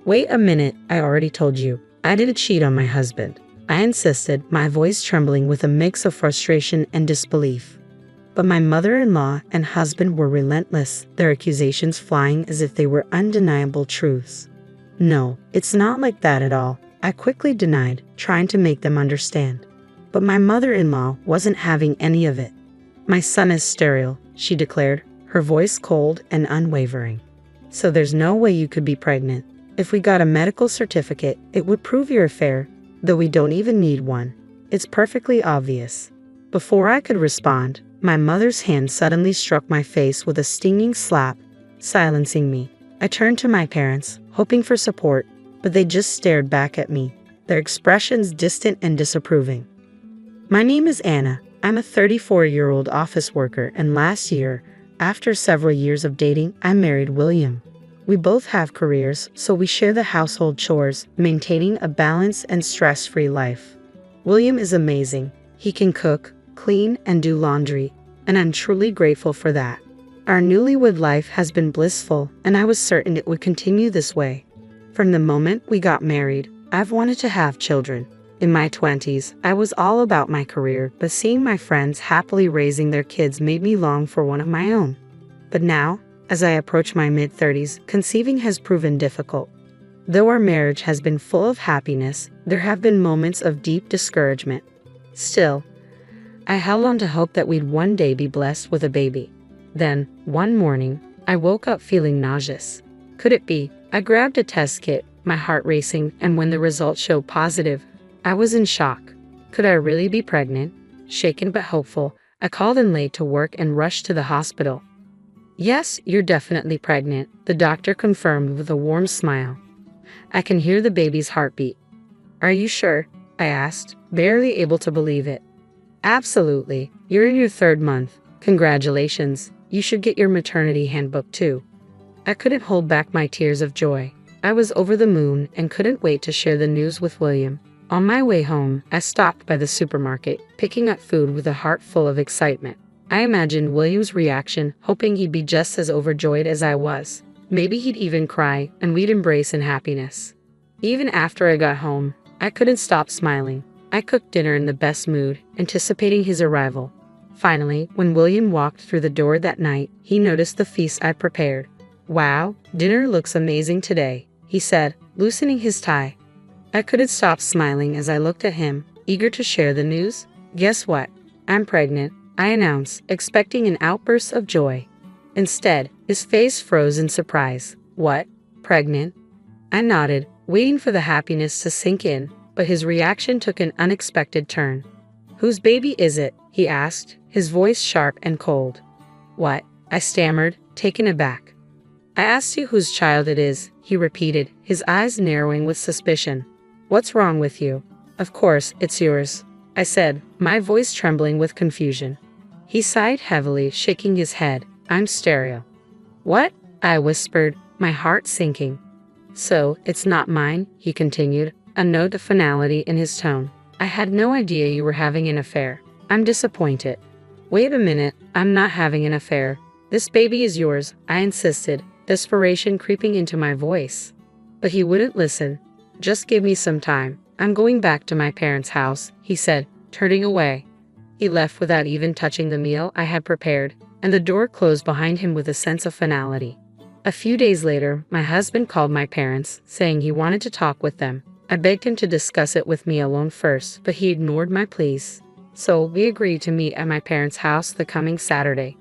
Wait a minute, I already told you. I didn't cheat on my husband. I insisted, my voice trembling with a mix of frustration and disbelief. But my mother-in-law and husband were relentless, their accusations flying as if they were undeniable truths. No, it's not like that at all, I quickly denied, trying to make them understand. But my mother-in-law wasn't having any of it. My son is sterile, she declared, her voice cold and unwavering. So there's no way you could be pregnant. If we got a medical certificate, it would prove your affair, though we don't even need one. It's perfectly obvious. Before I could respond, my mother's hand suddenly struck my face with a stinging slap, silencing me. I turned to my parents, hoping for support, but they just stared back at me, their expressions distant and disapproving. My name is Anna. I'm a 34-year-old office worker, and last year, after several years of dating, I married William. We both have careers, so we share the household chores, maintaining a balanced and stress-free life. William is amazing. He can cook, clean, and do laundry, and I'm truly grateful for that. Our newlywed life has been blissful, and I was certain it would continue this way. From the moment we got married, I've wanted to have children. In my 20s, I was all about my career, but seeing my friends happily raising their kids made me long for one of my own. But now, as I approach my mid-30s, conceiving has proven difficult. Though our marriage has been full of happiness, there have been moments of deep discouragement. Still, I held on to hope that we'd one day be blessed with a baby. Then, one morning, I woke up feeling nauseous. Could it be? I grabbed a test kit, my heart racing, and when the results showed positive, I was in shock. Could I really be pregnant? Shaken but hopeful, I called in late to work and rushed to the hospital. Yes, you're definitely pregnant, the doctor confirmed with a warm smile. I can hear the baby's heartbeat. Are you sure? I asked, barely able to believe it. Absolutely. You're in your 3rd month. Congratulations. You should get your maternity handbook too. I couldn't hold back my tears of joy. I was over the moon and couldn't wait to share the news with William. On my way home, I stopped by the supermarket, picking up food with a heart full of excitement. I imagined William's reaction, hoping he'd be just as overjoyed as I was. Maybe he'd even cry, and we'd embrace in happiness. Even after I got home, I couldn't stop smiling. I cooked dinner in the best mood, anticipating his arrival. Finally, when William walked through the door that night, he noticed the feast I'd prepared. Wow, dinner looks amazing today, he said, loosening his tie. I couldn't stop smiling as I looked at him, eager to share the news. Guess what? I'm pregnant, I announced, expecting an outburst of joy. Instead, his face froze in surprise. What? Pregnant? I nodded, waiting for the happiness to sink in, but his reaction took an unexpected turn. Whose baby is it? He asked, his voice sharp and cold. What? I stammered, taken aback. I asked you whose child it is, he repeated, his eyes narrowing with suspicion. What's wrong with you? Of course, it's yours, I said, my voice trembling with confusion. He sighed heavily, shaking his head. I'm sterile. What? I whispered, my heart sinking. So, it's not mine, he continued, a note of finality in his tone. I had no idea you were having an affair. I'm disappointed. Wait a minute, I'm not having an affair. This baby is yours, I insisted, desperation creeping into my voice. But he wouldn't listen. Just give me some time. I'm going back to my parents' house, he said, turning away. He left without even touching the meal I had prepared, and the door closed behind him with a sense of finality. A few days later, my husband called my parents, saying he wanted to talk with them. I begged him to discuss it with me alone first, but he ignored my pleas. So we agreed to meet at my parents' house the coming Saturday.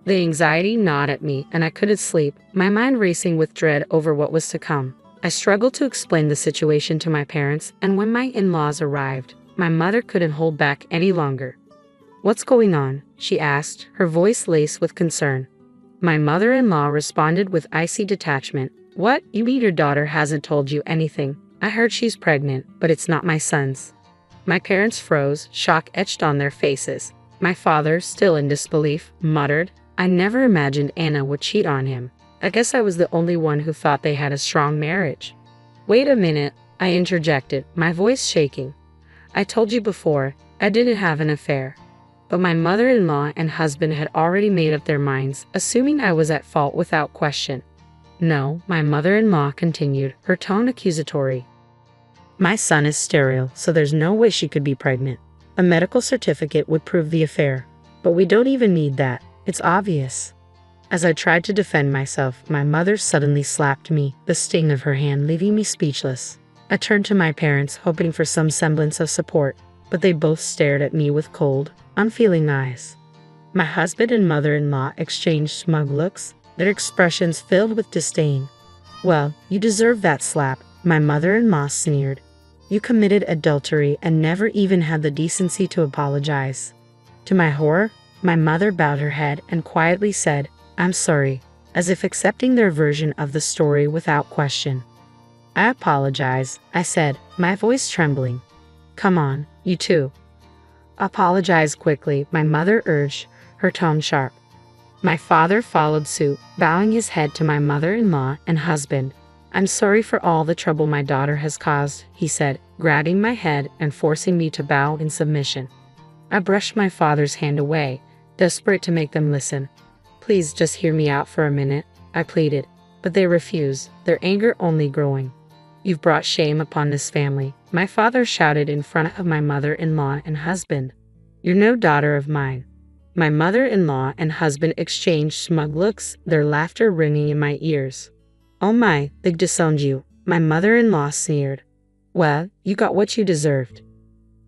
The anxiety gnawed at me, and I couldn't sleep, my mind racing with dread over what was to come. I struggled to explain the situation to my parents, and when my in-laws arrived, my mother couldn't hold back any longer. What's going on? She asked, her voice laced with concern. My mother-in-law responded with icy detachment. What? You mean your daughter hasn't told you anything? I heard she's pregnant, but it's not my son's. My parents froze, shock etched on their faces. My father, still in disbelief, muttered, I never imagined Anna would cheat on him. I guess I was the only one who thought they had a strong marriage. Wait a minute, I interjected, my voice shaking. I told you before, I didn't have an affair. But my mother-in-law and husband had already made up their minds, assuming I was at fault without question. No, my mother-in-law continued, her tone accusatory. My son is sterile, so there's no way she could be pregnant. A medical certificate would prove the affair. But we don't even need that. It's obvious. As I tried to defend myself, my mother suddenly slapped me, the sting of her hand leaving me speechless. I turned to my parents, hoping for some semblance of support, but they both stared at me with cold, unfeeling eyes. My husband and mother-in-law exchanged smug looks, their expressions filled with disdain. Well, you deserve that slap, my mother-in-law sneered. You committed adultery and never even had the decency to apologize. To my horror, my mother bowed her head and quietly said, I'm sorry, as if accepting their version of the story without question. I apologize, I said, my voice trembling. Come on, you two. Apologize quickly, my mother urged, her tone sharp. My father followed suit, bowing his head to my mother-in-law and husband. I'm sorry for all the trouble my daughter has caused, he said, grabbing my head and forcing me to bow in submission. I brushed my father's hand away, desperate to make them listen. Please just hear me out for a minute, I pleaded, but they refused, their anger only growing. You've brought shame upon this family, my father shouted in front of my mother-in-law and husband. You're no daughter of mine. My mother-in-law and husband exchanged smug looks, their laughter ringing in my ears. Oh my, they disowned you, my mother-in-law sneered. Well, you got what you deserved.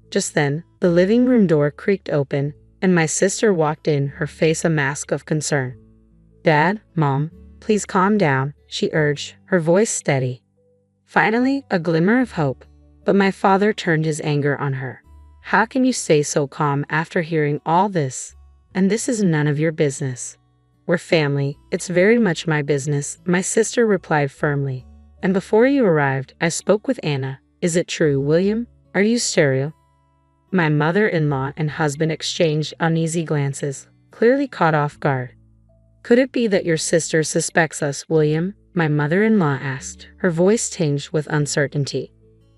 Just then, the living room door creaked open, and my sister walked in, her face a mask of concern. Dad, Mom, please calm down, she urged, her voice steady. Finally, a glimmer of hope, but my father turned his anger on her. How can you stay so calm after hearing all this? And this is none of your business. We're family, it's very much my business, my sister replied firmly. And before you arrived, I spoke with Anna. Is it true, William? Are you sterile? My mother-in-law and husband exchanged uneasy glances, clearly caught off guard. Could it be that your sister suspects us, William? My mother-in-law asked, her voice tinged with uncertainty.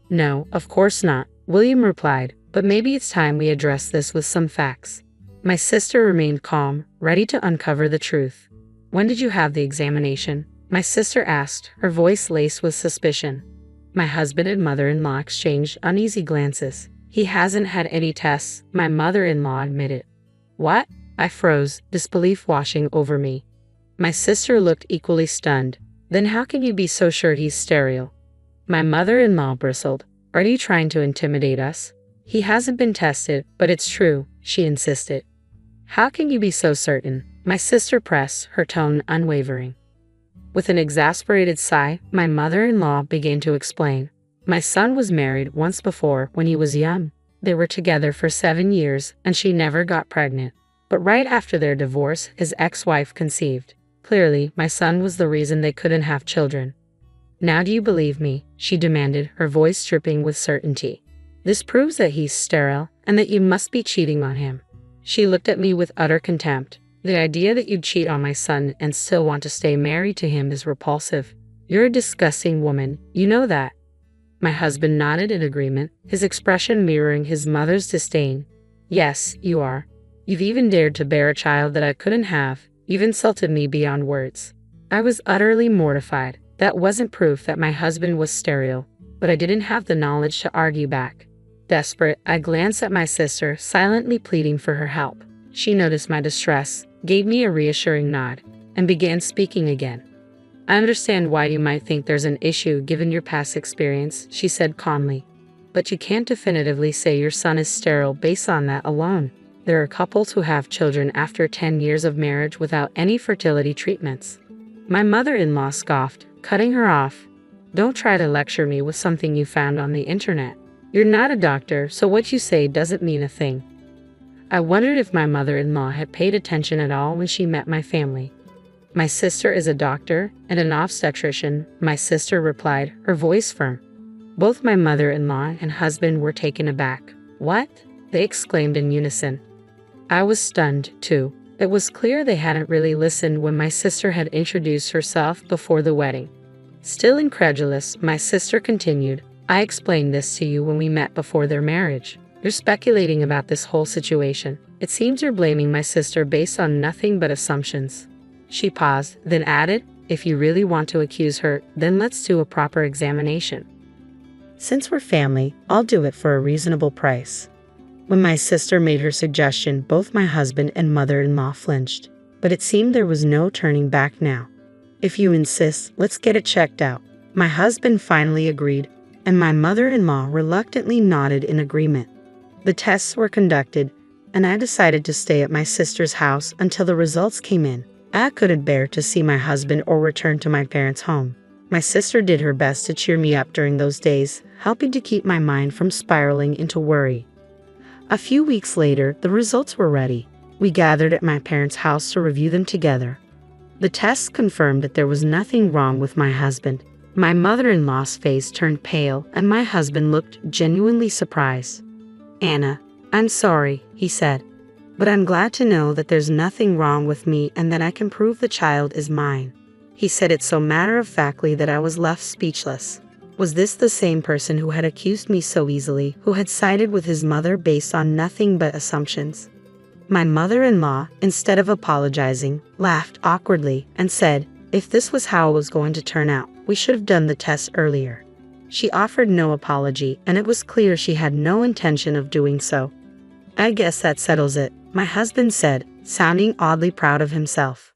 No, of course not, William replied, but maybe it's time we address this with some facts. My sister remained calm, ready to uncover the truth. When did you have the examination? My sister asked, her voice laced with suspicion. My husband and mother-in-law exchanged uneasy glances. He hasn't had any tests, my mother-in-law admitted. What? I froze, disbelief washing over me. My sister looked equally stunned. Then how can you be so sure he's sterile? My mother-in-law bristled. Are you trying to intimidate us? He hasn't been tested, but it's true, she insisted. How can you be so certain? My sister pressed, her tone unwavering. With an exasperated sigh, my mother-in-law began to explain. My son was married once before when he was young. They were together for 7 years, and she never got pregnant. But right after their divorce, his ex-wife conceived. Clearly, my son was the reason they couldn't have children. Now do you believe me? She demanded, her voice dripping with certainty. This proves that he's sterile, and that you must be cheating on him. She looked at me with utter contempt. The idea that you'd cheat on my son and still want to stay married to him is repulsive. You're a disgusting woman, you know that. My husband nodded in agreement, his expression mirroring his mother's disdain. Yes, you are. You've even dared to bear a child that I couldn't have. You've insulted me beyond words. I was utterly mortified. That wasn't proof that my husband was sterile, but I didn't have the knowledge to argue back. Desperate, I glanced at my sister, silently pleading for her help. She noticed my distress, gave me a reassuring nod, and began speaking again. I understand why you might think there's an issue given your past experience, she said calmly. But you can't definitively say your son is sterile based on that alone. There are couples who have children after 10 years of marriage without any fertility treatments. My mother-in-law scoffed, cutting her off. Don't try to lecture me with something you found on the internet. You're not a doctor, so what you say doesn't mean a thing. I wondered if my mother-in-law had paid attention at all when she met my family. My sister is a doctor and an obstetrician, my sister replied, her voice firm. Both my mother-in-law and husband were taken aback. What? They exclaimed in unison. I was stunned, too. It was clear they hadn't really listened when my sister had introduced herself before the wedding. Still incredulous, my sister continued, I explained this to you when we met before their marriage. You're speculating about this whole situation. It seems you're blaming my sister based on nothing but assumptions. She paused, then added, If you really want to accuse her, then let's do a proper examination. Since we're family, I'll do it for a reasonable price. When my sister made her suggestion, both my husband and mother-in-law flinched, but it seemed there was no turning back now. If you insist, let's get it checked out. My husband finally agreed, and my mother-in-law reluctantly nodded in agreement. The tests were conducted, and I decided to stay at my sister's house until the results came in. I couldn't bear to see my husband or return to my parents' home. My sister did her best to cheer me up during those days, helping to keep my mind from spiraling into worry. A few weeks later, the results were ready. We gathered at my parents' house to review them together. The tests confirmed that there was nothing wrong with my husband. My mother-in-law's face turned pale, and my husband looked genuinely surprised. "Anna, I'm sorry," he said, "but I'm glad to know that there's nothing wrong with me and that I can prove the child is mine." He said it so matter-of-factly that I was left speechless. Was this the same person who had accused me so easily, who had sided with his mother based on nothing but assumptions? My mother-in-law, instead of apologizing, laughed awkwardly and said, if this was how it was going to turn out, we should have done the test earlier. She offered no apology, and it was clear she had no intention of doing so. "I guess that settles it," my husband said, sounding oddly proud of himself.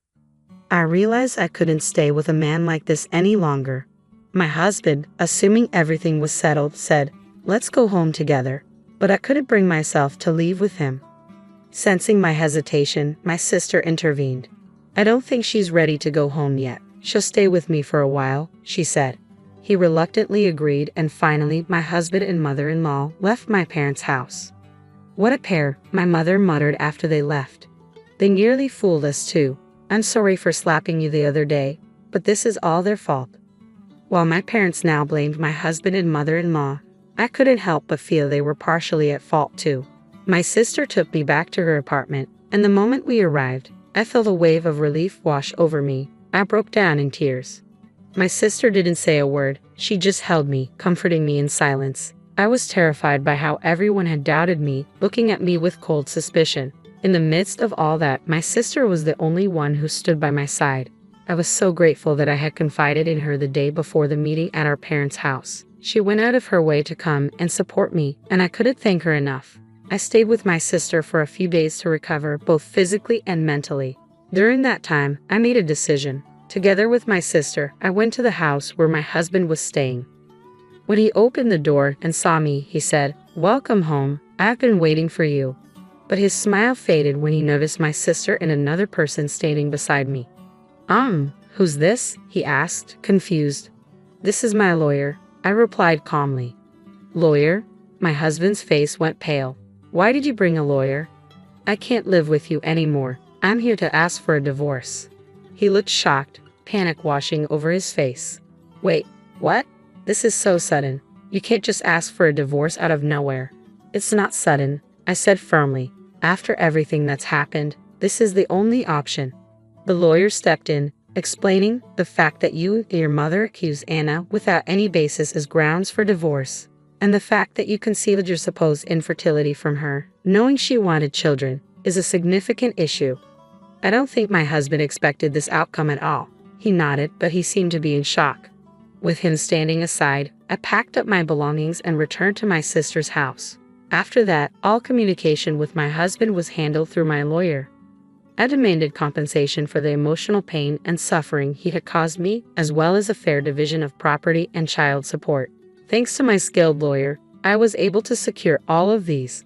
I realized I couldn't stay with a man like this any longer. My husband, assuming everything was settled, said, "Let's go home together," but I couldn't bring myself to leave with him. Sensing my hesitation, my sister intervened. "I don't think she's ready to go home yet. She'll stay with me for a while," she said. He reluctantly agreed, and finally my husband and mother-in-law left my parents' house. "What a pair," my mother muttered after they left. "They nearly fooled us too. I'm sorry for slapping you the other day, but this is all their fault." While my parents now blamed my husband and mother-in-law, I couldn't help but feel they were partially at fault too. My sister took me back to her apartment, and the moment we arrived, I felt a wave of relief wash over me. I broke down in tears. My sister didn't say a word. She just held me, comforting me in silence. I was terrified by how everyone had doubted me, looking at me with cold suspicion. In the midst of all that, my sister was the only one who stood by my side. I was so grateful that I had confided in her the day before the meeting at our parents' house. She went out of her way to come and support me, and I couldn't thank her enough. I stayed with my sister for a few days to recover, both physically and mentally. During that time, I made a decision. Together with my sister, I went to the house where my husband was staying. When he opened the door and saw me, he said, "Welcome home. I've been waiting for you." But his smile faded when he noticed my sister and another person standing beside me. Who's this?" he asked, confused. "This is my lawyer," I replied calmly. "Lawyer?" My husband's face went pale. "Why did you bring a lawyer?" "I can't live with you anymore. I'm here to ask for a divorce." He looked shocked, panic washing over his face. "Wait, what? This is so sudden. You can't just ask for a divorce out of nowhere." "It's not sudden," I said firmly. "After everything that's happened, this is the only option." The lawyer stepped in, explaining the fact that you and your mother accused Anna without any basis as grounds for divorce, and the fact that you concealed your supposed infertility from her, knowing she wanted children, is a significant issue. I don't think my husband expected this outcome at all. He nodded, but he seemed to be in shock. With him standing aside, I packed up my belongings and returned to my sister's house. After that, all communication with my husband was handled through my lawyer. I demanded compensation for the emotional pain and suffering he had caused me, as well as a fair division of property and child support. Thanks to my skilled lawyer, I was able to secure all of these.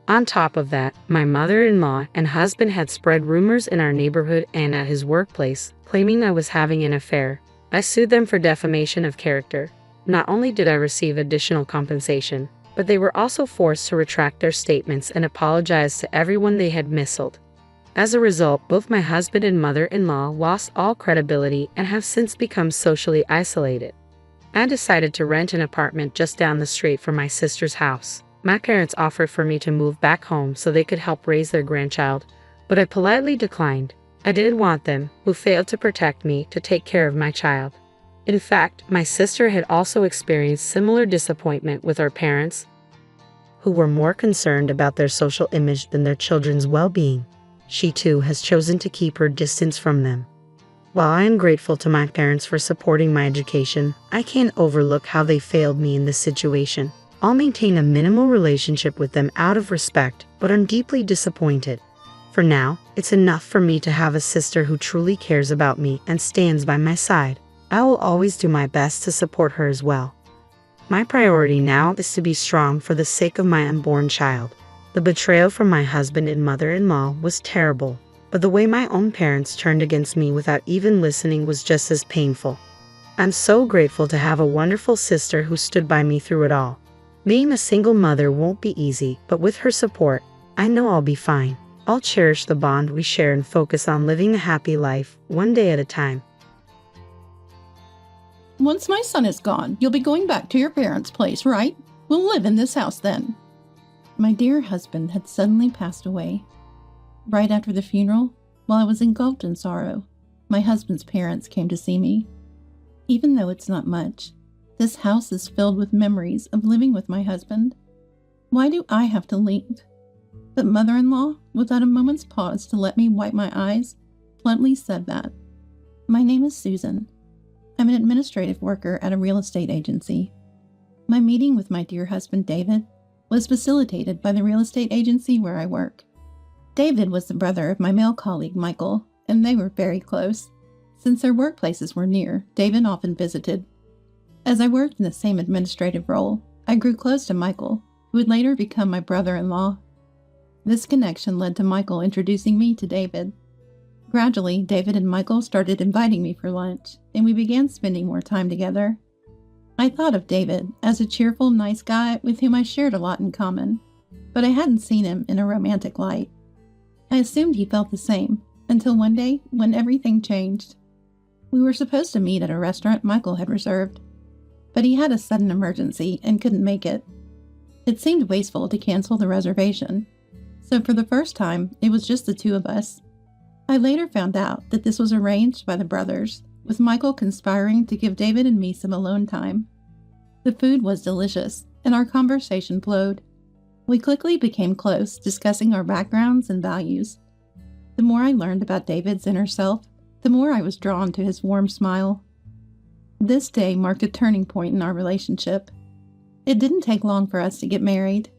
On top of that, my mother-in-law and husband had spread rumors in our neighborhood and at his workplace, claiming I was having an affair. I sued them for defamation of character. Not only did I receive additional compensation, but they were also forced to retract their statements and apologize to everyone they had misled. As a result, both my husband and mother-in-law lost all credibility and have since become socially isolated. I decided to rent an apartment just down the street from my sister's house. My parents offered for me to move back home so they could help raise their grandchild, but I politely declined. I didn't want them, who failed to protect me, to take care of my child. In fact, my sister had also experienced similar disappointment with our parents, who were more concerned about their social image than their children's well-being. She too has chosen to keep her distance from them. While I am grateful to my parents for supporting my education, I can't overlook how they failed me in this situation. I'll maintain a minimal relationship with them out of respect, but I'm deeply disappointed. For now, it's enough for me to have a sister who truly cares about me and stands by my side. I will always do my best to support her as well. My priority now is to be strong for the sake of my unborn child. The betrayal from my husband and mother-in-law was terrible, but the way my own parents turned against me without even listening was just as painful. I'm so grateful to have a wonderful sister who stood by me through it all. Being a single mother won't be easy, but with her support, I know I'll be fine. I'll cherish the bond we share and focus on living a happy life, one day at a time. Once my son is gone, you'll be going back to your parents' place, right? We'll live in this house then. My dear husband had suddenly passed away. Right after the funeral, while I was engulfed in sorrow, my husband's parents came to see me. Even though it's not much, this house is filled with memories of living with my husband. Why do I have to leave? But mother-in-law, without a moment's pause to let me wipe my eyes, bluntly said that. My name is Susan. I'm an administrative worker at a real estate agency. My meeting with my dear husband David was facilitated by the real estate agency where I work. David was the brother of my male colleague Michael, and they were very close. Since their workplaces were near, David often visited. As I worked in the same administrative role, I grew close to Michael, who would later become my brother-in-law. This connection led to Michael introducing me to David. Gradually, David and Michael started inviting me for lunch, and we began spending more time together. I thought of David as a cheerful, nice guy with whom I shared a lot in common, but I hadn't seen him in a romantic light. I assumed he felt the same, until one day when everything changed. We were supposed to meet at a restaurant Michael had reserved, but he had a sudden emergency and couldn't make it. It seemed wasteful to cancel the reservation, so for the first time, it was just the two of us. I later found out that this was arranged by the brothers, with Michael conspiring to give David and me some alone time. The food was delicious, and our conversation flowed. We quickly became close, discussing our backgrounds and values. The more I learned about David's inner self, the more I was drawn to his warm smile. This day marked a turning point in our relationship. It didn't take long for us to get married.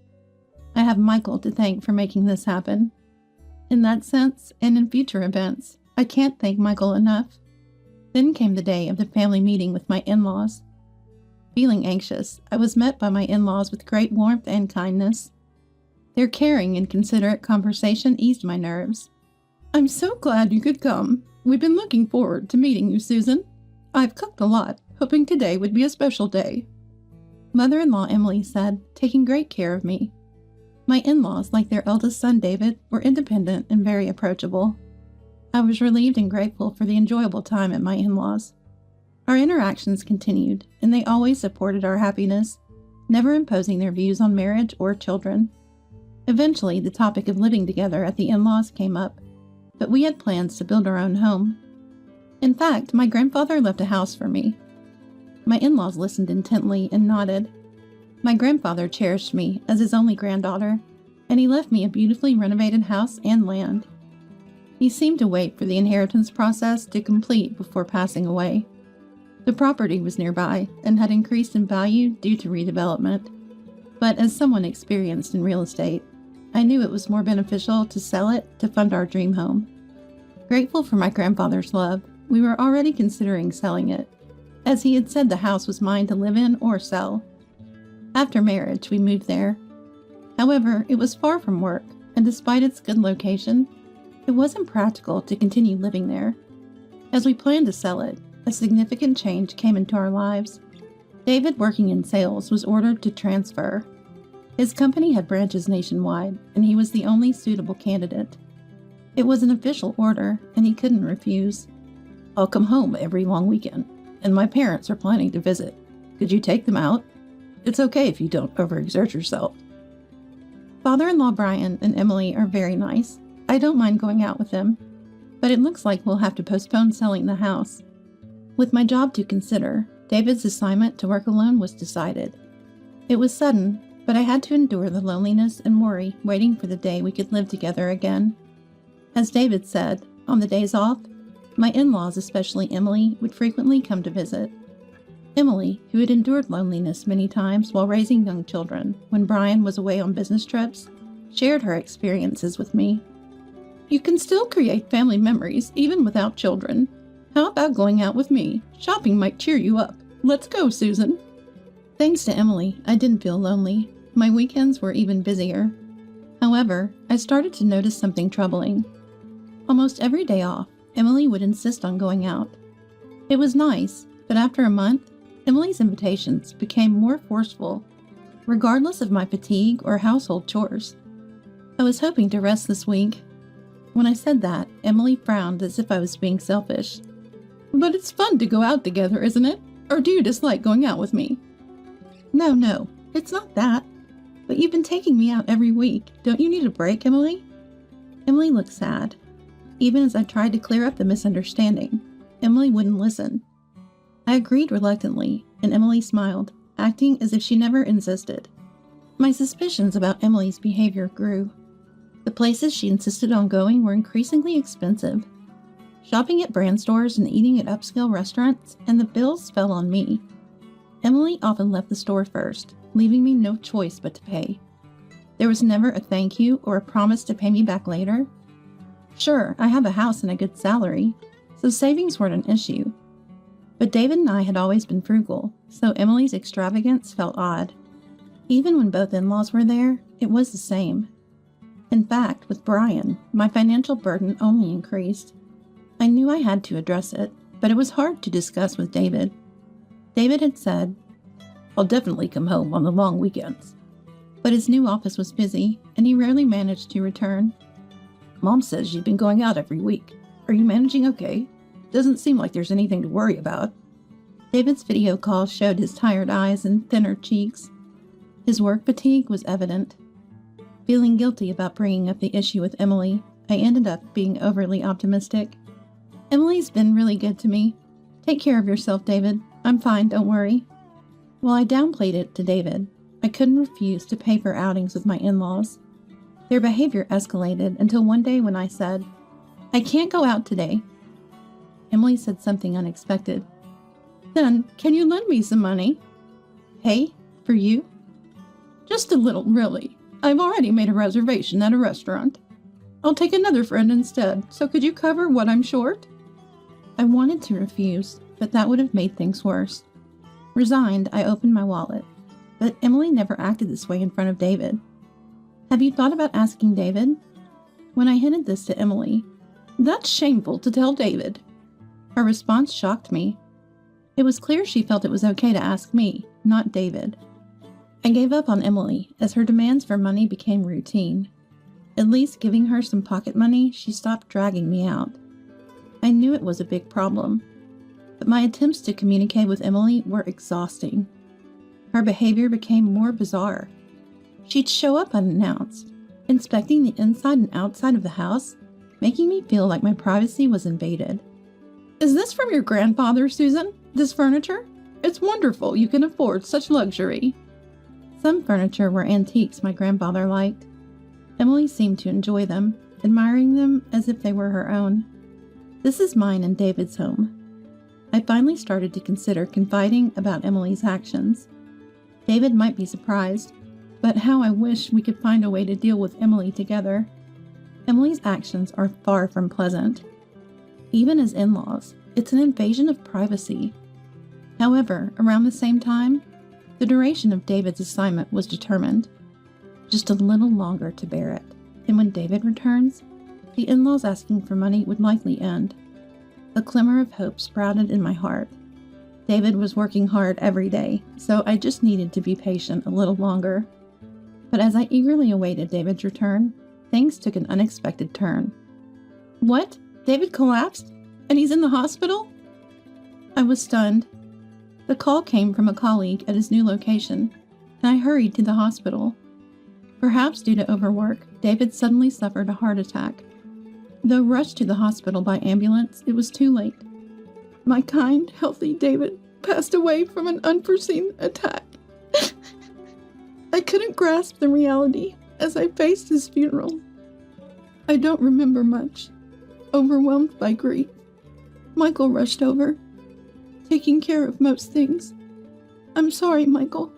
I have Michael to thank for making this happen. In that sense, and in future events, I can't thank Michael enough. Then came the day of the family meeting with my in-laws. Feeling anxious, I was met by my in-laws with great warmth and kindness. Their caring and considerate conversation eased my nerves. I'm so glad you could come. We've been looking forward to meeting you, Susan. I've cooked a lot, hoping today would be a special day. Mother-in-law Emily said, taking great care of me. My in-laws, like their eldest son David, were independent and very approachable. I was relieved and grateful for the enjoyable time at my in-laws. Our interactions continued, and they always supported our happiness, never imposing their views on marriage or children. Eventually, the topic of living together at the in-laws came up, but we had plans to build our own home. In fact, my grandfather left a house for me. My in-laws listened intently and nodded. My grandfather cherished me as his only granddaughter, and he left me a beautifully renovated house and land. He seemed to wait for the inheritance process to complete before passing away. The property was nearby and had increased in value due to redevelopment, but as someone experienced in real estate, I knew it was more beneficial to sell it to fund our dream home. Grateful for my grandfather's love, we were already considering selling it, as he had said the house was mine to live in or sell. After marriage, we moved there. However, it was far from work, and despite its good location, it wasn't practical to continue living there. As we planned to sell it, a significant change came into our lives. David, working in sales, was ordered to transfer. His company had branches nationwide, and he was the only suitable candidate. It was an official order, and he couldn't refuse. I'll come home every long weekend, and my parents are planning to visit. Could you take them out? It's okay if you don't overexert yourself. Father-in-law Brian and Emily are very nice. I don't mind going out with them, but it looks like we'll have to postpone selling the house. With my job to consider, David's assignment to work alone was decided. It was sudden, but I had to endure the loneliness and worry waiting for the day we could live together again. As David said, on the days off, My in-laws, especially Emily, would frequently come to visit. Emily, who had endured loneliness many times while raising young children when Brian was away on business trips, shared her experiences with me. "You can still create family memories even without children. How about going out with me? Shopping might cheer you up. Let's go, Susan." Thanks to Emily, I didn't feel lonely. My weekends were even busier. However, I started to notice something troubling. Almost every day off, Emily would insist on going out. It was nice, but after a month, Emily's invitations became more forceful, regardless of my fatigue or household chores. I was hoping to rest this week. When I said that, Emily frowned as if I was being selfish. "But it's fun to go out together, isn't it? Or do you dislike going out with me?" No, it's not that. But you've been taking me out every week. Don't you need a break, Emily?" Emily looked sad. Even as I tried to clear up the misunderstanding, Emily wouldn't listen. I agreed reluctantly, and Emily smiled, acting as if she never insisted. My suspicions about Emily's behavior grew. The places she insisted on going were increasingly expensive. Shopping at brand stores and eating at upscale restaurants, and the bills fell on me. Emily often left the store first, leaving me no choice but to pay. There was never a thank you or a promise to pay me back later. Sure, I have a house and a good salary, so savings weren't an issue. But David and I had always been frugal, so Emily's extravagance felt odd. Even when both in-laws were there, it was the same. In fact, with Brian, my financial burden only increased. I knew I had to address it, but it was hard to discuss with David. David had said, "I'll definitely come home on the long weekends." But his new office was busy, and he rarely managed to return. "Mom says you've been going out every week. Are you managing okay? Doesn't seem like there's anything to worry about." David's video call showed his tired eyes and thinner cheeks. His work fatigue was evident. Feeling guilty about bringing up the issue with Emily, I ended up being overly optimistic. "Emily's been really good to me. Take care of yourself, David. I'm fine, don't worry." While I downplayed it to David, I couldn't refuse to pay for outings with my in-laws. Their behavior escalated until one day when I said, "I can't go out today." Emily said something unexpected. "Then, can you lend me some money?" "Hey, for you?" "Just a little, really. I've already made a reservation at a restaurant. I'll take another friend instead, so could you cover what I'm short?" I wanted to refuse, but that would have made things worse. Resigned, I opened my wallet. But Emily never acted this way in front of David. "Have you thought about asking David?" When I hinted this to Emily, "That's shameful to tell David." Her response shocked me. It was clear she felt it was okay to ask me, not David. I gave up on Emily as her demands for money became routine. At least giving her some pocket money, she stopped dragging me out. I knew it was a big problem, but my attempts to communicate with Emily were exhausting. Her behavior became more bizarre. She'd show up unannounced, inspecting the inside and outside of the house, making me feel like my privacy was invaded. "Is this from your grandfather, Susan? This furniture? It's wonderful you can afford such luxury." Some furniture were antiques my grandfather liked. Emily seemed to enjoy them, admiring them as if they were her own. This is mine and David's home. I finally started to consider confiding about Emily's actions. David might be surprised, but how I wish we could find a way to deal with Emily together. Emily's actions are far from pleasant. Even as in-laws, it's an invasion of privacy. However, around the same time, the duration of David's assignment was determined. Just a little longer to bear it, and when David returns, the in-laws asking for money would likely end. A glimmer of hope sprouted in my heart. David was working hard every day, so I just needed to be patient a little longer. But as I eagerly awaited David's return, things took an unexpected turn. "What? David collapsed? And he's in the hospital?" I was stunned. The call came from a colleague at his new location, and I hurried to the hospital. Perhaps due to overwork, David suddenly suffered a heart attack. Though rushed to the hospital by ambulance, it was too late. My kind, healthy David passed away from an unforeseen attack. I couldn't grasp the reality as I faced his funeral. I don't remember much, overwhelmed by grief. Michael rushed over, taking care of most things. I'm sorry, Michael.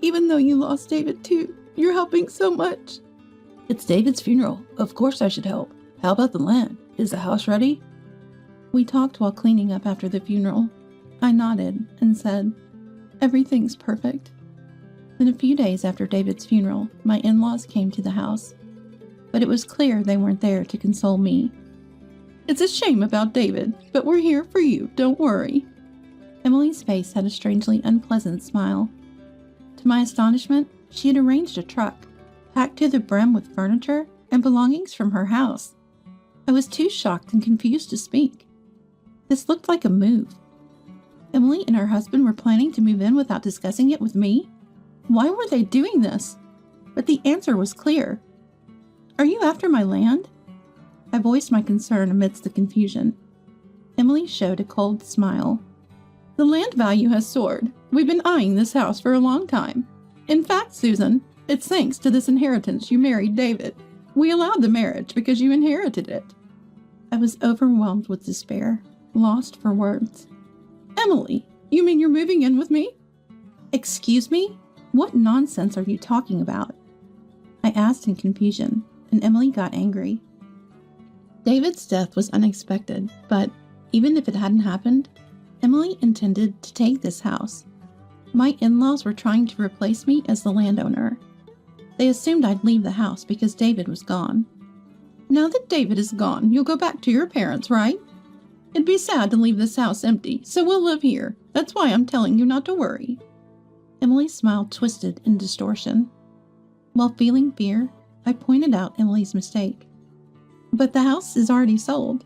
Even though you lost David too, you're helping so much. It's David's funeral. Of course I should help. How about the land? Is the house ready? We talked while cleaning up after the funeral. I nodded and said, everything's perfect. Then a few days after David's funeral, my in-laws came to the house. But it was clear they weren't there to console me. It's a shame about David, but we're here for you, don't worry. Emily's face had a strangely unpleasant smile. To my astonishment, she had arranged a truck, packed to the brim with furniture and belongings from her house. I was too shocked and confused to speak. This looked like a move. Emily and her husband were planning to move in without discussing it with me? Why were they doing this? But the answer was clear. Are you after my land? I voiced my concern amidst the confusion. Emily showed a cold smile. The land value has soared. We've been eyeing this house for a long time. In fact, Susan, it's thanks to this inheritance you married David. We allowed the marriage because you inherited it. I was overwhelmed with despair, lost for words. Emily, you mean you're moving in with me? Excuse me? What nonsense are you talking about? I asked in confusion, and Emily got angry. David's death was unexpected, but even if it hadn't happened, Emily intended to take this house. My in-laws were trying to replace me as the landowner. They assumed I'd leave the house because David was gone. Now that David is gone, you'll go back to your parents, right? It'd be sad to leave this house empty, so we'll live here. That's why I'm telling you not to worry. Emily's smile twisted in distortion. While feeling fear, I pointed out Emily's mistake. But the house is already sold.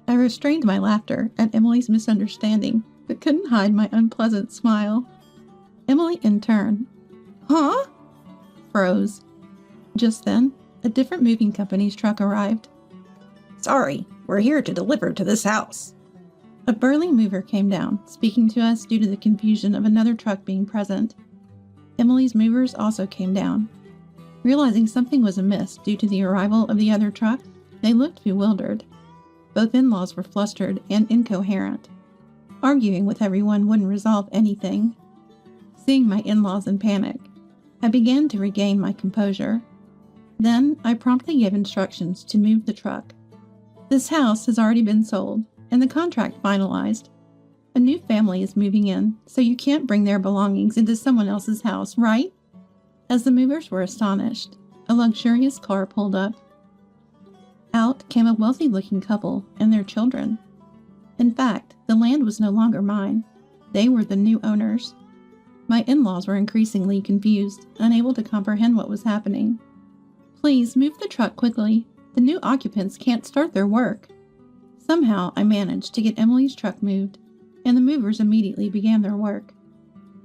I restrained my laughter at Emily's misunderstanding, but couldn't hide my unpleasant smile. Emily, in turn, huh? Froze. Just then, a different moving company's truck arrived. Sorry, we're here to deliver to this house. A burly mover came down, speaking to us due to the confusion of another truck being present. Emily's movers also came down. Realizing something was amiss due to the arrival of the other truck, they looked bewildered. Both in-laws were flustered and incoherent. Arguing with everyone wouldn't resolve anything. Seeing my in-laws in panic, I began to regain my composure. Then I promptly gave instructions to move the truck. This house has already been sold, and the contract finalized. A new family is moving in, so you can't bring their belongings into someone else's house, right? As the movers were astonished, a luxurious car pulled up. Out came a wealthy-looking couple and their children. In fact, the land was no longer mine. They were the new owners. My in-laws were increasingly confused, unable to comprehend what was happening. Please move the truck quickly. The new occupants can't start their work. Somehow, I managed to get Emily's truck moved, and the movers immediately began their work,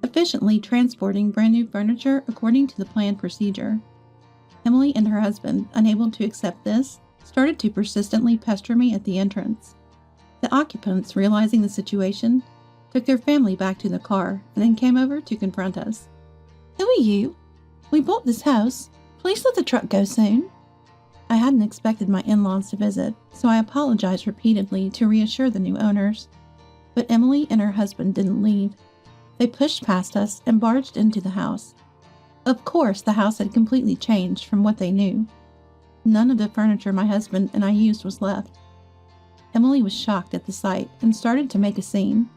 efficiently transporting brand new furniture according to the planned procedure. Emily and her husband, unable to accept this, started to persistently pester me at the entrance. The occupants, realizing the situation, took their family back to the car and then came over to confront us. Who are you? We bought this house. Please let the truck go soon. I hadn't expected my in-laws to visit, so I apologized repeatedly to reassure the new owners. But Emily and her husband didn't leave. They pushed past us and barged into the house. Of course, the house had completely changed from what they knew. None of the furniture my husband and I used was left. Emily was shocked at the sight and started to make a scene.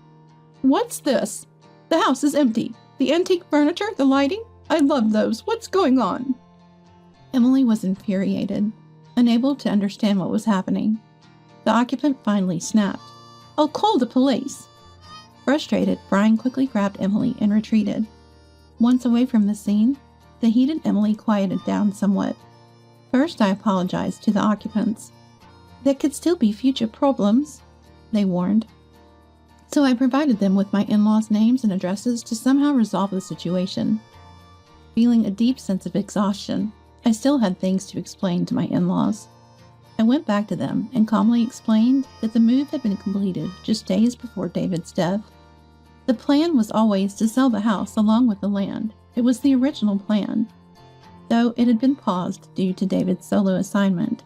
What's this? The house is empty. The antique furniture, the lighting? I love those. What's going on? Emily was infuriated, unable to understand what was happening. The occupant finally snapped. I'll call the police. Frustrated, Brian quickly grabbed Emily and retreated. Once away from the scene, the heated Emily quieted down somewhat. First, I apologized to the occupants. There could still be future problems, they warned. So I provided them with my in-laws' names and addresses to somehow resolve the situation. Feeling a deep sense of exhaustion, I still had things to explain to my in-laws. I went back to them and calmly explained that the move had been completed just days before David's death. The plan was always to sell the house along with the land. It was the original plan, though it had been paused due to David's solo assignment.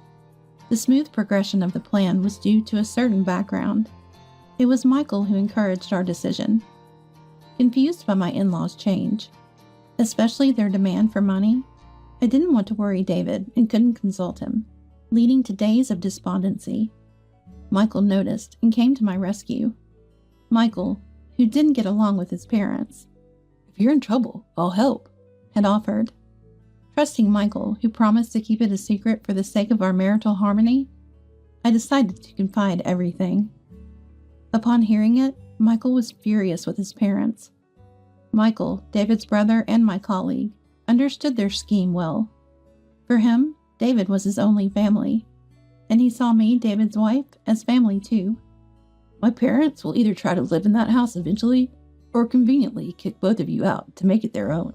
The smooth progression of the plan was due to a certain background. It was Michael who encouraged our decision. Confused by my in-laws' change, especially their demand for money, I didn't want to worry David and couldn't consult him, leading to days of despondency. Michael noticed and came to my rescue. Michael, who didn't get along with his parents, "If you're in trouble, I'll help," had offered. Trusting Michael, who promised to keep it a secret for the sake of our marital harmony, I decided to confide everything. Upon hearing it, Michael was furious with his parents. Michael, David's brother and my colleague, understood their scheme well. For him, David was his only family, and he saw me, David's wife, as family too. "My parents will either try to live in that house eventually, or conveniently kick both of you out to make it their own."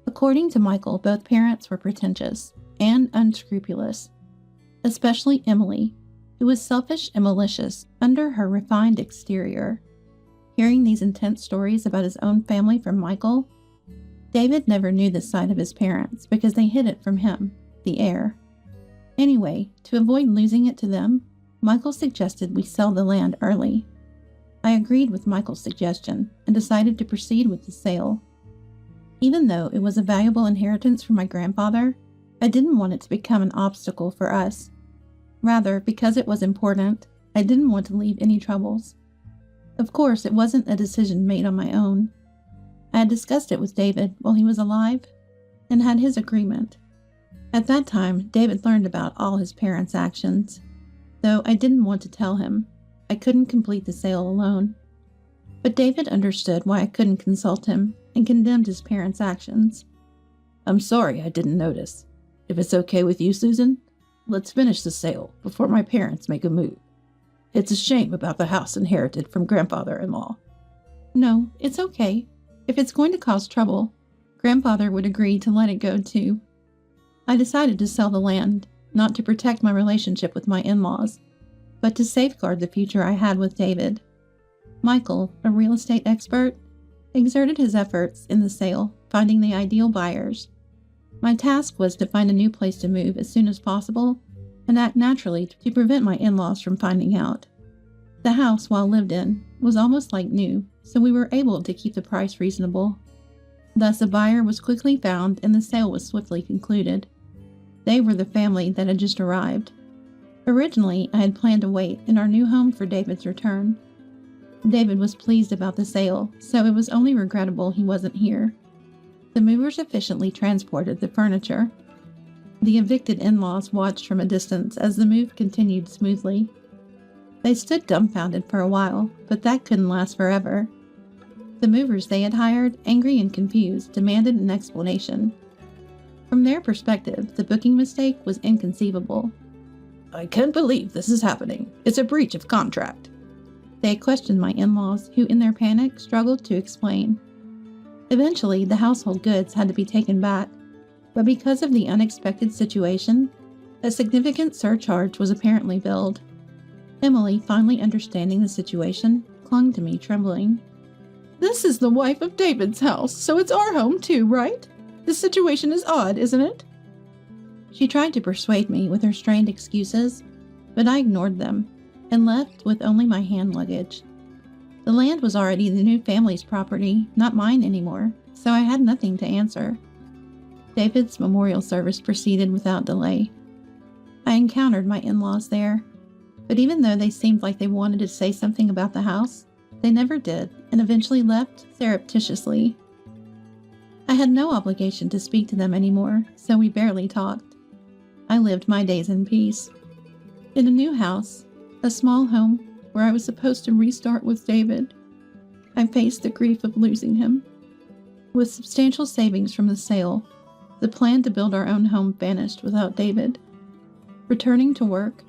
According to Michael, both parents were pretentious and unscrupulous, especially Emily, who was selfish and malicious under her refined exterior. Hearing these intense stories about his own family from Michael, David never knew this side of his parents because they hid it from him, the heir. Anyway, to avoid losing it to them, Michael suggested we sell the land early. I agreed with Michael's suggestion and decided to proceed with the sale. Even though it was a valuable inheritance from my grandfather, I didn't want it to become an obstacle for us. Rather, because it was important, I didn't want to leave any troubles. Of course, it wasn't a decision made on my own. I had discussed it with David while he was alive and had his agreement. At that time, David learned about all his parents' actions. Though I didn't want to tell him, I couldn't complete the sale alone. But David understood why I couldn't consult him and condemned his parents' actions. "I'm sorry I didn't notice. If it's okay with you, Susan, let's finish the sale before my parents make a move. It's a shame about the house inherited from grandfather-in-law." "No, it's okay. If it's going to cause trouble, grandfather would agree to let it go too." I decided to sell the land, not to protect my relationship with my in-laws, but to safeguard the future I had with David. Michael, a real estate expert, exerted his efforts in the sale, finding the ideal buyers. My task was to find a new place to move as soon as possible and act naturally to prevent my in-laws from finding out. The house, while lived in, was almost like new, so we were able to keep the price reasonable. Thus a buyer was quickly found and the sale was swiftly concluded. They were the family that had just arrived. Originally, I had planned to wait in our new home for David's return. David was pleased about the sale, so it was only regrettable he wasn't here. The movers efficiently transported the furniture. The evicted in-laws watched from a distance as the move continued smoothly. They stood dumbfounded for a while, but that couldn't last forever. The movers they had hired, angry and confused, demanded an explanation. From their perspective, the booking mistake was inconceivable. "I can't believe this is happening. It's a breach of contract." They questioned my in-laws, who in their panic struggled to explain. Eventually, the household goods had to be taken back, but because of the unexpected situation, a significant surcharge was apparently billed. Emily, finally understanding the situation, clung to me, trembling. "This is the wife of David's house, so it's our home too, right? This situation is odd, isn't it?" She tried to persuade me with her strained excuses, but I ignored them and left with only my hand luggage. The land was already the new family's property, not mine anymore, so I had nothing to answer. David's memorial service proceeded without delay. I encountered my in-laws there, but even though they seemed like they wanted to say something about the house, they never did and eventually left surreptitiously. I had no obligation to speak to them anymore, so we barely talked. I lived my days in peace. In a new house, a small home where I was supposed to restart with David, I faced the grief of losing him. With substantial savings from the sale, the plan to build our own home vanished without David. Returning to work,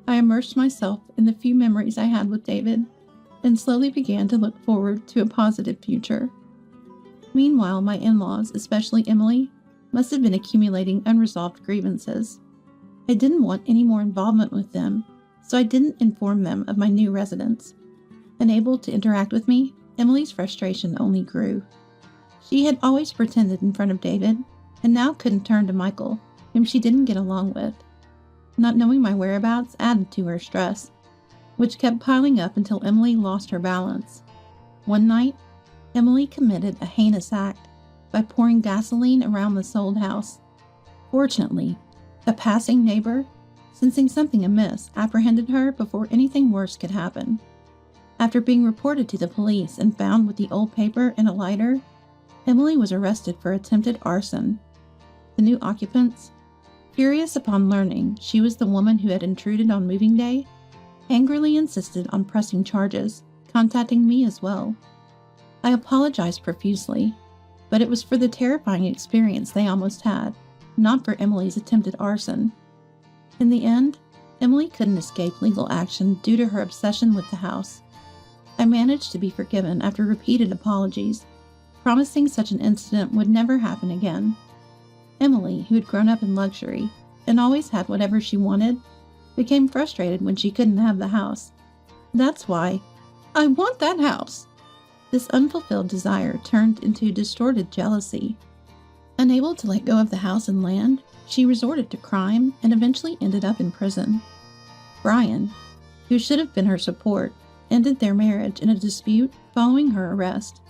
I immersed myself in the few memories I had with David and slowly began to look forward to a positive future. Meanwhile, my in-laws, especially Emily, must have been accumulating unresolved grievances. I didn't want any more involvement with them, so I didn't inform them of my new residence. Unable to interact with me, Emily's frustration only grew. She had always pretended in front of David, and now couldn't turn to Michael, whom she didn't get along with. Not knowing my whereabouts added to her stress. which kept piling up until Emily lost her balance. One night, Emily committed a heinous act by pouring gasoline around the sold house. Fortunately, a passing neighbor, sensing something amiss, apprehended her before anything worse could happen. After being reported to the police and found with the old paper and a lighter, Emily was arrested for attempted arson. The new occupants, furious upon learning she was the woman who had intruded on moving day, angrily insisted on pressing charges, contacting me as well. I apologized profusely, but it was for the terrifying experience they almost had, not for Emily's attempted arson. In the end, Emily couldn't escape legal action due to her obsession with the house. I managed to be forgiven after repeated apologies, promising such an incident would never happen again. Emily, who had grown up in luxury and always had whatever she wanted, became frustrated when she couldn't have the house. That's why, I want that house! This unfulfilled desire turned into distorted jealousy. Unable to let go of the house and land, she resorted to crime and eventually ended up in prison. Brian, who should have been her support, ended their marriage in a dispute following her arrest.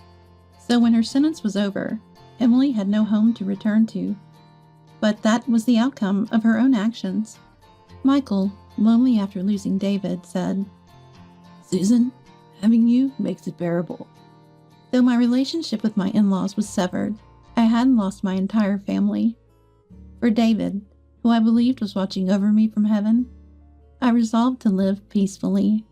So when her sentence was over, Emily had no home to return to. But that was the outcome of her own actions. Michael, lonely after losing David, said, "Susan, having you makes it bearable." Though my relationship with my in-laws was severed, I hadn't lost my entire family. For David, who I believed was watching over me from heaven, I resolved to live peacefully.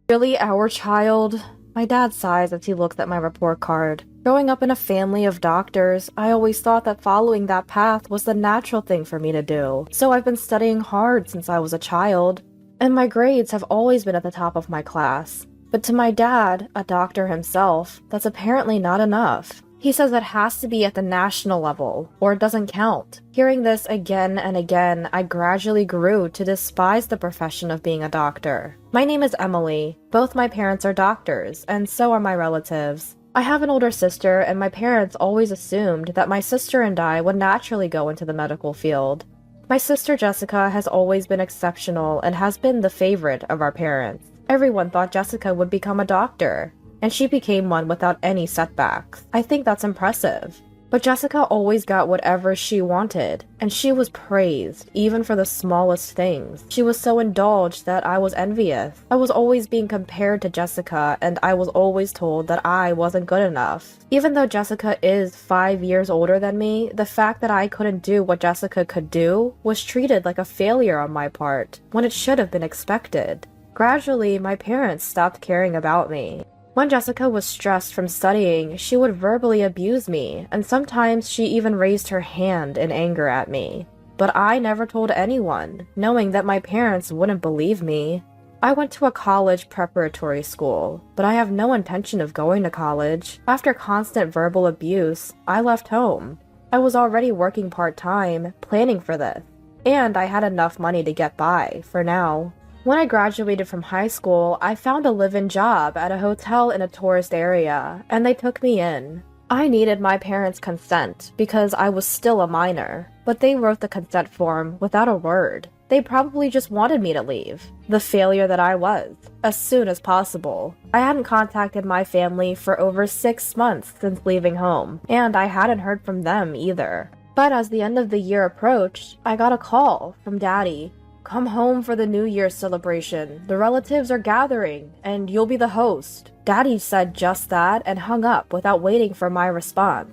Really our child? My dad sighs as he looks at my report card. Growing up in a family of doctors, I always thought that following that path was the natural thing for me to do. So I've been studying hard since I was a child, and my grades have always been at the top of my class. But to my dad, a doctor himself, that's apparently not enough. He says it has to be at the national level, or it doesn't count. Hearing this again and again, I gradually grew to despise the profession of being a doctor. My name is Emily. Both my parents are doctors, and so are my relatives. I have an older sister, and my parents always assumed that my sister and I would naturally go into the medical field. My sister Jessica has always been exceptional and has been the favorite of our parents. Everyone thought Jessica would become a doctor, and she became one without any setbacks. I think that's impressive. But Jessica always got whatever she wanted, and she was praised, even for the smallest things. She was so indulged that I was envious. I was always being compared to Jessica, and I was always told that I wasn't good enough. Even though Jessica is 5 years older than me, the fact that I couldn't do what Jessica could do was treated like a failure on my part, when it should have been expected. Gradually, my parents stopped caring about me. When Jessica was stressed from studying, she would verbally abuse me, and sometimes she even raised her hand in anger at me. But I never told anyone, knowing that my parents wouldn't believe me. I went to a college preparatory school, but I have no intention of going to college. After constant verbal abuse, I left home. I was already working part-time, planning for this, and I had enough money to get by, for now. When I graduated from high school, I found a live-in job at a hotel in a tourist area, and they took me in. I needed my parents' consent because I was still a minor, but they wrote the consent form without a word. They probably just wanted me to leave, the failure that I was, as soon as possible. I hadn't contacted my family for over 6 months since leaving home, and I hadn't heard from them either. But as the end of the year approached, I got a call from Daddy. "Come home for the New Year's celebration. The relatives are gathering, and you'll be the host." Daddy said just that and hung up without waiting for my response.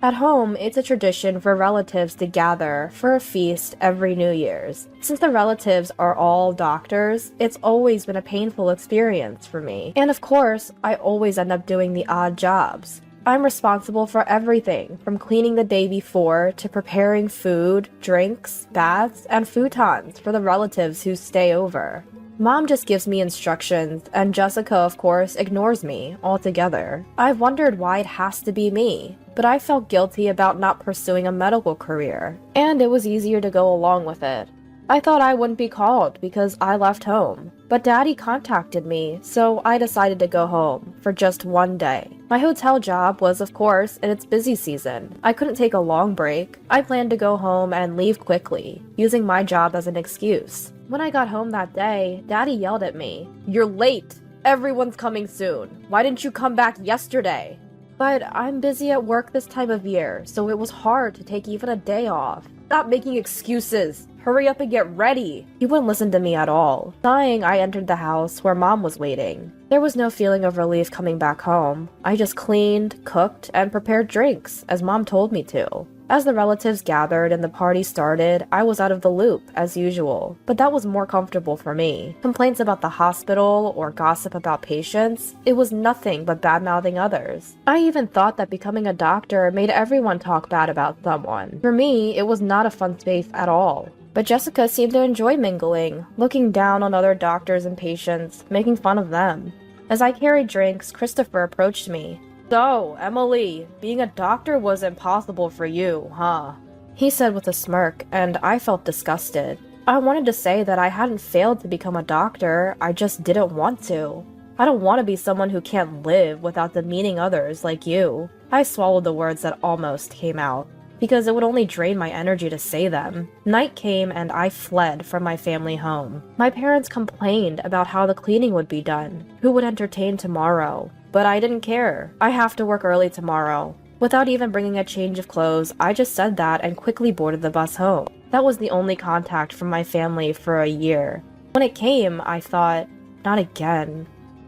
At home, it's a tradition for relatives to gather for a feast every New Year's. Since the relatives are all doctors, it's always been a painful experience for me. And of course, I always end up doing the odd jobs. I'm responsible for everything, from cleaning the day before to preparing food, drinks, baths, and futons for the relatives who stay over. Mom just gives me instructions, and Jessica, of course, ignores me altogether. I've wondered why it has to be me, but I felt guilty about not pursuing a medical career, and it was easier to go along with it. I thought I wouldn't be called because I left home, but Daddy contacted me, so I decided to go home for just one day. My hotel job was, of course, in its busy season. I couldn't take a long break. I planned to go home and leave quickly, using my job as an excuse. When I got home that day, Daddy yelled at me, "You're late! Everyone's coming soon. Why didn't you come back yesterday?" But I'm busy at work this time of year, so it was hard to take even a day off. Stop making excuses. Hurry up and get ready. He wouldn't listen to me at all. Sighing, I entered the house where Mom was waiting. There was no feeling of relief coming back home. I just cleaned, cooked, and prepared drinks, as Mom told me to. As the relatives gathered and the party started, I was out of the loop, as usual, but that was more comfortable for me. Complaints about the hospital or gossip about patients, it was nothing but bad-mouthing others. I even thought that becoming a doctor made everyone talk bad about someone. For me, it was not a fun space at all. But Jessica seemed to enjoy mingling, looking down on other doctors and patients, making fun of them. As I carried drinks, Christopher approached me. "So, Emily, being a doctor was impossible for you, huh?" He said with a smirk, and I felt disgusted. I wanted to say that I hadn't failed to become a doctor, I just didn't want to. I don't want to be someone who can't live without demeaning others like you. I swallowed the words that almost came out, because it would only drain my energy to say them. Night came and I fled from my family home. My parents complained about how the cleaning would be done, who would entertain tomorrow. But I didn't care. I have to work early tomorrow. Without even bringing a change of clothes, I just said that and quickly boarded the bus home. That was the only contact from my family for a year. When it came, I thought, not again.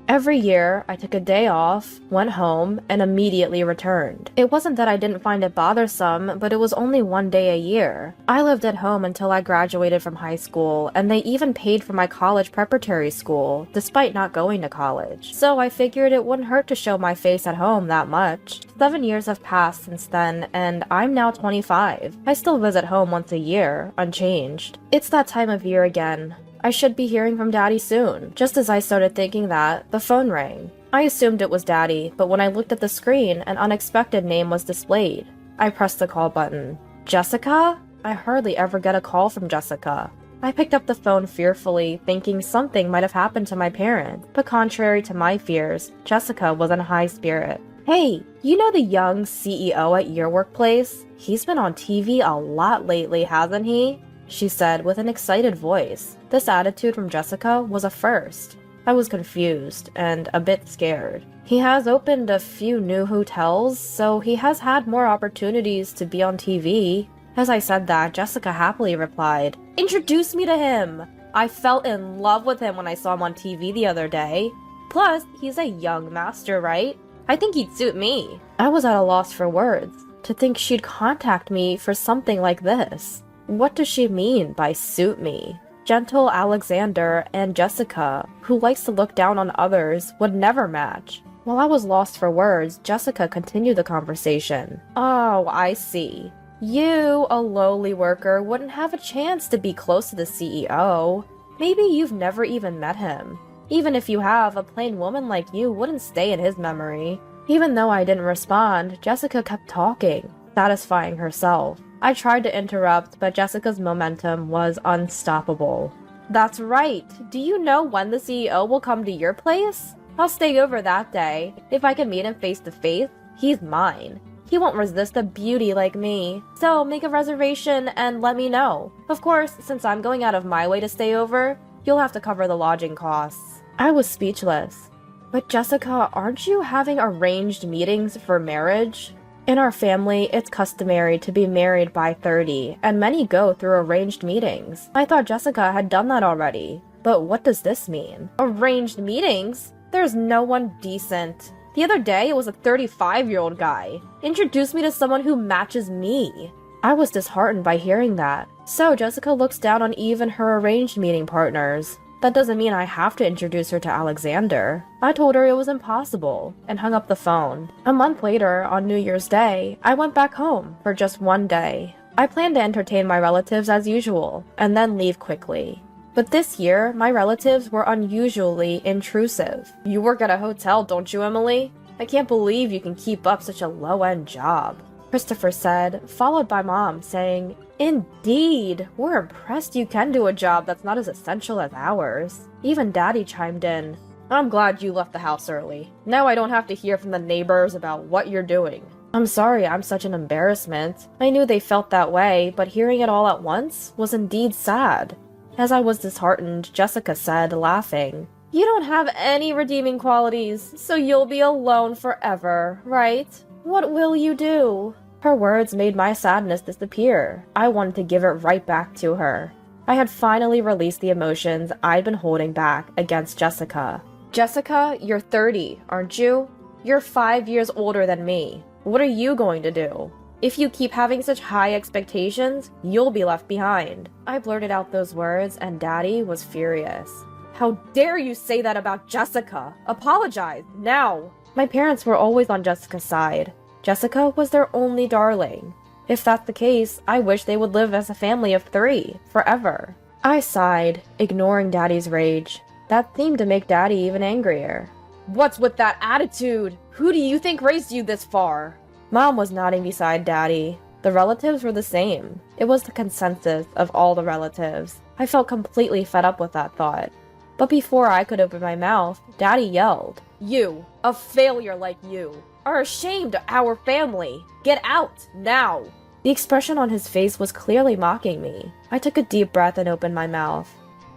Every year, I took a day off, went home, and immediately returned. It wasn't that I didn't find it bothersome, but it was only one day a year. I lived at home until I graduated from high school, and they even paid for my college preparatory school, despite not going to college. So I figured it wouldn't hurt to show my face at home that much. 7 years have passed since then, and I'm now 25. I still visit home once a year, unchanged. It's that time of year again. I should be hearing from Daddy soon. Just as I started thinking that, the phone rang. I assumed it was Daddy, but when I looked at the screen, an unexpected name was displayed. I pressed the call button. Jessica? I hardly ever get a call from Jessica. I picked up the phone fearfully, thinking something might have happened to my parents, but contrary to my fears, Jessica was in high spirit. "Hey, you know the young CEO at your workplace? He's been on TV a lot lately, hasn't he?" she said with an excited voice. This attitude from Jessica was a first. I was confused and a bit scared. He has opened a few new hotels, so he has had more opportunities to be on TV. As I said that, Jessica happily replied, "Introduce me to him! I fell in love with him when I saw him on TV the other day. Plus, he's a young master, right? I think he'd suit me." I was at a loss for words. To think she'd contact me for something like this. What does she mean by suit me? Gentle Alexander and Jessica, who likes to look down on others, would never match. While I was lost for words, Jessica continued the conversation. "Oh, I see. You, a lowly worker, wouldn't have a chance to be close to the CEO. Maybe you've never even met him. Even if you have, a plain woman like you wouldn't stay in his memory." Even though I didn't respond, Jessica kept talking, satisfying herself. I tried to interrupt, but Jessica's momentum was unstoppable. "That's right. Do you know when the CEO will come to your place? I'll stay over that day. If I can meet him face to face, he's mine. He won't resist a beauty like me. So make a reservation and let me know. Of course, since I'm going out of my way to stay over, you'll have to cover the lodging costs." I was speechless. "But Jessica, aren't you having arranged meetings for marriage?" In our family, it's customary to be married by 30, and many go through arranged meetings. I thought Jessica had done that already. But what does this mean? Arranged meetings? There's no one decent. The other day, it was a 35-year-old guy. Introduced me to someone who matches me. I was disheartened by hearing that. So Jessica looks down on even her arranged meeting partners. That doesn't mean I have to introduce her to Alexander. I told her it was impossible, and hung up the phone. A month later, on New Year's Day, I went back home for just one day. I planned to entertain my relatives as usual, and then leave quickly. But this year, my relatives were unusually intrusive. "You work at a hotel, don't you, Emily? I can't believe you can keep up such a low-end job," Christopher said, followed by Mom saying, "Indeed, we're impressed you can do a job that's not as essential as ours." Even Daddy chimed in, I'm glad you left the house early. Now I don't have to hear from the neighbors about what you're doing. I'm sorry I'm such an embarrassment. I knew they felt that way, but hearing it all at once was indeed sad. As I was disheartened, Jessica said, laughing, "You don't have any redeeming qualities, so you'll be alone forever, right? What will you do?" Her words made my sadness disappear. I wanted to give it right back to her. I had finally released the emotions I'd been holding back against Jessica. "Jessica, you're 30, aren't you? You're 5 years older than me. What are you going to do? If you keep having such high expectations, you'll be left behind." I blurted out those words, and Daddy was furious. "How dare you say that about Jessica? Apologize, now!" My parents were always on Jessica's side. Jessica was their only darling. If that's the case, I wish they would live as a family of 3, forever. I sighed, ignoring Daddy's rage. That seemed to make Daddy even angrier. "What's with that attitude? Who do you think raised you this far?" Mom was nodding beside Daddy. The relatives were the same. It was the consensus of all the relatives. I felt completely fed up with that thought. But before I could open my mouth, Daddy yelled, "You, a failure like you, are ashamed of our family. Get out, now!" The expression on his face was clearly mocking me. I took a deep breath and opened my mouth.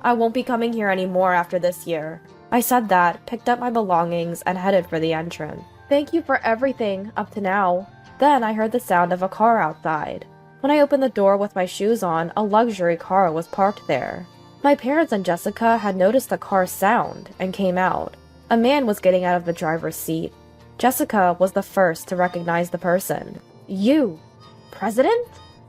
"I won't be coming here anymore after this year." I said that, picked up my belongings, and headed for the entrance. "Thank you for everything, up to now." Then I heard the sound of a car outside. When I opened the door with my shoes on, a luxury car was parked there. My parents and Jessica had noticed the car's sound and came out. A man was getting out of the driver's seat. Jessica was the first to recognize the person. "You, President?"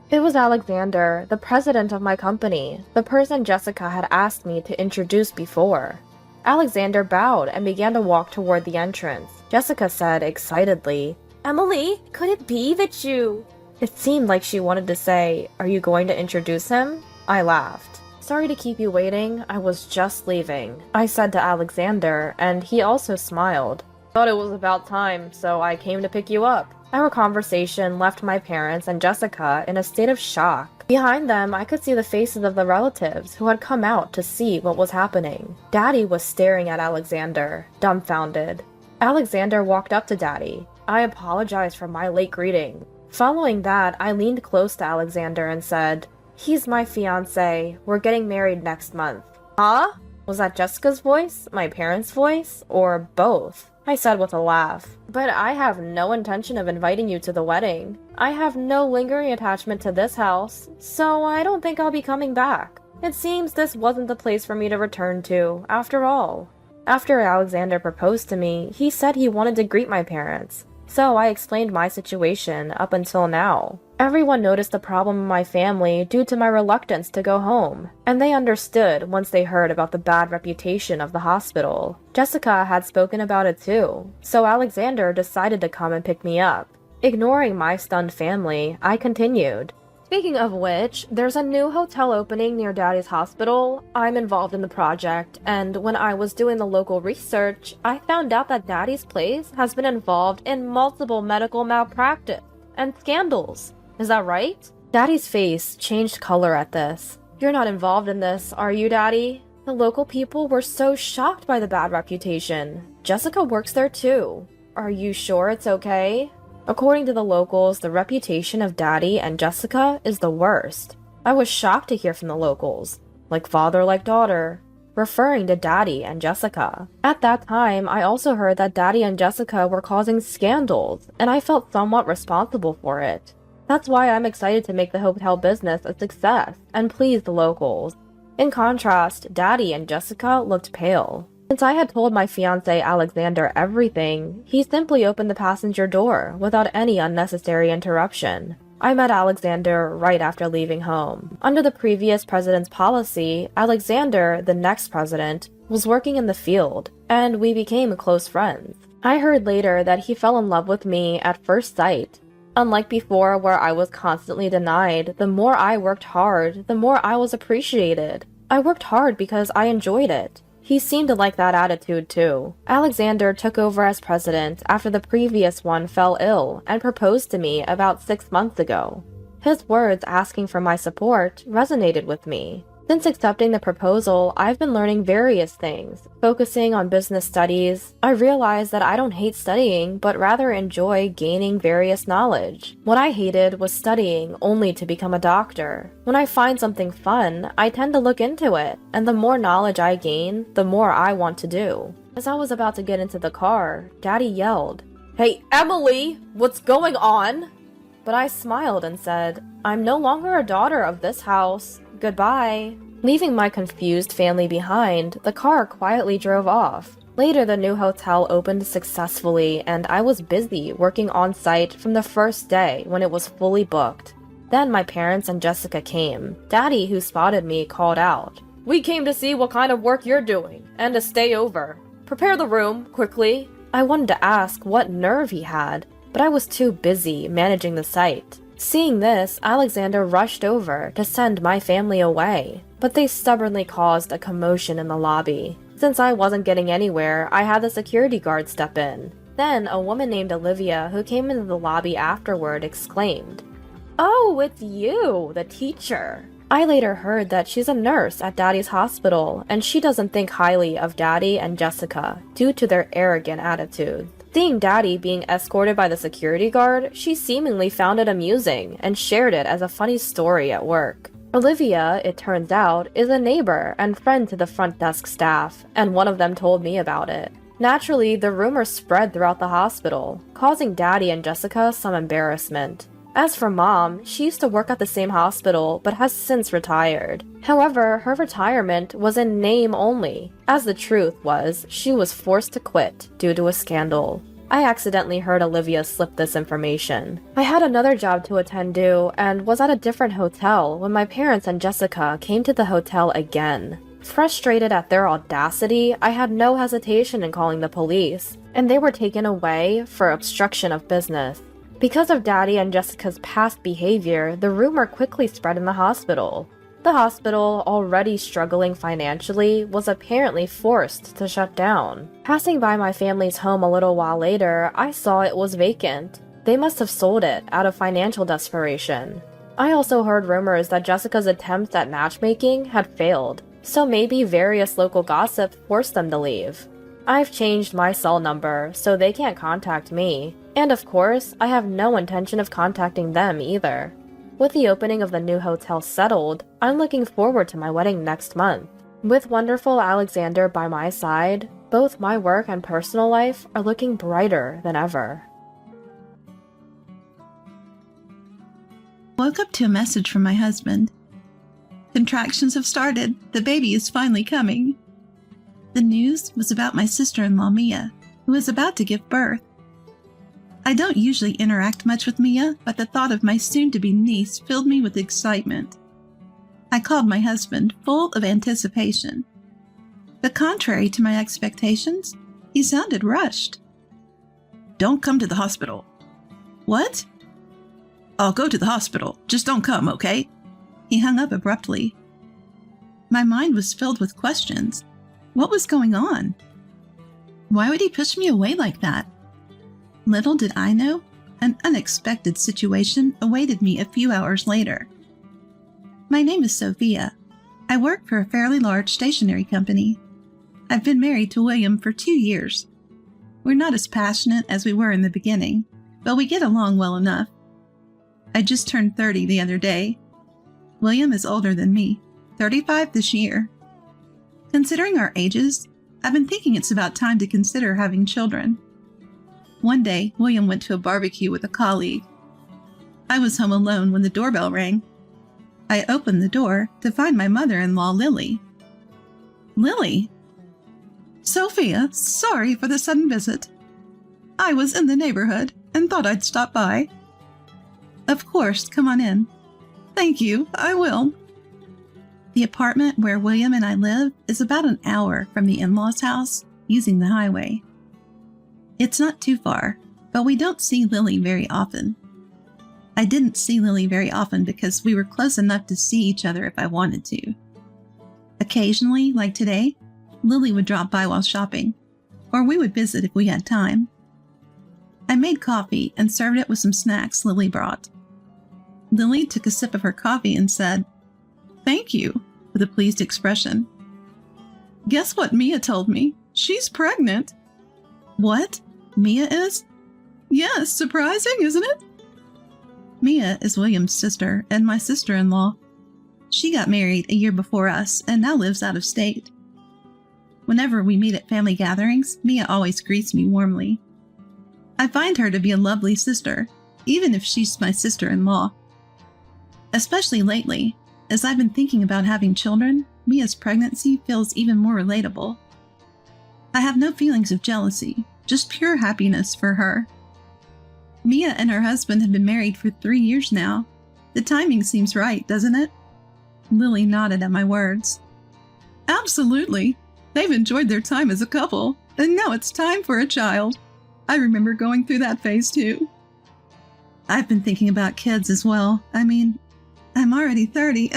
It was Alexander, the president of my company, the person Jessica had asked me to introduce before. Alexander bowed and began to walk toward the entrance. Jessica said excitedly, "Emily, could it be that you—" It seemed like she wanted to say, "Are you going to introduce him?" I laughed. "Sorry to keep you waiting, I was just leaving," I said to Alexander, and he also smiled. "Thought it was about time, so I came to pick you up." Our conversation left my parents and Jessica in a state of shock. Behind them, I could see the faces of the relatives who had come out to see what was happening. Daddy was staring at Alexander, dumbfounded. Alexander walked up to Daddy. I apologized for my late greeting. Following that, I leaned close to Alexander and said, "He's my fiancé. We're getting married next month." "Huh?" Was that Jessica's voice, my parents' voice, or both? I said with a laugh. "But I have no intention of inviting you to the wedding. I have no lingering attachment to this house, so I don't think I'll be coming back. It seems this wasn't the place for me to return to, after all." After Alexander proposed to me, he said he wanted to greet my parents, so I explained my situation up until now. Everyone noticed the problem in my family due to my reluctance to go home, and they understood once they heard about the bad reputation of the hospital. Jessica had spoken about it too, so Alexander decided to come and pick me up. Ignoring my stunned family, I continued. "Speaking of which, there's a new hotel opening near Daddy's hospital. I'm involved in the project, and when I was doing the local research, I found out that Daddy's place has been involved in multiple medical malpractice and scandals. Is that right?" Daddy's face changed color at this. "You're not involved in this, are you, Daddy?" The local people were so shocked by the bad reputation. "Jessica works there too. Are you sure it's okay?" According to the locals, the reputation of Daddy and Jessica is the worst. I was shocked to hear from the locals. Like father, like daughter, referring to Daddy and Jessica. At that time, I also heard that Daddy and Jessica were causing scandals, and I felt somewhat responsible for it. That's why I'm excited to make the hotel business a success and please the locals. In contrast, Daddy and Jessica looked pale. Since I had told my fiancé Alexander everything, he simply opened the passenger door without any unnecessary interruption. I met Alexander right after leaving home. Under the previous president's policy, Alexander, the next president, was working in the field, and we became close friends. I heard later that he fell in love with me at first sight. Unlike before, where I was constantly denied, the more I worked hard, the more I was appreciated. I worked hard because I enjoyed it. He seemed to like that attitude too. Alexander took over as president after the previous one fell ill and proposed to me about 6 months ago. His words asking for my support resonated with me. Since accepting the proposal, I've been learning various things, focusing on business studies. I realized that I don't hate studying, but rather enjoy gaining various knowledge. What I hated was studying only to become a doctor. When I find something fun, I tend to look into it, and the more knowledge I gain, the more I want to do. As I was about to get into the car, Daddy yelled, "Hey, Emily, what's going on?" But I smiled and said, "I'm no longer a daughter of this house. Goodbye." Leaving my confused family behind, the car quietly drove off. Later, the new hotel opened successfully, and I was busy working on site from the first day when it was fully booked. Then my parents and Jessica came. Daddy, who spotted me, called out, "We came to see what kind of work you're doing, and to stay over. Prepare the room, quickly." I wanted to ask what nerve he had, but I was too busy managing the site. Seeing this, Alexander rushed over to send my family away, but they stubbornly caused a commotion in the lobby. Since I wasn't getting anywhere, I had the security guard step in. Then a woman named Olivia, who came into the lobby afterward, exclaimed, "Oh, it's you, the teacher." I later heard that she's a nurse at Daddy's hospital, and she doesn't think highly of Daddy and Jessica due to their arrogant attitude. Seeing Daddy being escorted by the security guard, she seemingly found it amusing and shared it as a funny story at work. Olivia, it turns out, is a neighbor and friend to the front desk staff, and one of them told me about it. Naturally, the rumor spread throughout the hospital, causing Daddy and Jessica some embarrassment. As for Mom, she used to work at the same hospital but has since retired. However, her retirement was in name only, as the truth was she was forced to quit due to a scandal. I accidentally heard Olivia slip this information. I had another job to attend to and was at a different hotel when my parents and Jessica came to the hotel again. Frustrated at their audacity, I had no hesitation in calling the police, and they were taken away for obstruction of business. Because of Daddy and Jessica's past behavior, the rumor quickly spread in the hospital. The hospital, already struggling financially, was apparently forced to shut down. Passing by my family's home a little while later, I saw it was vacant. They must have sold it out of financial desperation. I also heard rumors that Jessica's attempts at matchmaking had failed, so maybe various local gossip forced them to leave. I've changed my cell number, so they can't contact me. And of course, I have no intention of contacting them either. With the opening of the new hotel settled, I'm looking forward to my wedding next month. With wonderful Alexander by my side, both my work and personal life are looking brighter than ever. Woke up to a message from my husband. Contractions have started. The baby is finally coming. The news was about my sister-in-law Mia, who is about to give birth. I don't usually interact much with Mia, but the thought of my soon-to-be niece filled me with excitement. I called my husband, full of anticipation. But contrary to my expectations, he sounded rushed. "Don't come to the hospital." "What?" "I'll go to the hospital. Just don't come, okay?" He hung up abruptly. My mind was filled with questions. What was going on? Why would he push me away like that? Little did I know, an unexpected situation awaited me a few hours later. My name is Sophia. I work for a fairly large stationery company. I've been married to William for 2 years. We're not as passionate as we were in the beginning, but we get along well enough. I just turned 30 the other day. William is older than me, 35 this year. Considering our ages, I've been thinking it's about time to consider having children. One day, William went to a barbecue with a colleague. I was home alone when the doorbell rang. I opened the door to find my mother-in-law, Lily. "Lily?" "Sophia, sorry for the sudden visit. I was in the neighborhood and thought I'd stop by." "Of course, come on in." "Thank you, I will." The apartment where William and I live is about an hour from the in-laws' house, using the highway. It's not too far, but we don't see Lily very often. I didn't see Lily very often because we were close enough to see each other if I wanted to. Occasionally, like today, Lily would drop by while shopping, or we would visit if we had time. I made coffee and served it with some snacks Lily brought. Lily took a sip of her coffee and said, "Thank you. with a pleased expression. Guess what Mia told me? She's pregnant. What? Mia is? Yes, surprising, isn't it? Mia is William's sister and my sister-in-law. She got married a year before us and now lives out of state. Whenever we meet at family gatherings, Mia always greets me warmly. I find her to be a lovely sister, even if she's my sister-in-law. Especially lately, as I've been thinking about having children, Mia's pregnancy feels even more relatable. I have no feelings of jealousy, just pure happiness for her. Mia and her husband have been married for 3 years now. The timing seems right, doesn't it? Lily nodded at my words. Absolutely. They've enjoyed their time as a couple, and now it's time for a child. I remember going through that phase too. I've been thinking about kids as well. I mean, I'm already 30.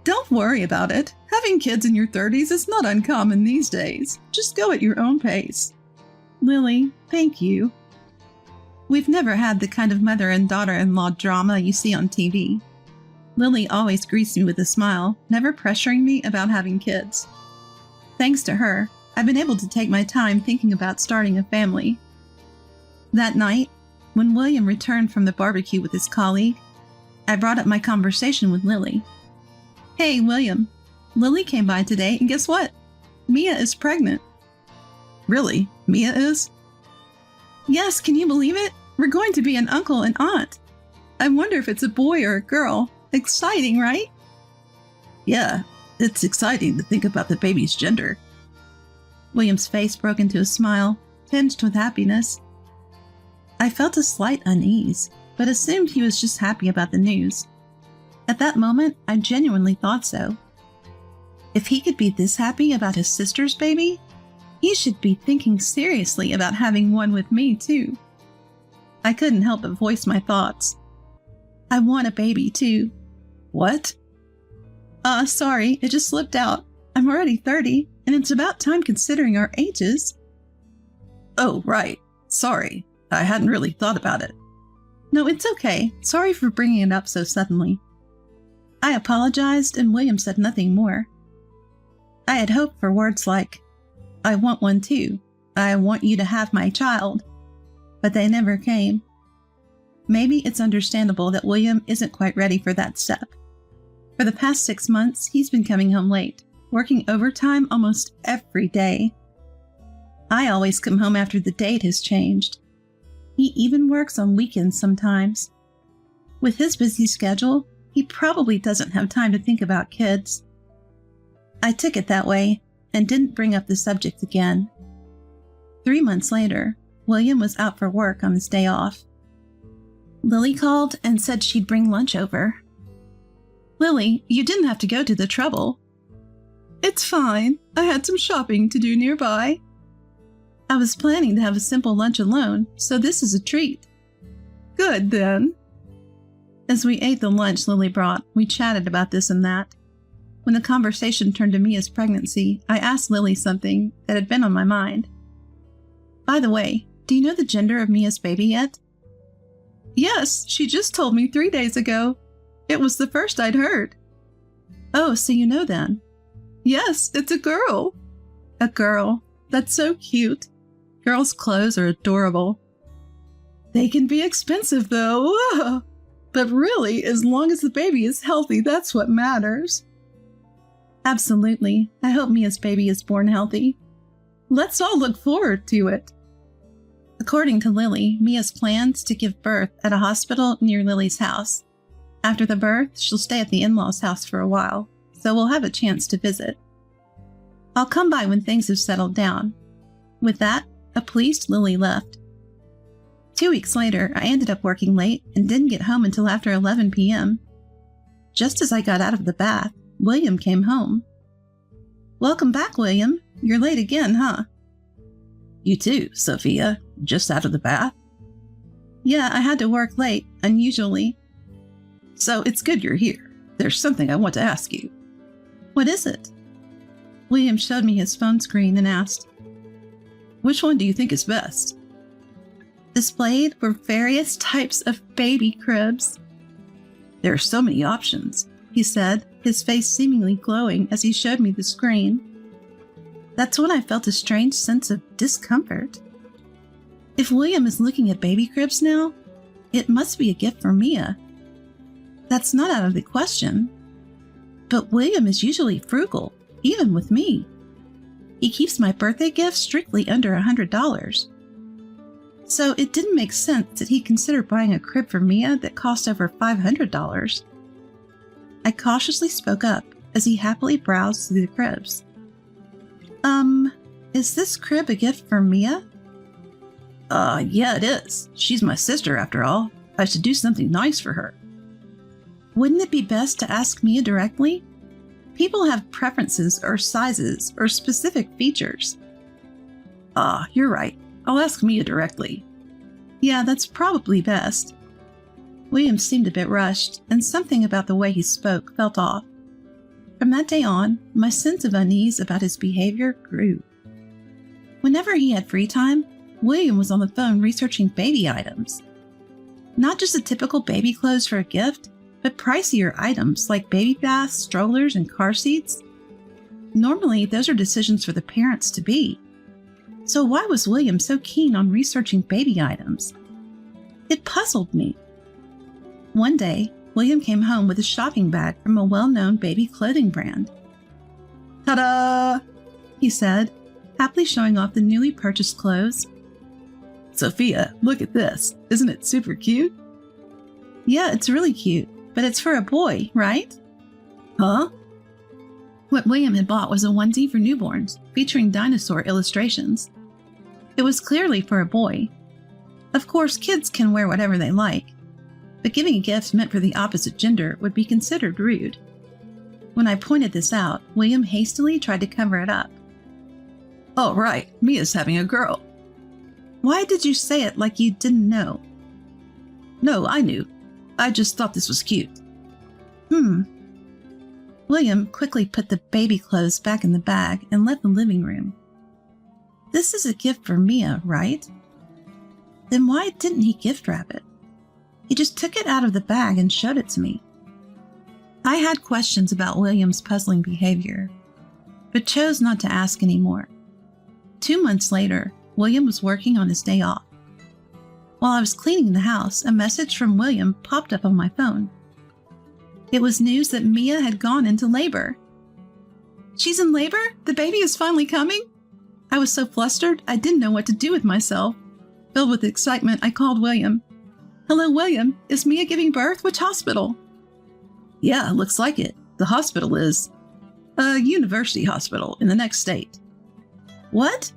Don't worry about it. Having kids in your 30s is not uncommon these days. Just go at your own pace. Lily, thank you. We've never had the kind of mother and daughter-in-law drama you see on TV. Lily always greets me with a smile, never pressuring me about having kids. Thanks to her, I've been able to take my time thinking about starting a family. That night, when William returned from the barbecue with his colleague, I brought up my conversation with Lily. Hey, William, Lily came by today, and guess what? Mia is pregnant. Really? Mia is? Yes, can you believe it? We're going to be an uncle and aunt. I wonder if it's a boy or a girl. Exciting, right? Yeah, it's exciting to think about the baby's gender. William's face broke into a smile, tinged with happiness. I felt a slight unease, but assumed he was just happy about the news. At that moment, I genuinely thought so. If he could be this happy about his sister's baby, he should be thinking seriously about having one with me, too. I couldn't help but voice my thoughts. I want a baby, too. What? Sorry, it just slipped out. I'm already 30, and it's about time considering our ages. Oh, right. Sorry. I hadn't really thought about it. No, it's okay. Sorry for bringing it up so suddenly. I apologized, and William said nothing more. I had hoped for words like, I want one too. I want you to have my child. But they never came. Maybe it's understandable that William isn't quite ready for that step. For the past 6 months, he's been coming home late, working overtime almost every day. I always come home after the date has changed. He even works on weekends sometimes. With his busy schedule, he probably doesn't have time to think about kids. I took it that way and didn't bring up the subject again. 3 months later, William was out for work on his day off. Lily called and said she'd bring lunch over. Lily, you didn't have to go to the trouble. It's fine. I had some shopping to do nearby. I was planning to have a simple lunch alone, so this is a treat. Good, then. As we ate the lunch Lily brought, we chatted about this and that. When the conversation turned to Mia's pregnancy, I asked Lily something that had been on my mind. By the way, do you know the gender of Mia's baby yet? Yes, she just told me 3 days ago. It was the first I'd heard. Oh, so you know then? Yes, it's a girl. A girl. That's so cute. Girls' clothes are adorable. They can be expensive, though. But really, as long as the baby is healthy, that's what matters. Absolutely. I hope Mia's baby is born healthy. Let's all look forward to it. According to Lily, Mia's plans to give birth at a hospital near Lily's house. After the birth, she'll stay at the in-laws' house for a while, so we'll have a chance to visit. I'll come by when things have settled down. With that, a pleased Lily left. 2 weeks later, I ended up working late and didn't get home until after 11 p.m. Just as I got out of the bath, William came home. Welcome back, William. You're late again, huh? You too, Sophia. Just out of the bath? Yeah, I had to work late, unusually. So it's good you're here. There's something I want to ask you. What is it? William showed me his phone screen and asked, which one do you think is best? Displayed were various types of baby cribs. There are so many options. he said, his face seemingly glowing as he showed me the screen. That's when I felt a strange sense of discomfort. If William is looking at baby cribs now, it must be a gift for Mia. That's not out of the question. But William is usually frugal, even with me. He keeps my birthday gift strictly under $100. So it didn't make sense that he considered buying a crib for Mia that cost over $500. I cautiously spoke up as he happily browsed through the cribs. Is this crib a gift for Mia? Yeah, it is. She's my sister after all. I should do something nice for her. Wouldn't it be best to ask Mia directly? People have preferences or sizes or specific features. You're right. I'll ask Mia directly. Yeah, that's probably best. William seemed a bit rushed, and something about the way he spoke felt off. From that day on, my sense of unease about his behavior grew. Whenever he had free time, William was on the phone researching baby items. Not just the typical baby clothes for a gift, but pricier items like baby baths, strollers, and car seats. Normally, those are decisions for the parents-to-be. So why was William so keen on researching baby items? It puzzled me. One day, William came home with a shopping bag from a well-known baby clothing brand. Ta-da! He said, happily showing off the newly purchased clothes. Sophia, look at this. Isn't it super cute? Yeah, it's really cute, but it's for a boy, right? Huh? What William had bought was a onesie for newborns, featuring dinosaur illustrations. It was clearly for a boy. Of course, kids can wear whatever they like, but giving a gift meant for the opposite gender would be considered rude. When I pointed this out, William hastily tried to cover it up. Oh, right, Mia's having a girl. Why did you say it like you didn't know? No, I knew. I just thought this was cute. William quickly put the baby clothes back in the bag and left the living room. This is a gift for Mia, right? Then why didn't he gift wrap it? He just took it out of the bag and showed it to me. I had questions about William's puzzling behavior, but chose not to ask anymore. 2 months later, William was working on his day off. While I was cleaning the house, a message from William popped up on my phone. It was news that Mia had gone into labor. She's in labor? The baby is finally coming? I was so flustered, I didn't know what to do with myself. Filled with excitement, I called William. Hello, William. Is Mia giving birth? Which hospital? Yeah, looks like it. The hospital is a university hospital in the next state. What?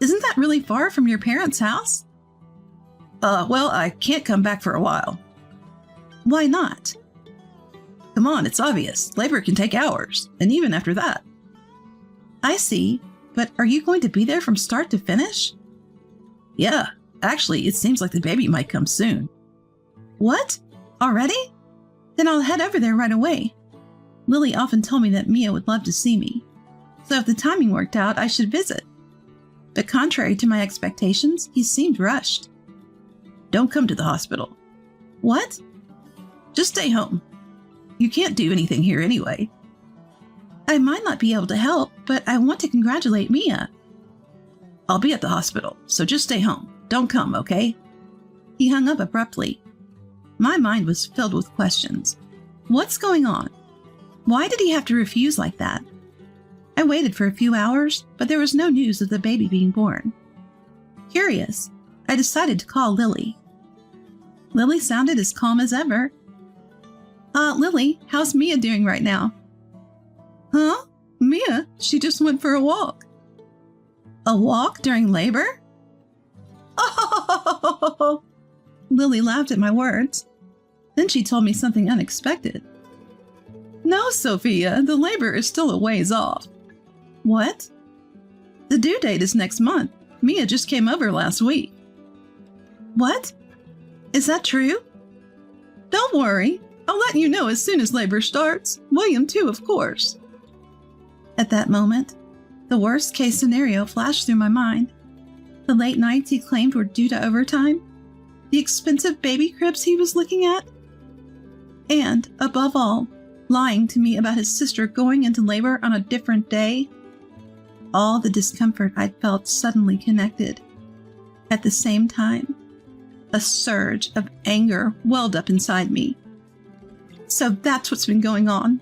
Isn't that really far from your parents' house? Well, I can't come back for a while. Why not? Come on, it's obvious. Labor can take hours, and even after that. I see, but are you going to be there from start to finish? Yeah, actually, it seems like the baby might come soon. What? Already? Then I'll head over there right away. Lily often told me that Mia would love to see me, so if the timing worked out, I should visit. But contrary to my expectations, he seemed rushed. Don't come to the hospital. What? Just stay home. You can't do anything here anyway. I might not be able to help, but I want to congratulate Mia. I'll be at the hospital, so just stay home. Don't come, okay? He hung up abruptly. My mind was filled with questions. What's going on? Why did he have to refuse like that? I waited for a few hours, but there was no news of the baby being born. Curious, I decided to call Lily. Lily sounded as calm as ever. Lily, how's Mia doing right now? Huh? Mia? She just went for a walk. A walk during labor? Oh! Lily laughed at my words. Then she told me something unexpected. No, Sophia, the labor is still a ways off. What? The due date is next month. Mia just came over last week. What? Is that true? Don't worry. I'll let you know as soon as labor starts. William too, of course. At that moment, the worst case scenario flashed through my mind. The late nights he claimed were due to overtime, the expensive baby cribs he was looking at, and, above all, lying to me about his sister going into labor on a different day. All the discomfort I'd felt suddenly connected. At the same time, a surge of anger welled up inside me. So that's what's been going on.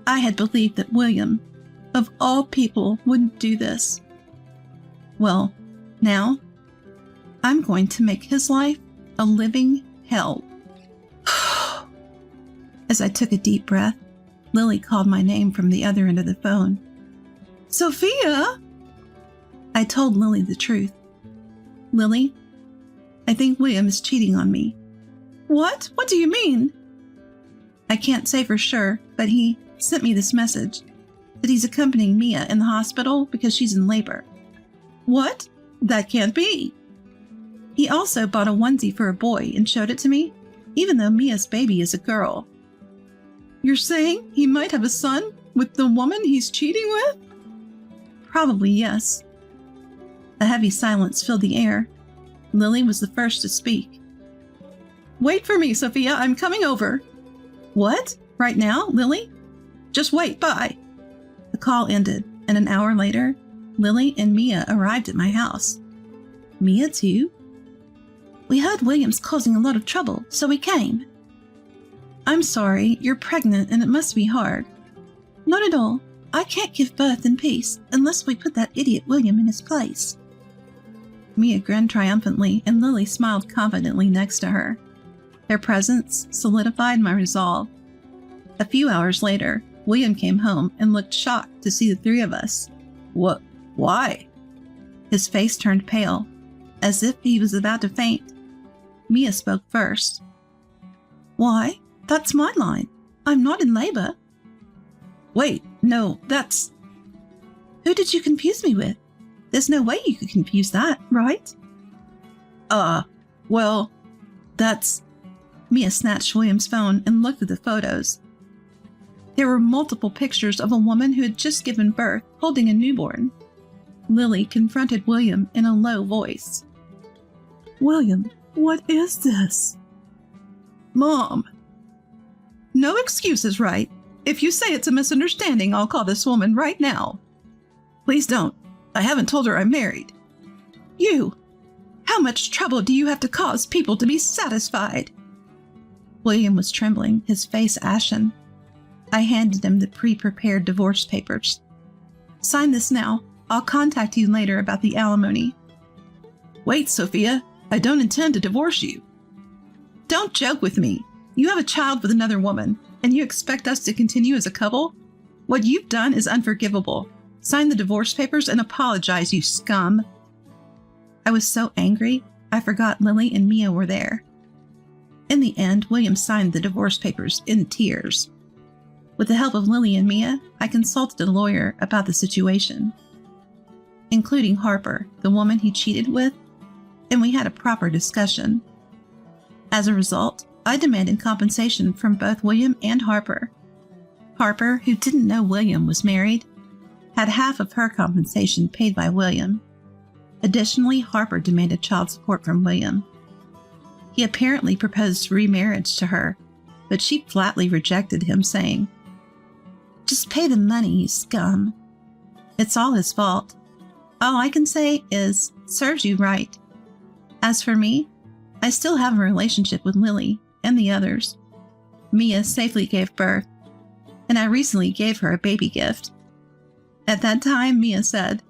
I had believed that William, of all people, wouldn't do this. Well, now, I'm going to make his life a living hell. As I took a deep breath, Lily called my name from the other end of the phone. Sophia! I told Lily the truth. Lily, I think William is cheating on me. What? What do you mean? I can't say for sure, but he sent me this message that he's accompanying Mia in the hospital because she's in labor. What? That can't be. He also bought a onesie for a boy and showed it to me, even though Mia's baby is a girl. You're saying he might have a son with the woman he's cheating with? Probably yes. A heavy silence filled the air. Lily was the first to speak. Wait for me, Sophia. I'm coming over. What? Right now, Lily? Just wait, bye. The call ended, and an hour later, Lily and Mia arrived at my house. Mia, too? We heard William's causing a lot of trouble, so we came. I'm sorry, you're pregnant and it must be hard. Not at all. I can't give birth in peace unless we put that idiot William in his place. Mia grinned triumphantly, and Lily smiled confidently next to her. Their presence solidified my resolve. A few hours later, William came home and looked shocked to see the three of us. What? Why? His face turned pale, as if he was about to faint. Mia spoke first. Why? That's my line. I'm not in labor. Wait, no, that's... Who did you confuse me with? There's no way you could confuse that, right? Well, that's... Mia snatched William's phone and looked at the photos. There were multiple pictures of a woman who had just given birth, holding a newborn. Lily confronted William in a low voice. William, what is this? Mom. No excuses, right? If you say it's a misunderstanding, I'll call this woman right now. Please don't. I haven't told her I'm married. You! How much trouble do you have to cause people to be satisfied? William was trembling, his face ashen. I handed him the pre-prepared divorce papers. Sign this now. I'll contact you later about the alimony. Wait, Sophia. I don't intend to divorce you. Don't joke with me. You have a child with another woman, and you expect us to continue as a couple? What you've done is unforgivable. Sign the divorce papers and apologize, you scum. I was so angry, I forgot Lily and Mia were there. In the end, William signed the divorce papers in tears. With the help of Lily and Mia, I consulted a lawyer about the situation, including Harper, the woman he cheated with, and we had a proper discussion. As a result, I demanded compensation from both William and Harper. Harper, who didn't know William was married, had half of her compensation paid by William. Additionally, Harper demanded child support from William. He apparently proposed remarriage to her, but she flatly rejected him, saying, "Just pay the money, you scum. It's all his fault. All I can say is, serves you right. As for me, I still have a relationship with Lily and the others. Mia safely gave birth, and I recently gave her a baby gift. At that time, Mia said,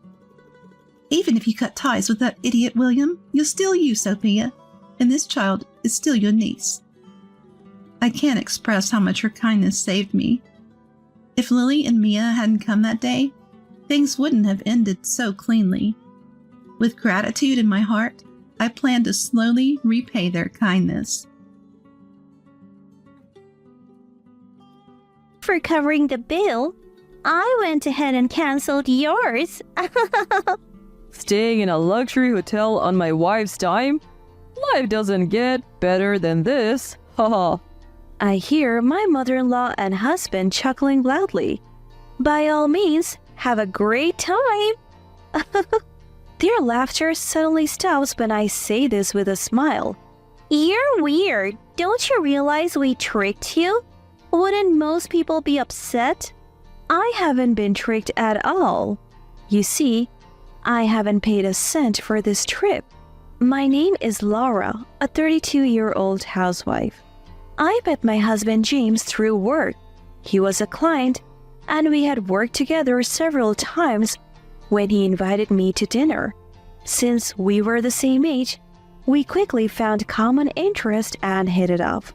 'Even if you cut ties with that idiot William, you're still you, Sophia, and this child is still your niece.' I can't express how much her kindness saved me. If Lily and Mia hadn't come that day, things wouldn't have ended so cleanly. With gratitude in my heart, I plan to slowly repay their kindness." For covering the bill, I went ahead and canceled yours. Staying in a luxury hotel on my wife's dime? Life doesn't get better than this. Haha. I hear my mother-in-law and husband chuckling loudly. By all means, have a great time. Their laughter suddenly stops when I say this with a smile. You're weird. Don't you realize we tricked you? Wouldn't most people be upset? I haven't been tricked at all. You see, I haven't paid a cent for this trip. My name is Laura, a 32-year-old housewife. I met my husband James through work. He was a client, and we had worked together several times when he invited me to dinner. Since we were the same age, we quickly found common interest and hit it off.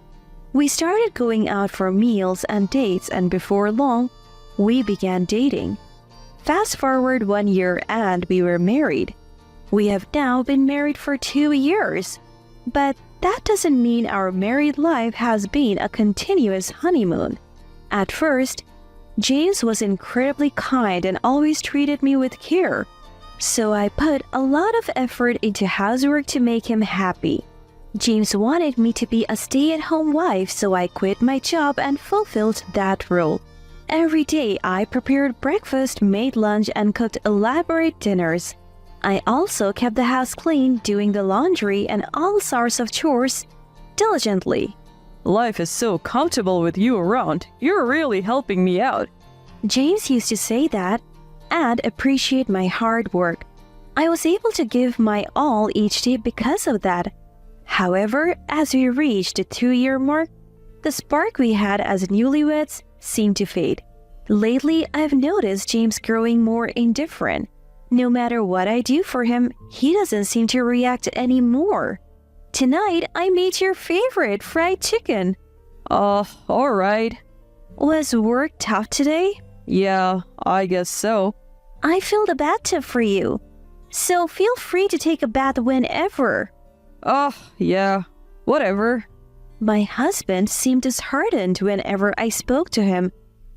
We started going out for meals and dates, and before long, we began dating. Fast forward 1 year and we were married. We have now been married for 2 years. But that doesn't mean our married life has been a continuous honeymoon. At first, James was incredibly kind and always treated me with care. So I put a lot of effort into housework to make him happy. James wanted me to be a stay-at-home wife, so I quit my job and fulfilled that role. Every day I prepared breakfast, made lunch, and cooked elaborate dinners. I also kept the house clean, doing the laundry and all sorts of chores diligently. Life is so comfortable with you around. You're really helping me out. James used to say that and appreciate my hard work. I was able to give my all each day because of that. However, as we reached the 2-year mark, the spark we had as newlyweds seemed to fade. Lately, I've noticed James growing more indifferent. No matter what I do for him, he doesn't seem to react anymore. Tonight, I made your favorite fried chicken. Alright. Was work tough today? Yeah, I guess so. I filled a bathtub for you, so feel free to take a bath whenever. Yeah, whatever. My husband seemed disheartened whenever I spoke to him,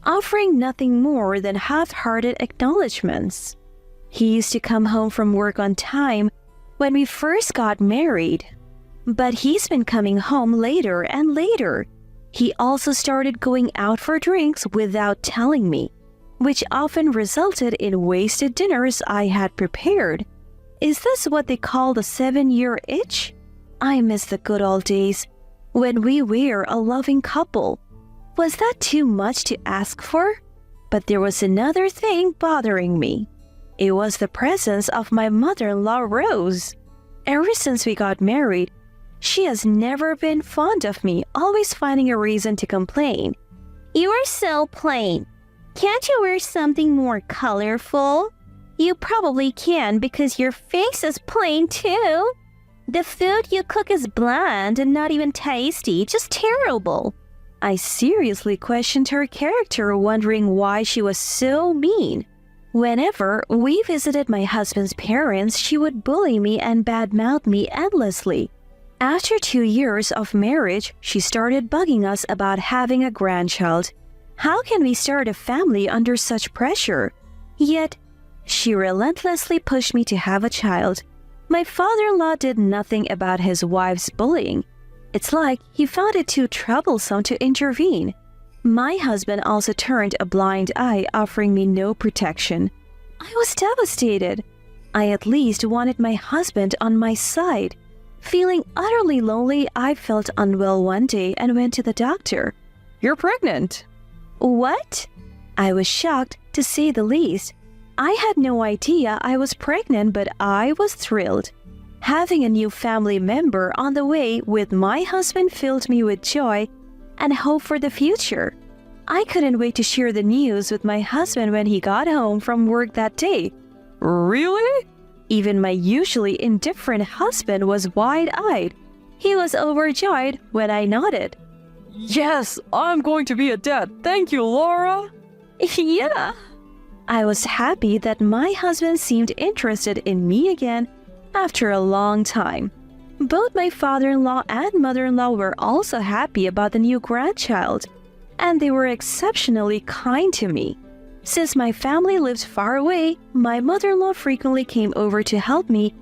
offering nothing more than half-hearted acknowledgments. He used to come home from work on time when we first got married, but he's been coming home later and later. He also started going out for drinks without telling me, which often resulted in wasted dinners I had prepared. Is this what they call the 7-year itch? I miss the good old days when we were a loving couple. Was that too much to ask for? But there was another thing bothering me. It was the presence of my mother-in-law, Rose. Ever since we got married, she has never been fond of me, always finding a reason to complain. You are so plain. Can't you wear something more colorful? You probably can because your face is plain too. The food you cook is bland and not even tasty, just terrible. I seriously questioned her character, wondering why she was so mean. Whenever we visited my husband's parents, she would bully me and badmouth me endlessly. After 2 years of marriage, she started bugging us about having a grandchild. How can we start a family under such pressure? Yet, she relentlessly pushed me to have a child. My father-in-law did nothing about his wife's bullying. It's like he found it too troublesome to intervene. My husband also turned a blind eye, offering me no protection. I was devastated. I at least wanted my husband on my side. Feeling utterly lonely, I felt unwell one day and went to the doctor. You're pregnant. What? I was shocked, to say the least. I had no idea I was pregnant, but I was thrilled. Having a new family member on the way with my husband filled me with joy and hope for the future. I couldn't wait to share the news with my husband when he got home from work that day. Really? Even my usually indifferent husband was wide-eyed. He was overjoyed when I nodded. Yes, I'm going to be a dad. Thank you, Laura. Yeah. I was happy that my husband seemed interested in me again after a long time. Both my father-in-law and mother-in-law were also happy about the new grandchild, and they were exceptionally kind to me. Since my family lived far away, my mother-in-law frequently came over to help me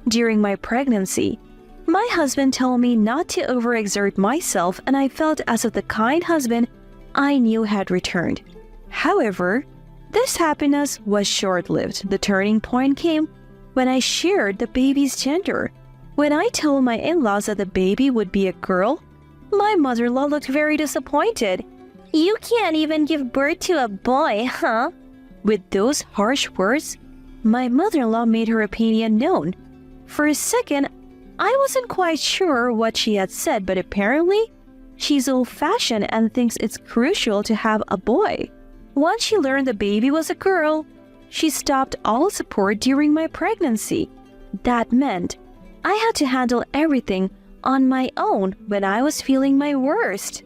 during my pregnancy. My husband told me not to overexert myself, and I felt as if the kind husband I knew had returned. However, this happiness was short-lived. The turning point came when I shared the baby's gender. When I told my in-laws that the baby would be a girl, my mother-in-law looked very disappointed. You can't even give birth to a boy, huh? With those harsh words, my mother-in-law made her opinion known. For a second, I wasn't quite sure what she had said, but apparently, she's old-fashioned and thinks it's crucial to have a boy. Once she learned the baby was a girl, she stopped all support during my pregnancy. That meant I had to handle everything on my own when I was feeling my worst.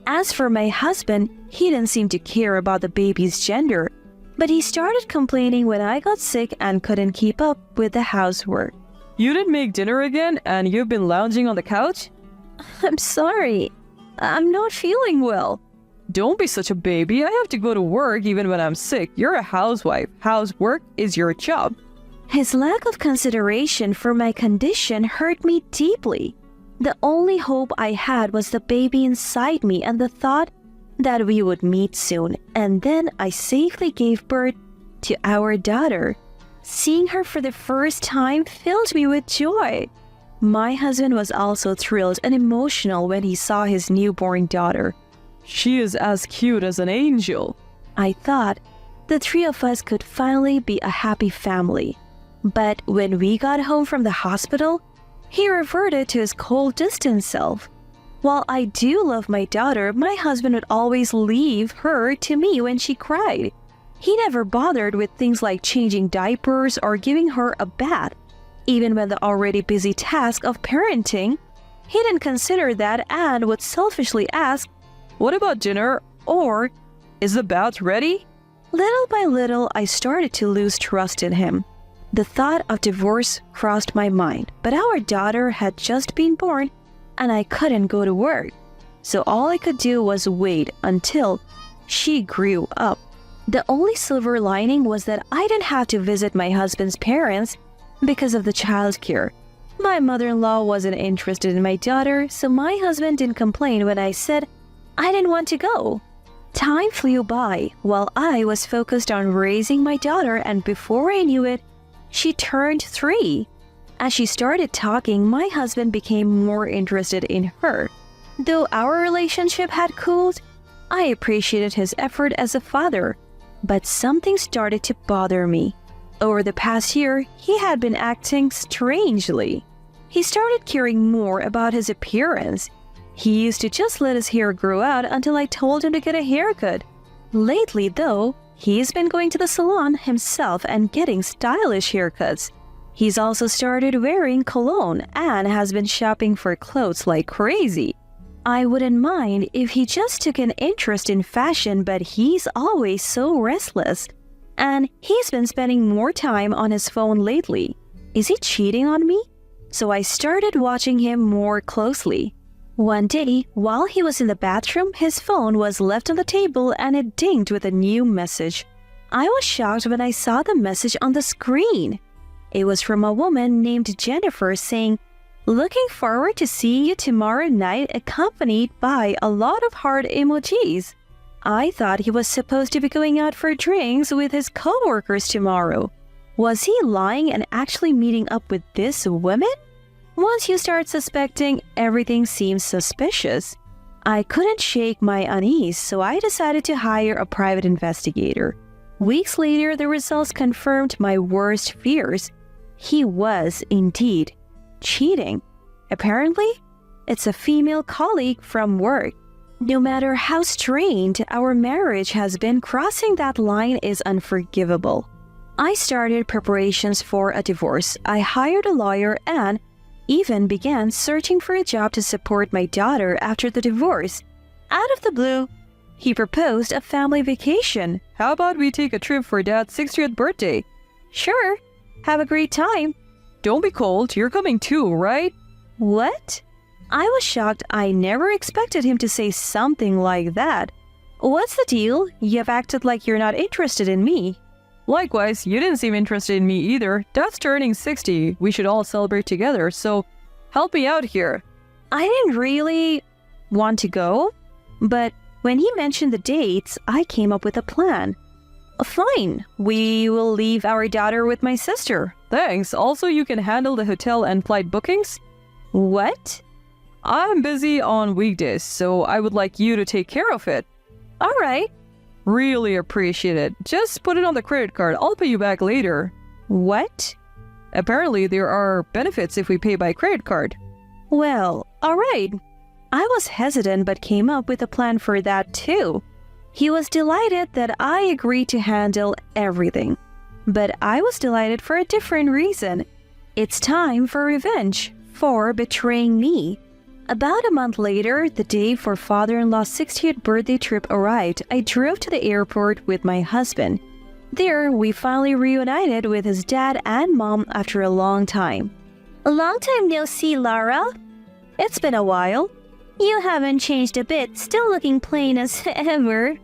As for my husband, he didn't seem to care about the baby's gender, but he started complaining when I got sick and couldn't keep up with the housework. You didn't make dinner again and you've been lounging on the couch? I'm sorry. I'm not feeling well. Don't be such a baby. I have to go to work even when I'm sick. You're a housewife. Housework is your job. His lack of consideration for my condition hurt me deeply. The only hope I had was the baby inside me and the thought that we would meet soon, and then I safely gave birth to our daughter. Seeing her for the first time filled me with joy. My husband was also thrilled and emotional when he saw his newborn daughter. She is as cute as an angel. I thought the three of us could finally be a happy family. But when we got home from the hospital, he reverted to his cold, distant self. While I do love my daughter, my husband would always leave her to me when she cried. He never bothered with things like changing diapers or giving her a bath. Even when the already busy task of parenting, he didn't consider that and would selfishly ask, "What about dinner?" or "Is the bath ready?" Little by little, I started to lose trust in him. The thought of divorce crossed my mind, but our daughter had just been born and I couldn't go to work. So all I could do was wait until she grew up. The only silver lining was that I didn't have to visit my husband's parents because of the childcare. My mother-in-law wasn't interested in my daughter, so my husband didn't complain when I said I didn't want to go. Time flew by while I was focused on raising my daughter, and before I knew it, she turned 3. As she started talking, my husband became more interested in her. Though our relationship had cooled, I appreciated his effort as a father. But something started to bother me. Over the past year, he had been acting strangely. He started caring more about his appearance. He used to just let his hair grow out until I told him to get a haircut. Lately, though, he's been going to the salon himself and getting stylish haircuts. He's also started wearing cologne and has been shopping for clothes like crazy. I wouldn't mind if he just took an interest in fashion, but he's always so restless. And he's been spending more time on his phone lately. Is he cheating on me? So I started watching him more closely. One day, while he was in the bathroom, his phone was left on the table and it dinged with a new message. I was shocked when I saw the message on the screen. It was from a woman named Jennifer saying, "Looking forward to seeing you tomorrow night," accompanied by a lot of heart emojis. I thought he was supposed to be going out for drinks with his co-workers tomorrow. Was he lying and actually meeting up with this woman? Once you start suspecting, everything seems suspicious. I couldn't shake my unease, so I decided to hire a private investigator. Weeks later, the results confirmed my worst fears. He was indeed cheating. Apparently, it's a female colleague from work. No matter how strained our marriage has been, crossing that line is unforgivable. I started preparations for a divorce. I hired a lawyer and even began searching for a job to support my daughter after the divorce. Out of the blue, he proposed a family vacation. How about we take a trip for Dad's 60th birthday? Sure, have a great time. Don't be cold, you're coming too, right? What? I was shocked. I never expected him to say something like that. What's the deal? You've acted like you're not interested in me. Likewise, you didn't seem interested in me either. Dad's turning 60. We should all celebrate together, so help me out here. I didn't really want to go, but when he mentioned the dates, I came up with a plan. Fine, we will leave our daughter with my sister. Thanks. Also, you can handle the hotel and flight bookings? What? I'm busy on weekdays, so I would like you to take care of it. Alright. Really appreciate it. Just put it on the credit card. I'll pay you back later. What? Apparently, there are benefits if we pay by credit card. Well, alright. I was hesitant but came up with a plan for that too. He was delighted that I agreed to handle everything. But I was delighted for a different reason. It's time for revenge for betraying me. About a month later, the day for father-in-law's 60th birthday trip arrived. I drove to the airport with my husband. There, we finally reunited with his dad and mom after a long time. A long time no see, Lara. It's been a while. You haven't changed a bit, still looking plain as ever.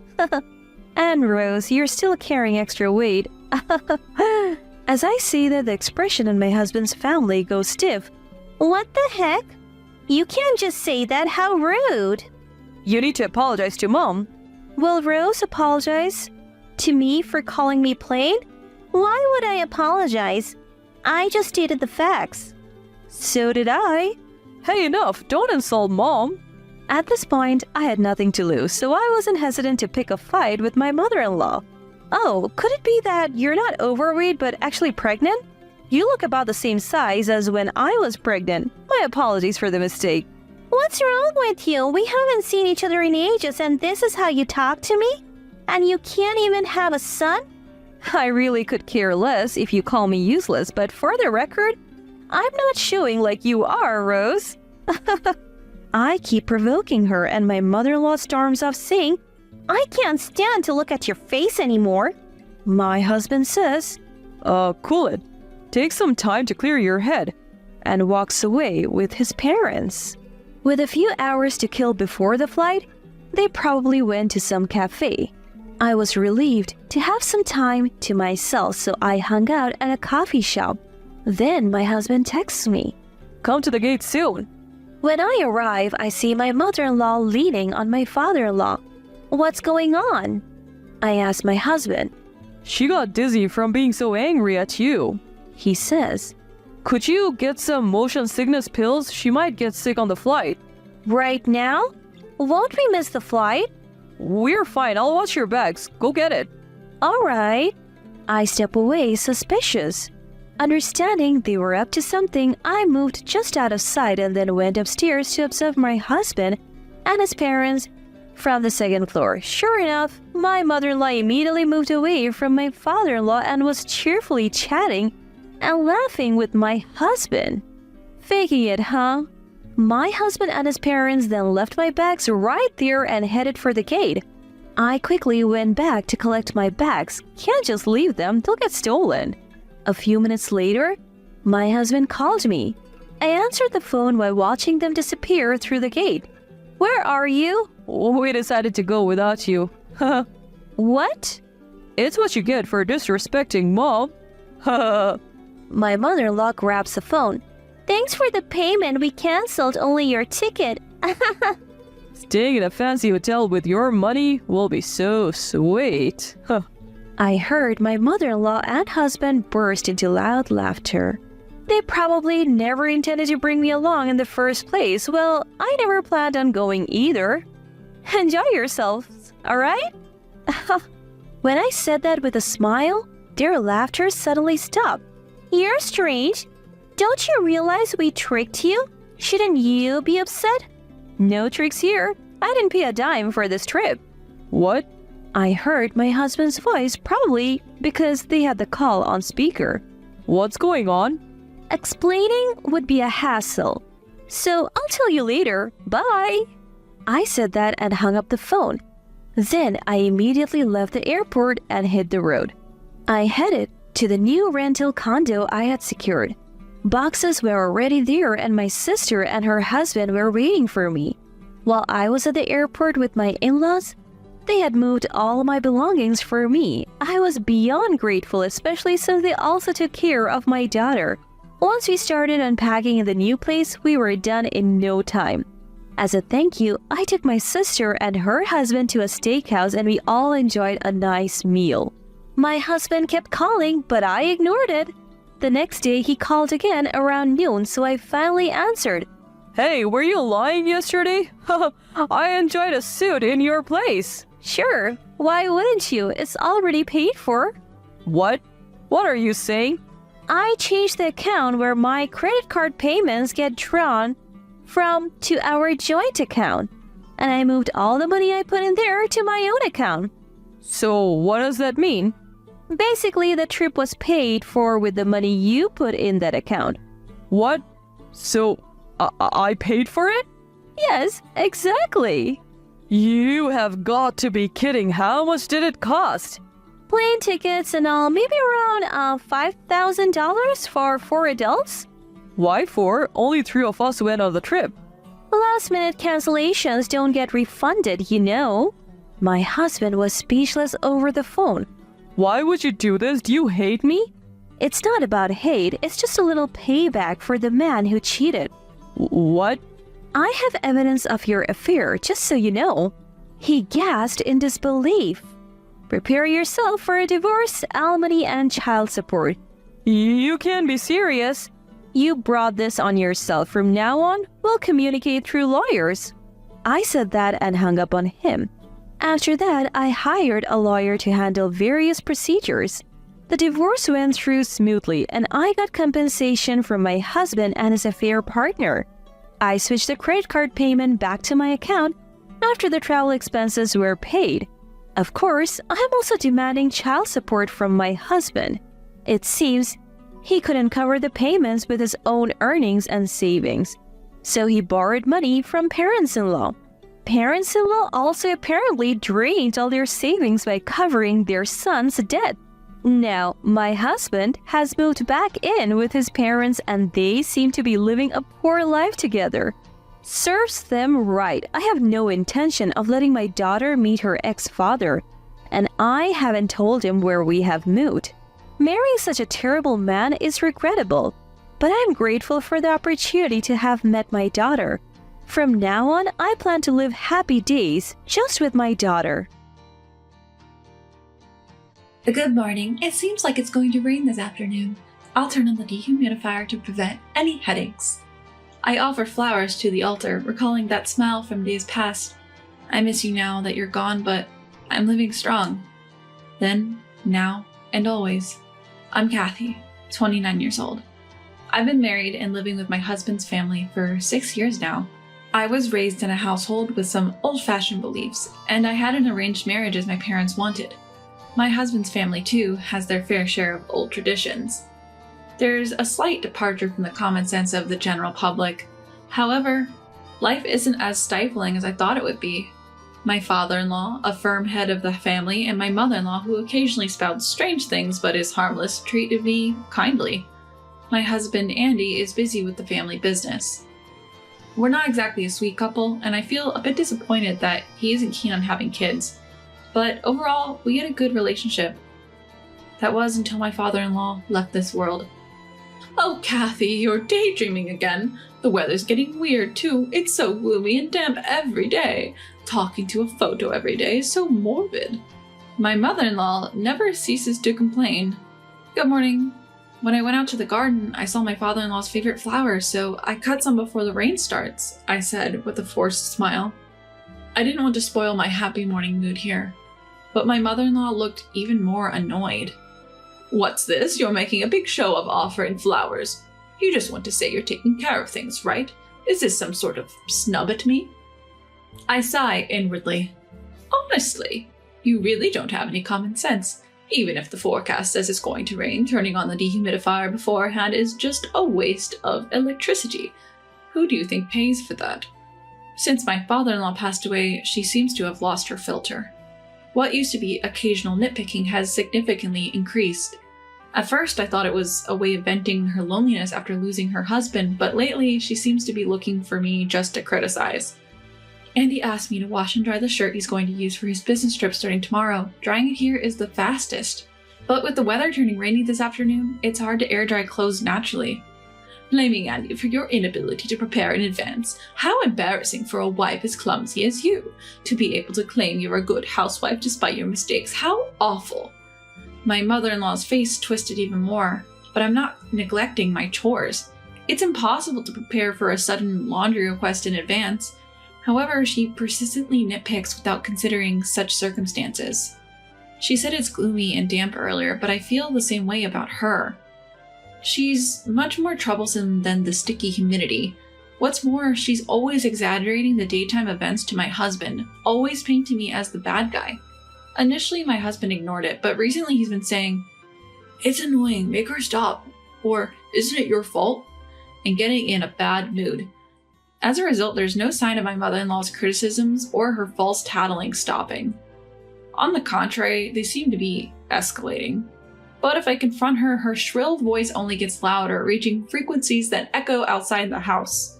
And Rose, you're still carrying extra weight. As I see that the expression in my husband's family goes stiff. What the heck? You can't just say that, how rude. You need to apologize to Mom. Will Rose apologize to me for calling me plain? Why would I apologize? I just stated the facts. So did I. Hey, enough! Don't insult Mom! At this point, I had nothing to lose, so I wasn't hesitant to pick a fight with my mother-in-law. Oh, could it be that you're not overweight but actually pregnant? You look about the same size as when I was pregnant. My apologies for the mistake. What's wrong with you? We haven't seen each other in ages and this is how you talk to me? And you can't even have a son? I really could care less if you call me useless, but for the record, I'm not showing like you are, Rose. I keep provoking her and my mother-in-law storms off saying, I can't stand to look at your face anymore. My husband says, Cool it. Take some time to clear your head. And walks away with his parents. With a few hours to kill before the flight, they probably went to some cafe. I was relieved to have some time to myself, so I hung out at a coffee shop. Then my husband texts me, Come to the gate soon. When I arrive, I see my mother-in-law leaning on my father-in-law. What's going on? I ask my husband. She got dizzy from being so angry at you. He says, Could you get some motion sickness pills? She might get sick on the flight. Right now? Won't we miss the flight? We're fine. I'll watch your bags. Go get it. All right. I step away suspicious. Understanding they were up to something, I moved just out of sight and then went upstairs to observe my husband and his parents from the second floor. Sure enough, my mother-in-law immediately moved away from my father-in-law and was cheerfully chatting and laughing with my husband. Faking it, huh? My husband and his parents then left my bags right there and headed for the gate. I quickly went back to collect my bags. Can't just leave them, they'll get stolen. A few minutes later, my husband called me. I answered the phone while watching them disappear through the gate. Where are you? We decided to go without you. What? It's what you get for disrespecting Mom. My mother-in-law grabs the phone. Thanks for the payment. We canceled only your ticket. Staying in a fancy hotel with your money will be so sweet. I heard my mother-in-law and husband burst into loud laughter. They probably never intended to bring me along in the first place. Well, I never planned on going either. Enjoy yourselves, alright? When I said that with a smile, their laughter suddenly stopped. You're strange. Don't you realize we tricked you? Shouldn't you be upset? No tricks here. I didn't pay a dime for this trip. What? I heard my husband's voice, probably because they had the call on speaker. What's going on? Explaining would be a hassle. So I'll tell you later. Bye. I said that and hung up the phone. Then I immediately left the airport and hit the road. I headed to the new rental condo I had secured. Boxes were already there and my sister and her husband were waiting for me. While I was at the airport with my in-laws, they had moved all my belongings for me. I was beyond grateful, especially since they also took care of my daughter. Once we started unpacking in the new place, we were done in no time. As a thank you, I took my sister and her husband to a steakhouse and we all enjoyed a nice meal. My husband kept calling, but I ignored it. The next day, he called again around noon, so I finally answered. Hey, were you lying yesterday? I enjoyed a suit in your place. Sure, why wouldn't you? It's already paid for. What? What are you saying? I changed the account where my credit card payments get drawn from to our joint account. And I moved all the money I put in there to my own account. So what does that mean? Basically, the trip was paid for with the money you put in that account. What? So I paid for it? Yes, exactly. You have got to be kidding. How much did it cost? Plane tickets and all, maybe around $5,000 for 4 adults. Why 4? Only 3 of us went on the trip. Last-minute cancellations don't get refunded, you know. My husband was speechless over the phone. Why would you do this? Do you hate me? It's not about hate, it's just a little payback for the man who cheated. What? I have evidence of your affair, just so you know. He gasped in disbelief. Prepare yourself for a divorce, alimony, and child support. You can't be serious. You brought this on yourself. From now on, we'll communicate through lawyers. I said that and hung up on him. After that, I hired a lawyer to handle various procedures. The divorce went through smoothly, and I got compensation from my husband and his affair partner. I switched the credit card payment back to my account after the travel expenses were paid. Of course, I'm also demanding child support from my husband. It seems he couldn't cover the payments with his own earnings and savings, so he borrowed money from parents-in-law. Parents-in-law also apparently drained all their savings by covering their son's debt. Now, my husband has moved back in with his parents and they seem to be living a poor life together. Serves them right. I have no intention of letting my daughter meet her ex-father, and I haven't told him where we have moved. Marrying such a terrible man is regrettable, but I'm grateful for the opportunity to have met my daughter. From now on, I plan to live happy days just with my daughter. Good morning. It seems like it's going to rain this afternoon. I'll turn on the dehumidifier to prevent any headaches. I offer flowers to the altar, recalling that smile from days past. I miss you now that you're gone, but I'm living strong. Then, now, and always. I'm Kathy, 29 years old. I've been married and living with my husband's family for 6 years now. I was raised in a household with some old-fashioned beliefs, and I had an arranged marriage as my parents wanted. My husband's family, too, has their fair share of old traditions. There's a slight departure from the common sense of the general public. However, life isn't as stifling as I thought it would be. My father-in-law, a firm head of the family, and my mother-in-law, who occasionally spouts strange things but is harmless, treated me kindly. My husband, Andy, is busy with the family business. We're not exactly a sweet couple, and I feel a bit disappointed that he isn't keen on having kids. But overall, we had a good relationship. That was until my father-in-law left this world. Oh, Kathy, you're daydreaming again. The weather's getting weird, too. It's so gloomy and damp every day. Talking to a photo every day is so morbid. My mother-in-law never ceases to complain. Good morning. When I went out to the garden, I saw my father-in-law's favorite flowers, so I cut some before the rain starts, I said with a forced smile. I didn't want to spoil my happy morning mood here, but my mother-in-law looked even more annoyed. What's this? You're making a big show of offering flowers. You just want to say you're taking care of things, right? Is this some sort of snub at me? I sigh inwardly. Honestly, you really don't have any common sense. Even if the forecast says it's going to rain, turning on the dehumidifier beforehand is just a waste of electricity. Who do you think pays for that? Since my father-in-law passed away, she seems to have lost her filter. What used to be occasional nitpicking has significantly increased. At first, I thought it was a way of venting her loneliness after losing her husband, but lately she seems to be looking for me just to criticize. Andy asked me to wash and dry the shirt he's going to use for his business trip starting tomorrow. Drying it here is the fastest. But with the weather turning rainy this afternoon, it's hard to air dry clothes naturally. Blaming Andy for your inability to prepare in advance. How embarrassing for a wife as clumsy as you, to be able to claim you're a good housewife despite your mistakes. How awful. My mother-in-law's face twisted even more, but I'm not neglecting my chores. It's impossible to prepare for a sudden laundry request in advance. However, she persistently nitpicks without considering such circumstances. She said it's gloomy and damp earlier, but I feel the same way about her. She's much more troublesome than the sticky humidity. What's more, she's always exaggerating the daytime events to my husband, always painting me as the bad guy. Initially, my husband ignored it, but recently he's been saying, "It's annoying, make her stop," or "Isn't it your fault?" and getting in a bad mood. As a result, there's no sign of my mother-in-law's criticisms or her false tattling stopping. On the contrary, they seem to be escalating. But if I confront her, her shrill voice only gets louder, reaching frequencies that echo outside the house.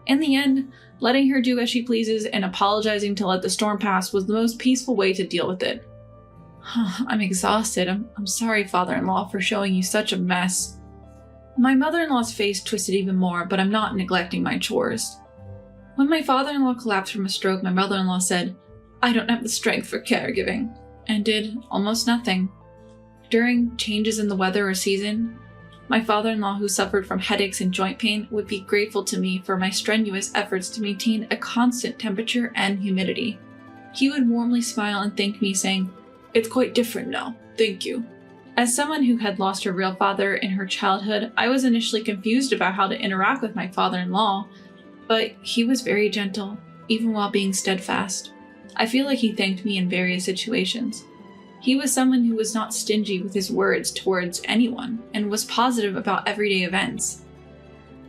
In the end, letting her do as she pleases and apologizing to let the storm pass was the most peaceful way to deal with it. I'm exhausted. I'm sorry, father-in-law, for showing you such a mess. My mother-in-law's face twisted even more, but I'm not neglecting my chores. When my father-in-law collapsed from a stroke, my mother-in-law said, "I don't have the strength for caregiving," and did almost nothing. During changes in the weather or season, my father-in-law, who suffered from headaches and joint pain, would be grateful to me for my strenuous efforts to maintain a constant temperature and humidity. He would warmly smile and thank me, saying, "It's quite different now, thank you." As someone who had lost her real father in her childhood, I was initially confused about how to interact with my father-in-law, but he was very gentle, even while being steadfast. I feel like he thanked me in various situations. He was someone who was not stingy with his words towards anyone, and was positive about everyday events.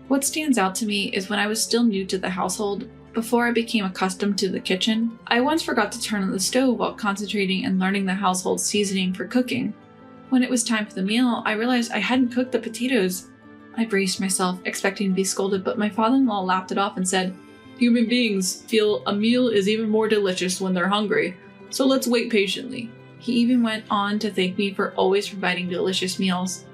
What stands out to me is when I was still new to the household, before I became accustomed to the kitchen, I once forgot to turn on the stove while concentrating and learning the household seasoning for cooking. When it was time for the meal, I realized I hadn't cooked the potatoes. I braced myself, expecting to be scolded, but my father-in-law laughed it off and said, "Human beings feel a meal is even more delicious when they're hungry, so let's wait patiently." He even went on to thank me for always providing delicious meals.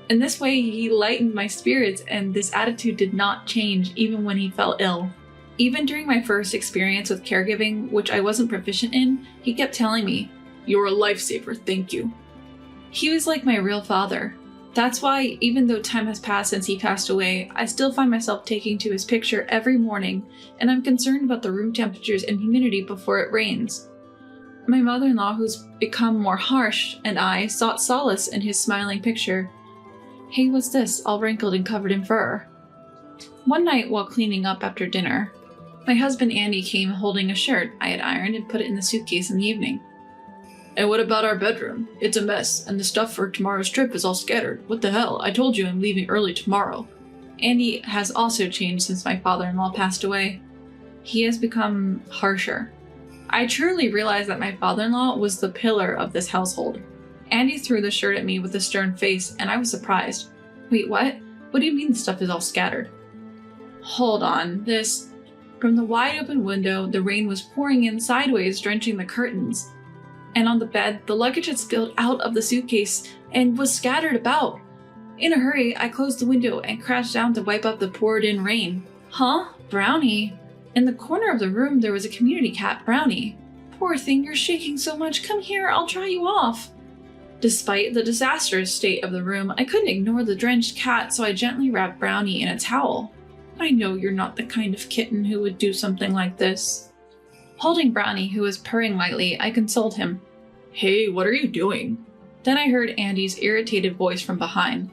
In this way, he lightened my spirits, and this attitude did not change even when he fell ill. Even during my first experience with caregiving, which I wasn't proficient in, he kept telling me, "You're a lifesaver, thank you." He was like my real father. That's why, even though time has passed since he passed away, I still find myself taking to his picture every morning, and I'm concerned about the room temperatures and humidity before it rains. My mother-in-law, who's become more harsh, and I sought solace in his smiling picture. Hey, what's this, all wrinkled and covered in fur? One night while cleaning up after dinner, my husband Andy came holding a shirt I had ironed and put it in the suitcase in the evening. "And what about our bedroom? It's a mess, and the stuff for tomorrow's trip is all scattered. What the hell? I told you I'm leaving early tomorrow." Andy has also changed since my father-in-law passed away. He has become harsher. I truly realized that my father-in-law was the pillar of this household. Andy threw the shirt at me with a stern face, and I was surprised. "Wait, what? What do you mean the stuff is all scattered?" "Hold on, this..." From the wide open window, the rain was pouring in sideways, drenching the curtains. And on the bed, the luggage had spilled out of the suitcase and was scattered about. In a hurry, I closed the window and crouched down to wipe up the poured-in rain. "Huh? Brownie?" In the corner of the room, there was a community cat, Brownie. "Poor thing, you're shaking so much. Come here, I'll dry you off." Despite the disastrous state of the room, I couldn't ignore the drenched cat, so I gently wrapped Brownie in a towel. "I know you're not the kind of kitten who would do something like this." Holding Brownie, who was purring lightly, I consoled him. "Hey, what are you doing?" Then I heard Andy's irritated voice from behind.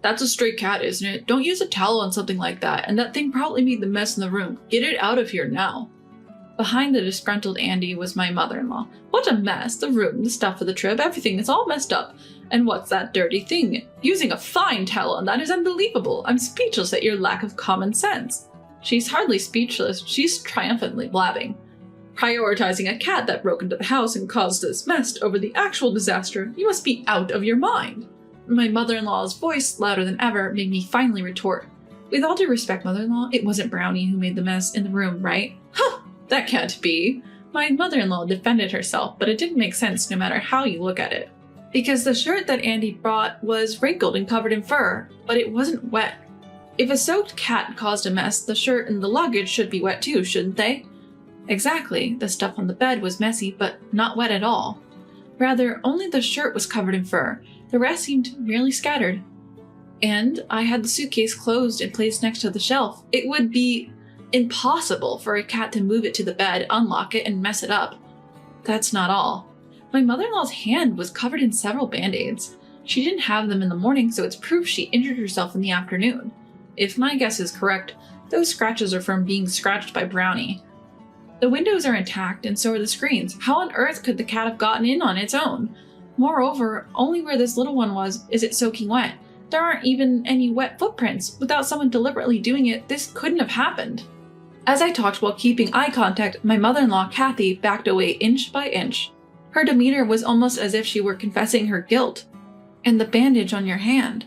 "That's a stray cat, isn't it? Don't use a towel on something like that, and that thing probably made the mess in the room. Get it out of here now." Behind the disgruntled Andy was my mother-in-law. "What a mess! The room, the stuff for the trip, everything is all messed up. And what's that dirty thing? Using a fine towel on that is unbelievable. I'm speechless at your lack of common sense." She's hardly speechless, she's triumphantly blabbing. "Prioritizing a cat that broke into the house and caused this mess over the actual disaster. You must be out of your mind." My mother-in-law's voice, louder than ever, made me finally retort. "With all due respect, mother-in-law, it wasn't Brownie who made the mess in the room, right?" "Huh! That can't be." My mother-in-law defended herself, but it didn't make sense no matter how you look at it. Because the shirt that Andy brought was wrinkled and covered in fur, but it wasn't wet. If a soaked cat caused a mess, the shirt and the luggage should be wet too, shouldn't they? Exactly, the stuff on the bed was messy, but not wet at all. Rather, only the shirt was covered in fur. The rest seemed merely scattered. And I had the suitcase closed and placed next to the shelf. It would be... impossible for a cat to move it to the bed, unlock it, and mess it up. That's not all. My mother-in-law's hand was covered in several band-aids. She didn't have them in the morning, so it's proof she injured herself in the afternoon. If my guess is correct, those scratches are from being scratched by Brownie. The windows are intact, and so are the screens. How on earth could the cat have gotten in on its own? Moreover, only where this little one was is it soaking wet. There aren't even any wet footprints. Without someone deliberately doing it, this couldn't have happened. As I talked while keeping eye contact, my mother-in-law, Kathy, backed away inch by inch. Her demeanor was almost as if she were confessing her guilt. And the bandage on your hand.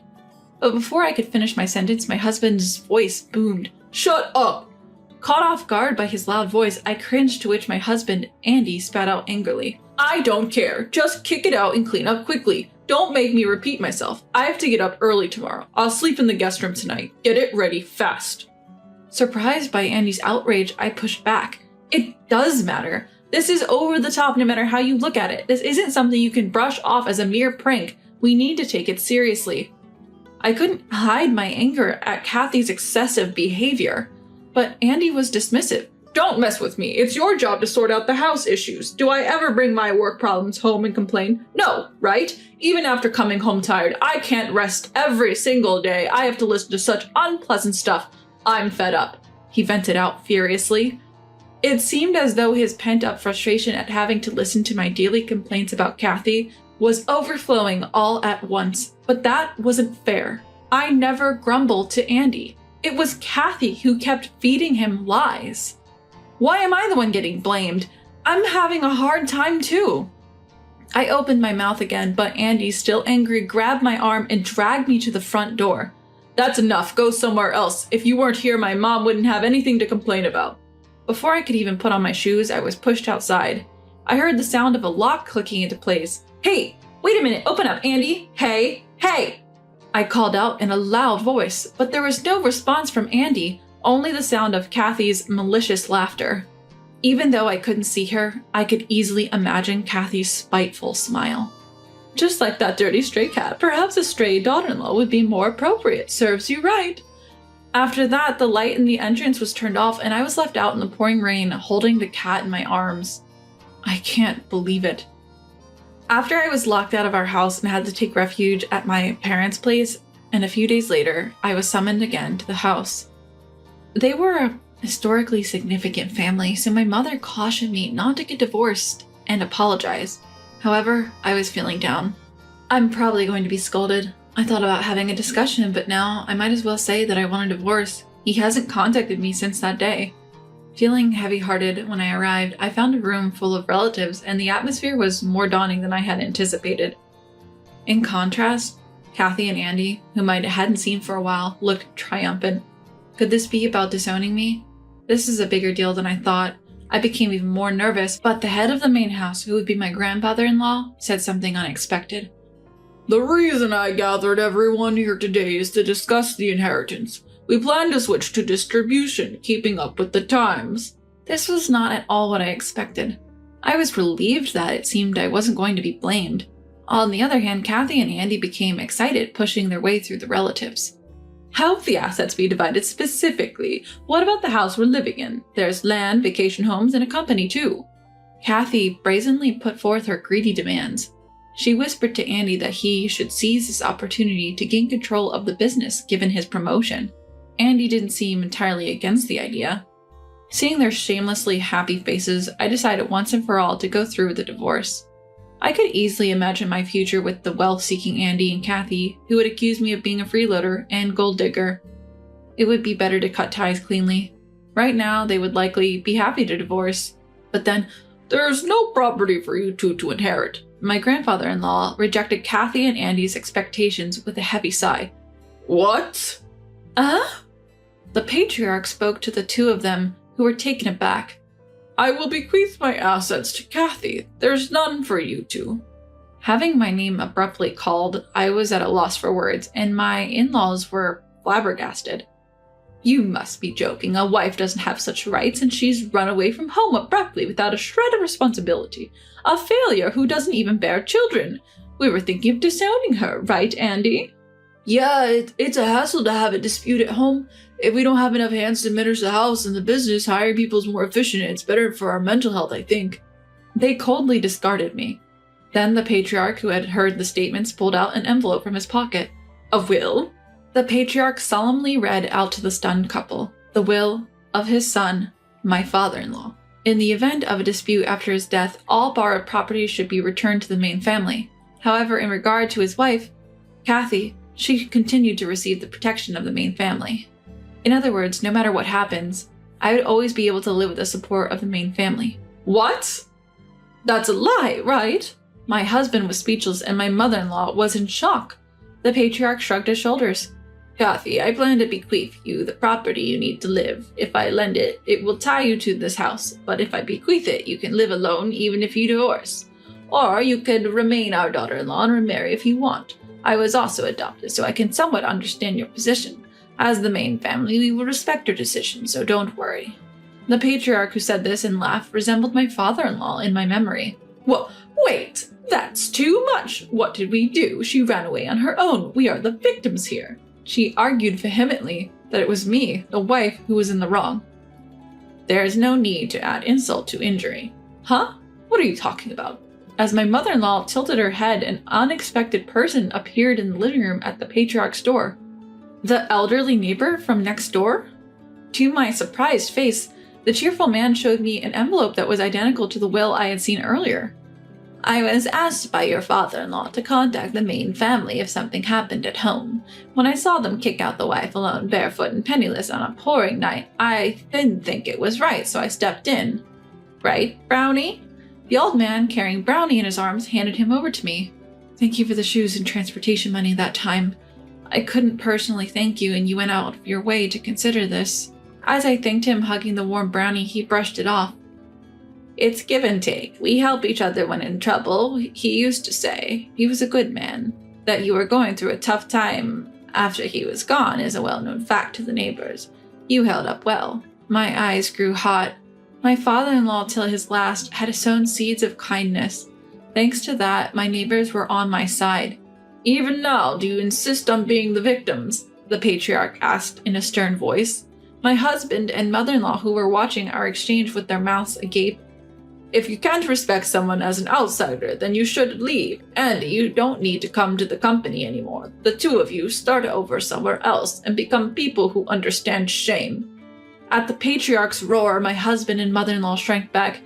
But before I could finish my sentence, my husband's voice boomed. "Shut up!" Caught off guard by his loud voice, I cringed, to which my husband, Andy, spat out angrily. "I don't care. Just kick it out and clean up quickly. Don't make me repeat myself. I have to get up early tomorrow. I'll sleep in the guest room tonight. Get it ready fast." Surprised by Andy's outrage, I pushed back. It does matter. This is over the top no matter how you look at it. This isn't something you can brush off as a mere prank. We need to take it seriously. I couldn't hide my anger at Kathy's excessive behavior, but Andy was dismissive. "Don't mess with me. It's your job to sort out the house issues. Do I ever bring my work problems home and complain? No, right? Even after coming home tired, I can't rest every single day. I have to listen to such unpleasant stuff. I'm fed up," he vented out furiously. It seemed as though his pent-up frustration at having to listen to my daily complaints about Kathy was overflowing all at once, but that wasn't fair. I never grumbled to Andy. It was Kathy who kept feeding him lies. Why am I the one getting blamed? I'm having a hard time too. I opened my mouth again, but Andy, still angry, grabbed my arm and dragged me to the front door. "That's enough. Go somewhere else. If you weren't here, my mom wouldn't have anything to complain about." Before I could even put on my shoes, I was pushed outside. I heard the sound of a lock clicking into place. "Hey, wait a minute. Open up, Andy. Hey, hey!" I called out in a loud voice, but there was no response from Andy, only the sound of Kathy's malicious laughter. Even though I couldn't see her, I could easily imagine Kathy's spiteful smile. "Just like that dirty stray cat, perhaps a stray daughter-in-law would be more appropriate. Serves you right." After that, the light in the entrance was turned off and I was left out in the pouring rain, holding the cat in my arms. I can't believe it. After I was locked out of our house and had to take refuge at my parents' place, and a few days later, I was summoned again to the house. They were a historically significant family, so my mother cautioned me not to get divorced and apologize. However, I was feeling down. I'm probably going to be scolded. I thought about having a discussion, but now I might as well say that I want a divorce. He hasn't contacted me since that day. Feeling heavy-hearted when I arrived, I found a room full of relatives, and the atmosphere was more daunting than I had anticipated. In contrast, Kathy and Andy, whom I hadn't seen for a while, looked triumphant. Could this be about disowning me? This is a bigger deal than I thought. I became even more nervous, but the head of the main house, who would be my grandfather-in-law, said something unexpected. "The reason I gathered everyone here today is to discuss the inheritance. We plan to switch to distribution, keeping up with the times." This was not at all what I expected. I was relieved that it seemed I wasn't going to be blamed. On the other hand, Kathy and Andy became excited, pushing their way through the relatives. "How will the assets be divided specifically? What about the house we're living in? There's land, vacation homes, and a company too." Kathy brazenly put forth her greedy demands. She whispered to Andy that he should seize this opportunity to gain control of the business given his promotion. Andy didn't seem entirely against the idea. Seeing their shamelessly happy faces, I decided once and for all to go through with the divorce. I could easily imagine my future with the wealth-seeking Andy and Kathy, who would accuse me of being a freeloader and gold digger. It would be better to cut ties cleanly. Right now, they would likely be happy to divorce. But then, "There's no property for you two to inherit." My grandfather-in-law rejected Kathy and Andy's expectations with a heavy sigh. "What?" The patriarch spoke to the two of them, who were taken aback. "I will bequeath my assets to Kathy. There's none for you two." Having my name abruptly called, I was at a loss for words, and my in-laws were flabbergasted. "You must be joking. A wife doesn't have such rights, and she's run away from home abruptly without a shred of responsibility. A failure who doesn't even bear children. We were thinking of disowning her, right, Andy?" Yeah, it's a hassle to have a dispute at home. If we don't have enough hands to manage the house and the business, hiring people is more efficient and it's better for our mental health, I think. They coldly discarded me. Then the patriarch, who had heard the statements, pulled out an envelope from his pocket. A will? The patriarch solemnly read out to the stunned couple the will of his son, my father-in-law. In the event of a dispute after his death, all borrowed property should be returned to the main family. However, in regard to his wife, Kathy, she continued to receive the protection of the main family. In other words, no matter what happens, I would always be able to live with the support of the main family. What? That's a lie, right? My husband was speechless and my mother-in-law was in shock. The patriarch shrugged his shoulders. Kathy, I plan to bequeath you the property you need to live. If I lend it, it will tie you to this house. But if I bequeath it, you can live alone even if you divorce. Or you could remain our daughter-in-law and remarry if you want. I was also adopted, so I can somewhat understand your position. As the main family, we will respect your decision, so don't worry. The patriarch who said this and laughed resembled my father-in-law in my memory. Well, wait! That's too much! What did we do? She ran away on her own. We are the victims here. She argued vehemently that it was me, the wife, who was in the wrong. There is no need to add insult to injury. Huh? What are you talking about? As my mother-in-law tilted her head, an unexpected person appeared in the living room at the patriarch's door. The elderly neighbor from next door? To my surprised face, the cheerful man showed me an envelope that was identical to the will I had seen earlier. I was asked by your father-in-law to contact the main family if something happened at home. When I saw them kick out the wife alone, barefoot and penniless on a pouring night, I didn't think it was right, so I stepped in. Right, Brownie? The old man, carrying Brownie in his arms, handed him over to me. Thank you for the shoes and transportation money that time. I couldn't personally thank you, and you went out of your way to consider this. As I thanked him, hugging the warm Brownie, he brushed it off. It's give and take. We help each other when in trouble. He used to say, he was a good man. That you were going through a tough time after he was gone is a well-known fact to the neighbors. You held up well. My eyes grew hot. My father-in-law, till his last, had sown seeds of kindness. Thanks to that, my neighbors were on my side. Even now, do you insist on being the victims? The patriarch asked in a stern voice. My husband and mother-in-law, who were watching our exchange with their mouths agape. If you can't respect someone as an outsider, then you should leave, and you don't need to come to the company anymore. The two of you start over somewhere else and become people who understand shame. At the patriarch's roar, my husband and mother-in-law shrank back.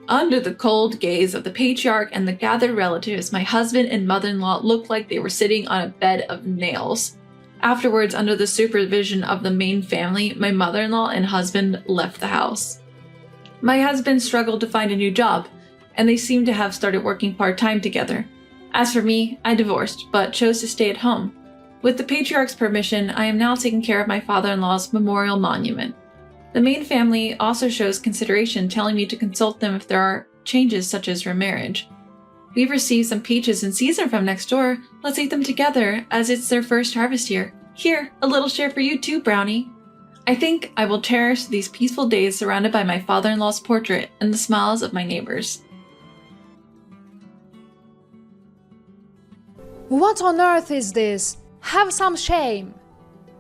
Under the cold gaze of the patriarch and the gathered relatives, my husband and mother-in-law looked like they were sitting on a bed of nails. Afterwards, under the supervision of the main family, my mother-in-law and husband left the house. My husband struggled to find a new job, and they seemed to have started working part-time together. As for me, I divorced, but chose to stay at home. With the patriarch's permission, I am now taking care of my father-in-law's memorial monument. The main family also shows consideration, telling me to consult them if there are changes such as remarriage. We've received some peaches in season from next door. Let's eat them together, as it's their first harvest year. Here, a little share for you too, Brownie. I think I will cherish these peaceful days surrounded by my father-in-law's portrait and the smiles of my neighbors. What on earth is this? Have some shame!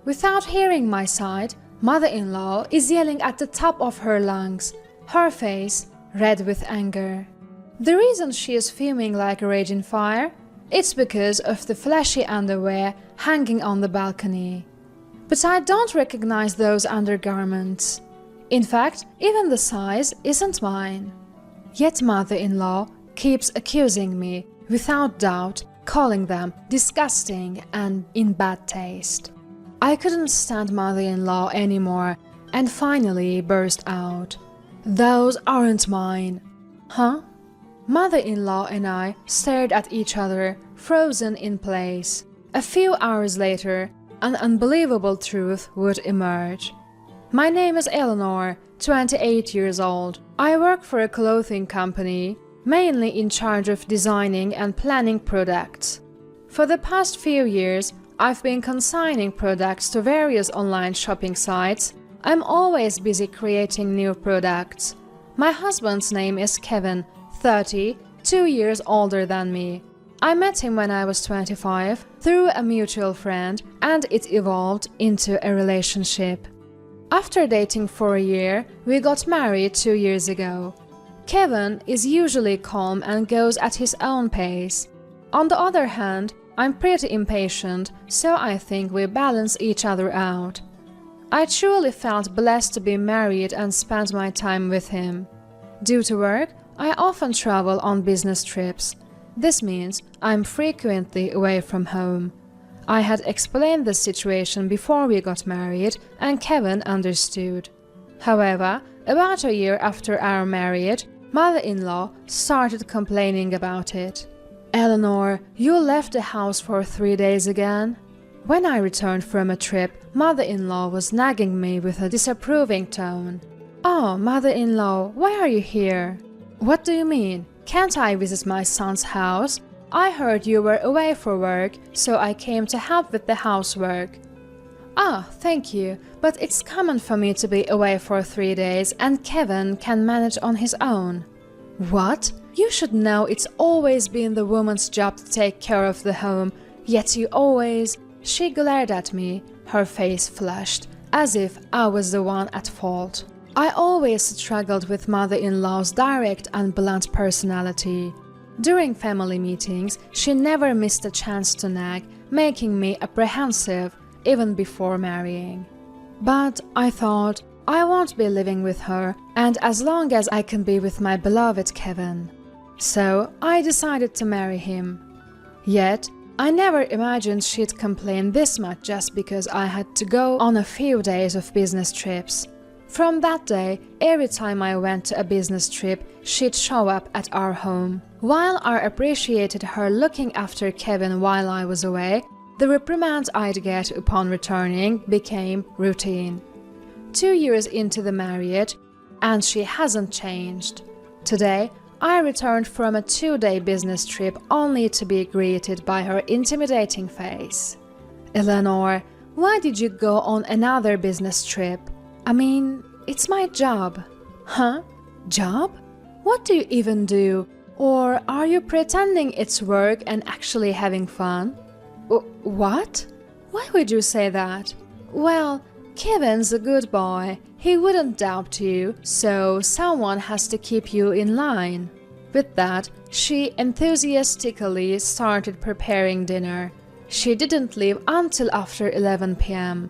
Without hearing my side, mother-in-law is yelling at the top of her lungs, her face red with anger. The reason she is fuming like a raging fire? It's because of the flashy underwear hanging on the balcony. But I don't recognize those undergarments. In fact, even the size isn't mine. Yet mother-in-law keeps accusing me, without doubt, calling them disgusting and in bad taste. I couldn't stand mother-in-law anymore and finally burst out. Those aren't mine. Huh? Mother-in-law and I stared at each other, frozen in place. A few hours later, an unbelievable truth would emerge. My name is Eleanor, 28 years old. I work for a clothing company, mainly in charge of designing and planning products. For the past few years, I've been consigning products to various online shopping sites. I'm always busy creating new products. My husband's name is Kevin, 30, 2 years older than me. I met him when I was 25 through a mutual friend, and it evolved into a relationship. After dating for a year, we got married 2 years ago. Kevin is usually calm and goes at his own pace. On the other hand, I'm pretty impatient, so I think we balance each other out. I truly felt blessed to be married and spend my time with him. Due to work, I often travel on business trips. This means I'm frequently away from home. I had explained the situation before we got married, and Kevin understood. However, about a year after our marriage, mother-in-law started complaining about it. "Eleanor, you left the house for 3 days again?" When I returned from a trip, mother-in-law was nagging me with a disapproving tone. "Oh, mother-in-law, why are you here?" "What do you mean? Can't I visit my son's house? I heard you were away for work, so I came to help with the housework." "Ah, thank you, but it's common for me to be away for 3 days and Kevin can manage on his own." "What? You should know it's always been the woman's job to take care of the home, yet you always—" She glared at me, her face flushed, as if I was the one at fault. I always struggled with mother-in-law's direct and blunt personality. During family meetings, she never missed a chance to nag, making me apprehensive even before marrying. But I thought, I won't be living with her, and as long as I can be with my beloved Kevin. So I decided to marry him. Yet, I never imagined she'd complain this much just because I had to go on a few days of business trips. From that day, every time I went to a business trip, she'd show up at our home. While I appreciated her looking after Kevin while I was away, the reprimands I'd get upon returning became routine. 2 years into the marriage, and she hasn't changed. Today, I returned from a 2-day business trip only to be greeted by her intimidating face. "Eleanor, why did you go on another business trip? I mean, it's my job." "Huh? Job? What do you even do? Or are you pretending it's work and actually having fun?" What? Why would you say that?" "Well, Kevin's a good boy. He wouldn't doubt you, so someone has to keep you in line." With that, she enthusiastically started preparing dinner. She didn't leave until after 11 p.m.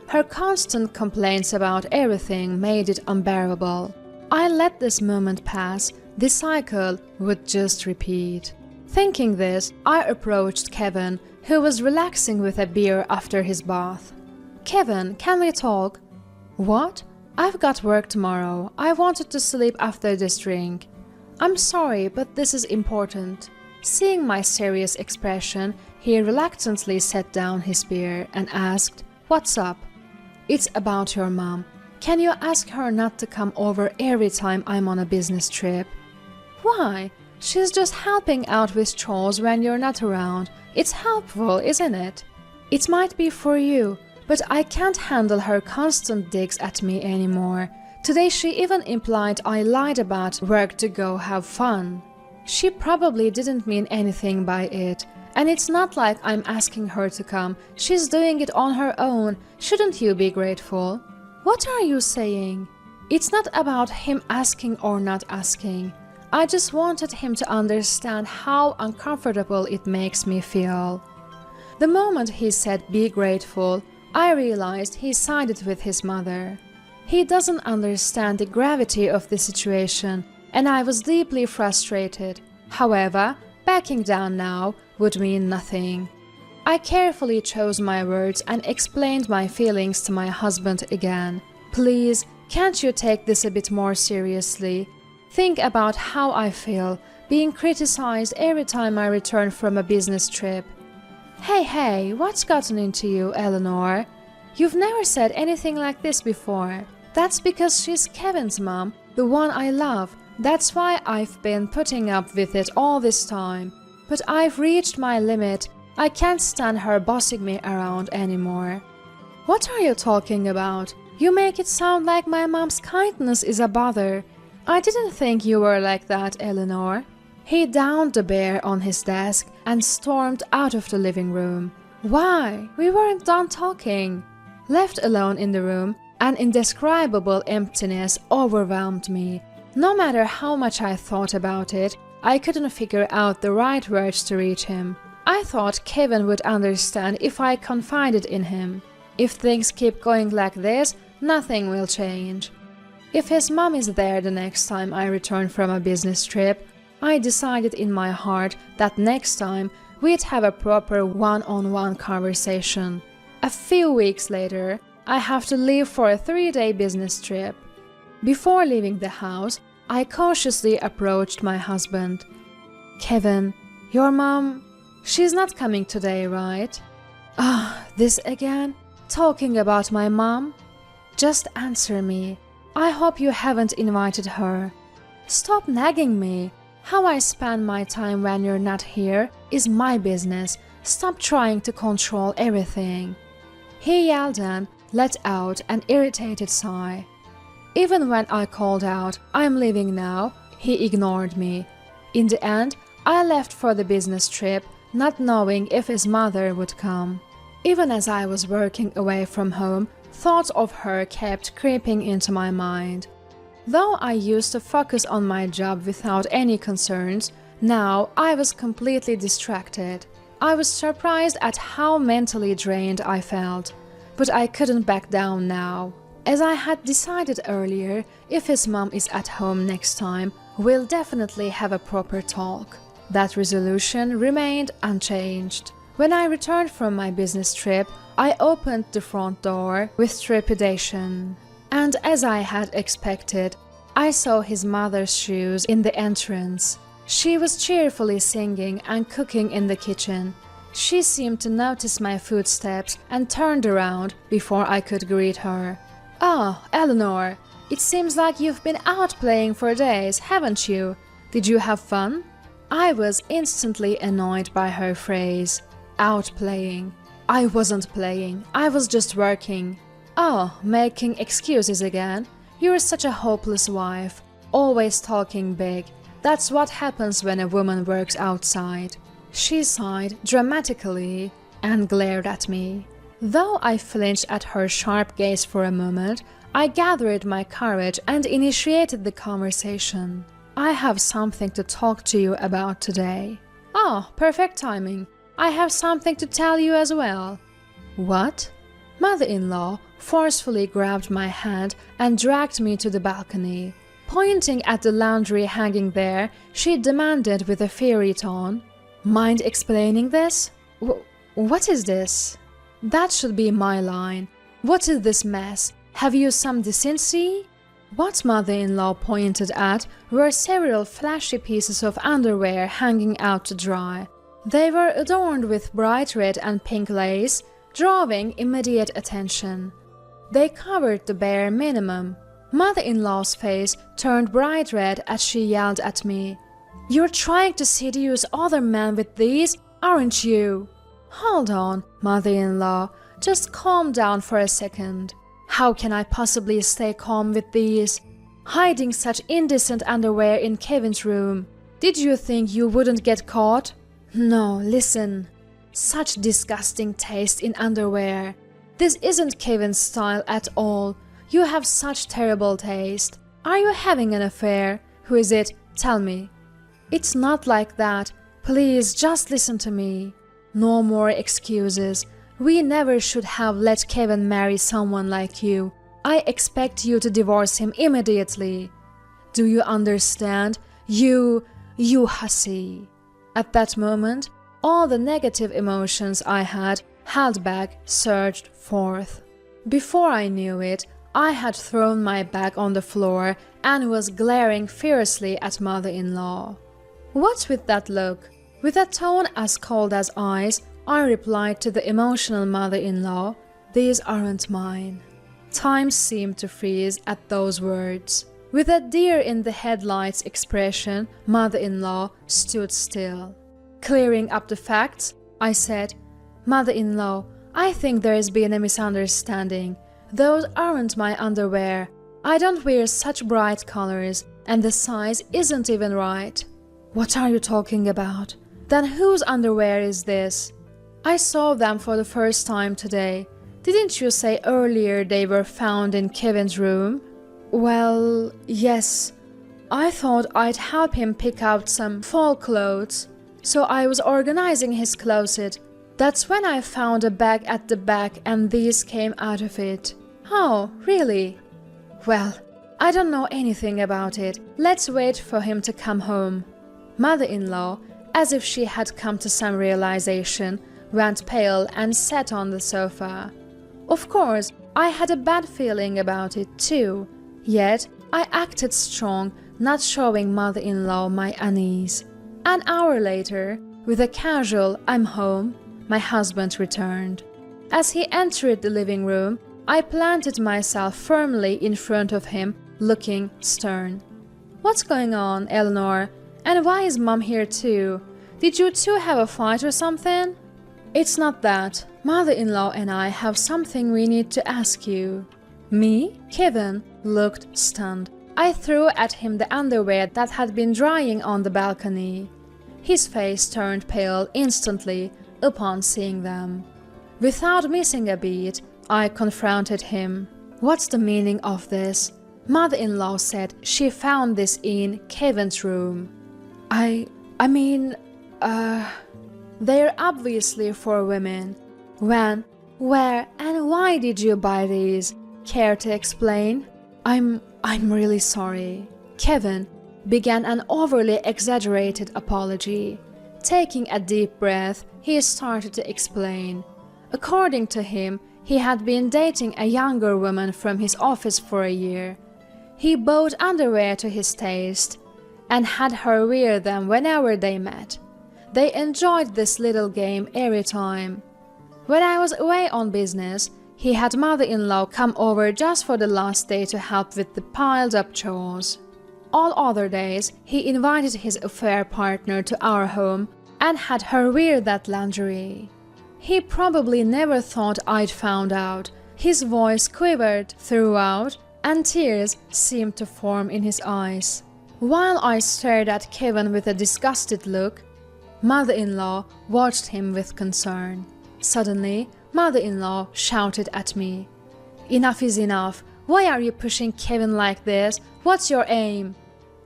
Her constant complaints about everything made it unbearable. I let this moment pass. The cycle would just repeat. Thinking this, I approached Kevin, who was relaxing with a beer after his bath. "Kevin, can we talk?" "What? I've got work tomorrow. I wanted to sleep after this drink." "I'm sorry, but this is important." Seeing my serious expression, he reluctantly set down his beer and asked, "What's up?" "It's about your mom. Can you ask her not to come over every time I'm on a business trip?" "Why? She's just helping out with chores when you're not around. It's helpful, isn't it?" "It might be for you, but I can't handle her constant digs at me anymore. Today she even implied I lied about work to go have fun. She probably didn't mean anything by it, and it's not like I'm asking her to come. She's doing it on her own. Shouldn't you be grateful?" "What are you saying?" "It's not about him asking or not asking. I just wanted him to understand how uncomfortable it makes me feel." The moment he said be grateful, I realized he sided with his mother. He doesn't understand the gravity of the situation, and I was deeply frustrated. However, backing down now would mean nothing. I carefully chose my words and explained my feelings to my husband again. "Please, can't you take this a bit more seriously? Think about how I feel, being criticized every time I return from a business trip." Hey, what's gotten into you, Eleanor? You've never said anything like this before." "That's because she's Kevin's mom, the one I love. That's why I've been putting up with it all this time. But I've reached my limit. I can't stand her bossing me around anymore." "What are you talking about? You make it sound like my mom's kindness is a bother. I didn't think you were like that, Eleanor." He downed the bear on his desk and stormed out of the living room. Why? We weren't done talking. Left alone in the room, an indescribable emptiness overwhelmed me. No matter how much I thought about it, I couldn't figure out the right words to reach him. I thought Kevin would understand if I confided in him. If things keep going like this, nothing will change. If his mom is there the next time I return from a business trip, I decided in my heart that next time we'd have a proper one-on-one conversation. A few weeks later, I have to leave for a 3-day business trip. Before leaving the house, I cautiously approached my husband. Kevin, your mom, she's not coming today, right? This again? Talking about my mom? Just answer me. I hope you haven't invited her. Stop nagging me. How I spend my time when you're not here is my business. Stop trying to control everything. He yelled and let out an irritated sigh. Even when I called out, "I'm leaving now," he ignored me. In the end, I left for the business trip, not knowing if his mother would come. Even as I was working away from home, thoughts of her kept creeping into my mind. Though I used to focus on my job without any concerns, now I was completely distracted. I was surprised at how mentally drained I felt, but I couldn't back down now. As I had decided earlier, if his mom is at home next time, we'll definitely have a proper talk. That resolution remained unchanged. When I returned from my business trip, I opened the front door with trepidation. And as I had expected, I saw his mother's shoes in the entrance. She was cheerfully singing and cooking in the kitchen. She seemed to notice my footsteps and turned around before I could greet her. "Oh, Eleanor, it seems like you've been out playing for days, haven't you? Did you have fun?" I was instantly annoyed by her phrase. Out playing. I wasn't playing, I was just working. "Oh, making excuses again? You're such a hopeless wife, always talking big. That's what happens when a woman works outside." She sighed dramatically and glared at me. Though I flinched at her sharp gaze for a moment, I gathered my courage and initiated the conversation. "I have something to talk to you about today." "Oh, perfect timing. I have something to tell you as well." "What?" Mother-in-law forcefully grabbed my hand and dragged me to the balcony. Pointing at the laundry hanging there, she demanded with a fiery tone, "Mind explaining this? What is this?" That should be my line. "What is this mess? Have you some decency?" What mother-in-law pointed at were several flashy pieces of underwear hanging out to dry. They were adorned with bright red and pink lace, drawing immediate attention. They covered the bare minimum. Mother-in-law's face turned bright red as she yelled at me. "You're trying to seduce other men with these, aren't you?" "Hold on, mother-in-law. Just calm down for a second. How can I possibly stay calm with these? Hiding such indecent underwear in Kevin's room. Did you think you wouldn't get caught? No, listen. Such disgusting taste in underwear. This isn't Kevin's style at all. You have such terrible taste. Are you having an affair? Who is it? Tell me." "It's not like that. Please, just listen to me. No more excuses. We never should have let Kevin marry someone like you. I expect you to divorce him immediately. Do you understand? You hussy." At that moment, all the negative emotions I had held back surged forth. Before I knew it, I had thrown my bag on the floor and was glaring fiercely at mother-in-law. "What's with that look?" With a tone as cold as ice, I replied to the emotional mother-in-law, "These aren't mine." Time seemed to freeze at those words. With a deer in the headlights expression, mother-in-law stood still. Clearing up the facts, I said, "Mother-in-law, I think there has been a misunderstanding. Those aren't my underwear. I don't wear such bright colors, and the size isn't even right." What are you talking about? Then whose underwear is this? I saw them for the first time today. Didn't you say earlier they were found in Kevin's room? Well, yes. I thought I'd help him pick out some fall clothes. So I was organizing his closet. That's when I found a bag at the back and these came out of it. Oh, really? Well, I don't know anything about it. Let's wait for him to come home. Mother-in-law, as if she had come to some realization, went pale and sat on the sofa. Of course, I had a bad feeling about it too. Yet, I acted strong, not showing mother-in-law my unease. An hour later, with a casual "I'm home," my husband returned. As he entered the living room, I planted myself firmly in front of him, looking stern. "What's going on, Eleanor? And why is Mom here too? Did you two have a fight or something?" "It's not that. Mother-in-law and I have something we need to ask you." "Me?" Kevin looked stunned. I threw at him the underwear that had been drying on the balcony. His face turned pale instantly upon seeing them. Without missing a beat, I confronted him. "What's the meaning of this? Mother-in-law said she found this in Kevin's room." I mean, they're obviously for women. When, where, and why did you buy these? Care to explain? I'm really sorry." Kevin began an overly exaggerated apology. Taking a deep breath, he started to explain. According to him, he had been dating a younger woman from his office for a year. He bought underwear to his taste and had her wear them whenever they met. They enjoyed this little game every time. When I was away on business, he had mother-in-law come over just for the last day to help with the piled-up chores. All other days, he invited his affair partner to our home and had her wear that lingerie. He probably never thought I'd found out. His voice quivered throughout, and tears seemed to form in his eyes. While I stared at Kevin with a disgusted look, mother-in-law watched him with concern. Suddenly, mother-in-law shouted at me. "Enough is enough. Why are you pushing Kevin like this? What's your aim?"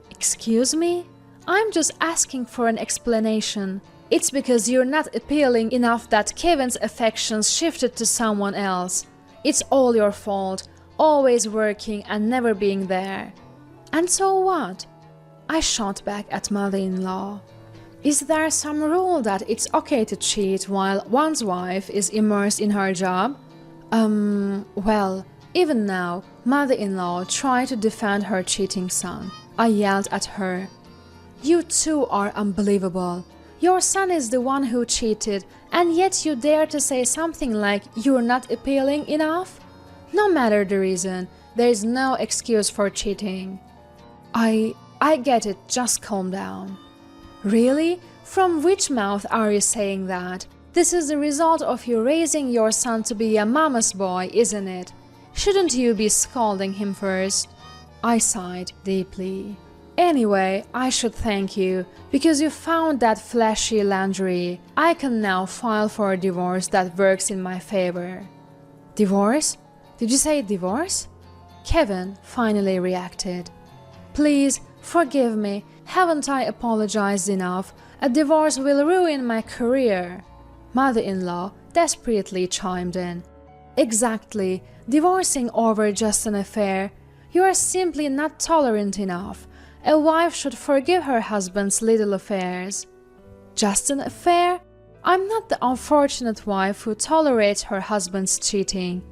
"Excuse me? I'm just asking for an explanation. It's because you're not appealing enough that Kevin's affections shifted to someone else. It's all your fault, always working and never being there." "And so what?" I shot back at mother-in-law. "Is there some rule that it's okay to cheat while one's wife is immersed in her job?" Well, even now, mother-in-law tried to defend her cheating son. I yelled at her. "You two are unbelievable. Your son is the one who cheated, and yet you dare to say something like you're not appealing enough? No matter the reason, there is no excuse for cheating." I get it, just calm down." "Really? From which mouth are you saying that? This is the result of you raising your son to be a mama's boy, isn't it? Shouldn't you be scolding him first?" I sighed deeply. "Anyway, I should thank you, because you found that flashy lingerie. I can now file for a divorce that works in my favor." "Divorce? Did you say divorce?" Kevin finally reacted. "Please, forgive me. Haven't I apologized enough? A divorce will ruin my career." Mother-in-law desperately chimed in. "Exactly. Divorcing over just an affair. You are simply not tolerant enough. A wife should forgive her husband's little affairs." "Just an affair? I'm not the unfortunate wife who tolerates her husband's cheating.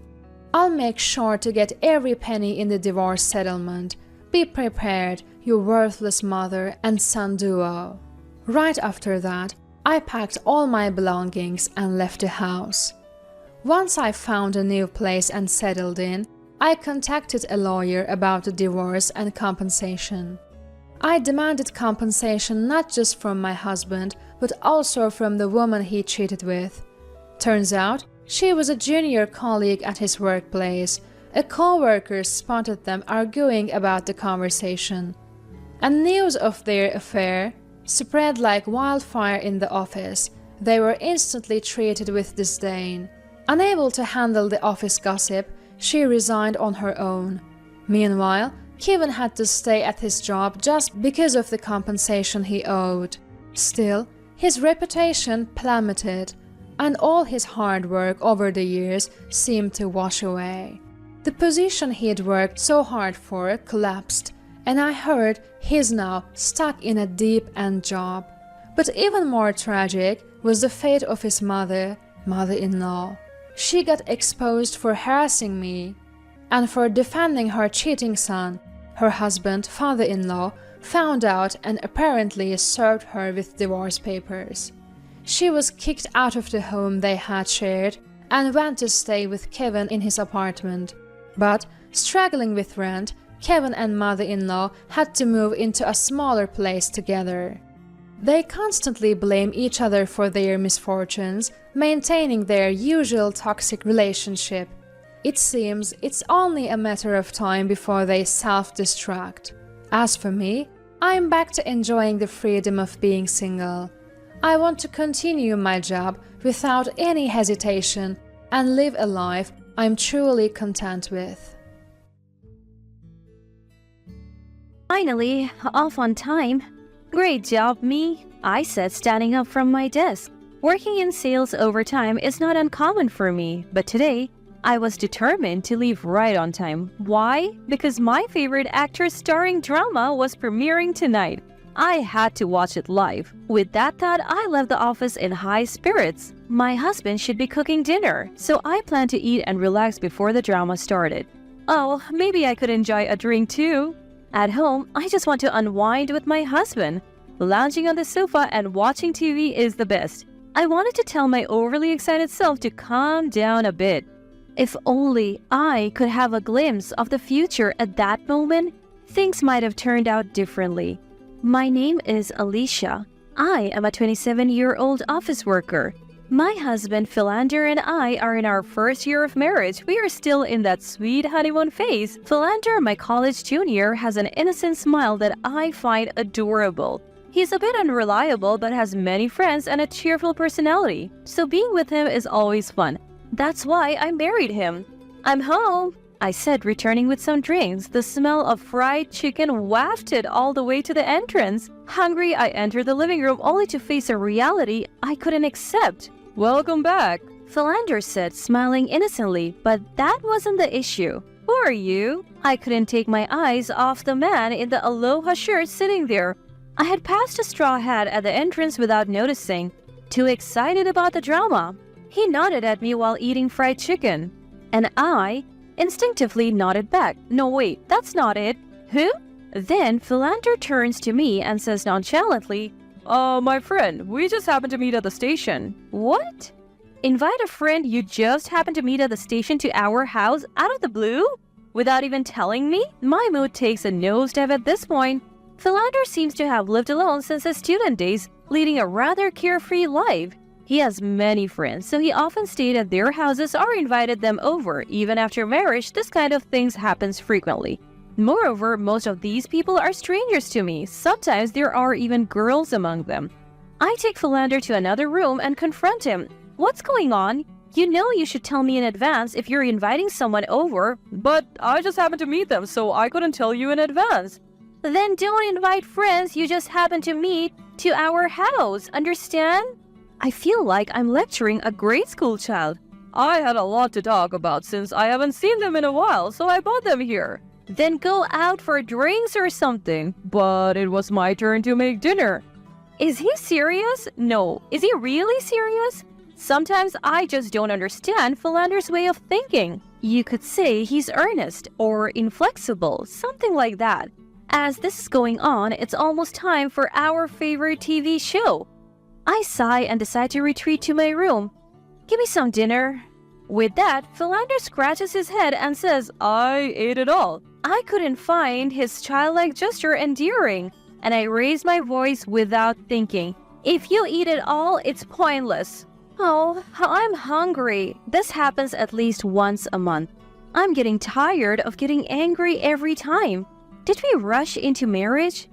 I'll make sure to get every penny in the divorce settlement. Be prepared, you worthless mother and son duo." Right after that, I packed all my belongings and left the house. Once I found a new place and settled in, I contacted a lawyer about the divorce and compensation. I demanded compensation not just from my husband, but also from the woman he cheated with. Turns out, she was a junior colleague at his workplace. A co-worker spotted them arguing about the conversation. And news of their affair spread like wildfire in the office. They were instantly treated with disdain. Unable to handle the office gossip, she resigned on her own. Meanwhile, Kevin had to stay at his job just because of the compensation he owed. Still, his reputation plummeted, and all his hard work over the years seemed to wash away. The position he'd worked so hard for collapsed, and I heard he's now stuck in a deep-end job. But even more tragic was the fate of his mother-in-law. She got exposed for harassing me, and for defending her cheating son. Her husband, father-in-law, found out and apparently served her with divorce papers. She was kicked out of the home they had shared and went to stay with Kevin in his apartment. But, struggling with rent, Kevin and mother-in-law had to move into a smaller place together. They constantly blame each other for their misfortunes, maintaining their usual toxic relationship. It seems it's only a matter of time before they self-destruct. As for me, I'm back to enjoying the freedom of being single. I want to continue my job without any hesitation and live a life I'm truly content with. Finally, off on time. Great job, me, I said, standing up from my desk. Working in sales overtime is not uncommon for me, but today, I was determined to leave right on time. Why? Because my favorite actor's starring drama was premiering tonight. I had to watch it live. With that thought, I left the office in high spirits. My husband should be cooking dinner, so I planned to eat and relax before the drama started. Oh, maybe I could enjoy a drink too. At home, I just want to unwind with my husband. Lounging on the sofa and watching TV is the best. I wanted to tell my overly excited self to calm down a bit. If only I could have a glimpse of the future at that moment, things might have turned out differently. My name is Alicia. I am a 27-year-old office worker. My husband Philander and I are in our first year of marriage. We are still in that sweet honeymoon phase. Philander, my college junior, has an innocent smile that I find adorable. He's a bit unreliable but has many friends and a cheerful personality, so being with him is always fun. That's why I married him. I'm home, I said, returning with some drinks. The smell of fried chicken wafted all the way to the entrance. Hungry, I entered the living room only to face a reality I couldn't accept. Welcome back, Philander said, smiling innocently, but that wasn't the issue. Who are you? I couldn't take my eyes off the man in the aloha shirt sitting there. I had passed a straw hat at the entrance without noticing, too excited about the drama. He nodded at me while eating fried chicken, and I instinctively nodded back. No, wait, that's not it. Who? Then Philander turns to me and says nonchalantly, my friend, we just happened to meet at the station. What? Invite a friend you just happened to meet at the station to our house out of the blue? Without even telling me? My mood takes a nosedive at this point. Philander seems to have lived alone since his student days, leading a rather carefree life. He has many friends, so he often stayed at their houses or invited them over. Even after marriage, this kind of things happens frequently. Moreover, most of these people are strangers to me. Sometimes there are even girls among them. I take Philander to another room and confront him. What's going on? You know you should tell me in advance if you're inviting someone over. But I just happened to meet them, so I couldn't tell you in advance. Then don't invite friends you just happen to meet to our house, understand? I feel like I'm lecturing a grade school child. I had a lot to talk about since I haven't seen them in a while, so I brought them here. Then go out for drinks or something. But it was my turn to make dinner. Is he serious? No. Is he really serious? Sometimes I just don't understand Philander's way of thinking. You could say he's earnest or inflexible, something like that. As this is going on, it's almost time for our favorite TV show. I sigh and decide to retreat to my room. Give me some dinner. With that, Philander scratches his head and says, I ate it all. I couldn't find his childlike gesture endearing, and I raised my voice without thinking. If you eat it all, it's pointless. Oh, I'm hungry. This happens at least once a month. I'm getting tired of getting angry every time. Did we rush into marriage?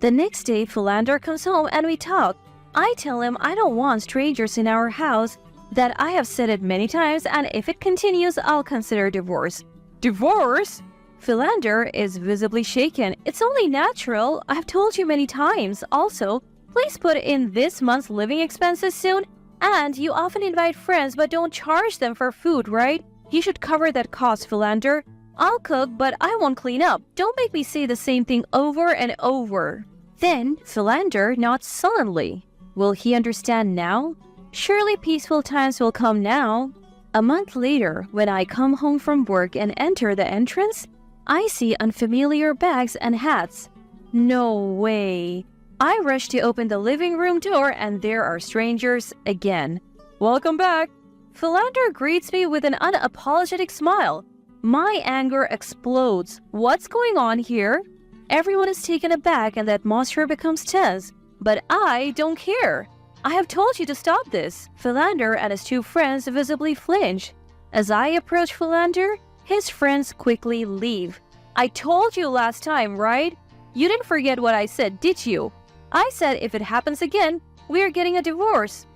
The next day, Philander comes home and we talk. I tell him I don't want strangers in our house, that I have said it many times, and if it continues, I'll consider divorce. Divorce? Philander is visibly shaken. It's only natural. I've told you many times. Also, please put in this month's living expenses soon. And you often invite friends but don't charge them for food, right? You should cover that cost, Philander. I'll cook, but I won't clean up. Don't make me say the same thing over and over. Then Philander nods sullenly. Will he understand now? Surely peaceful times will come now. A month later, when I come home from work and enter the entrance, I see unfamiliar bags and hats. No way. I rush to open the living room door and there are strangers again. Welcome back. Philander greets me with an unapologetic smile. My anger explodes. What's going on here? Everyone is taken aback and the atmosphere becomes tense. But I don't care. I have told you to stop this. Philander and his two friends visibly flinch. As I approach Philander, his friends quickly leave. I told you last time, right? You didn't forget what I said, did you? I said if it happens again, we're getting a divorce.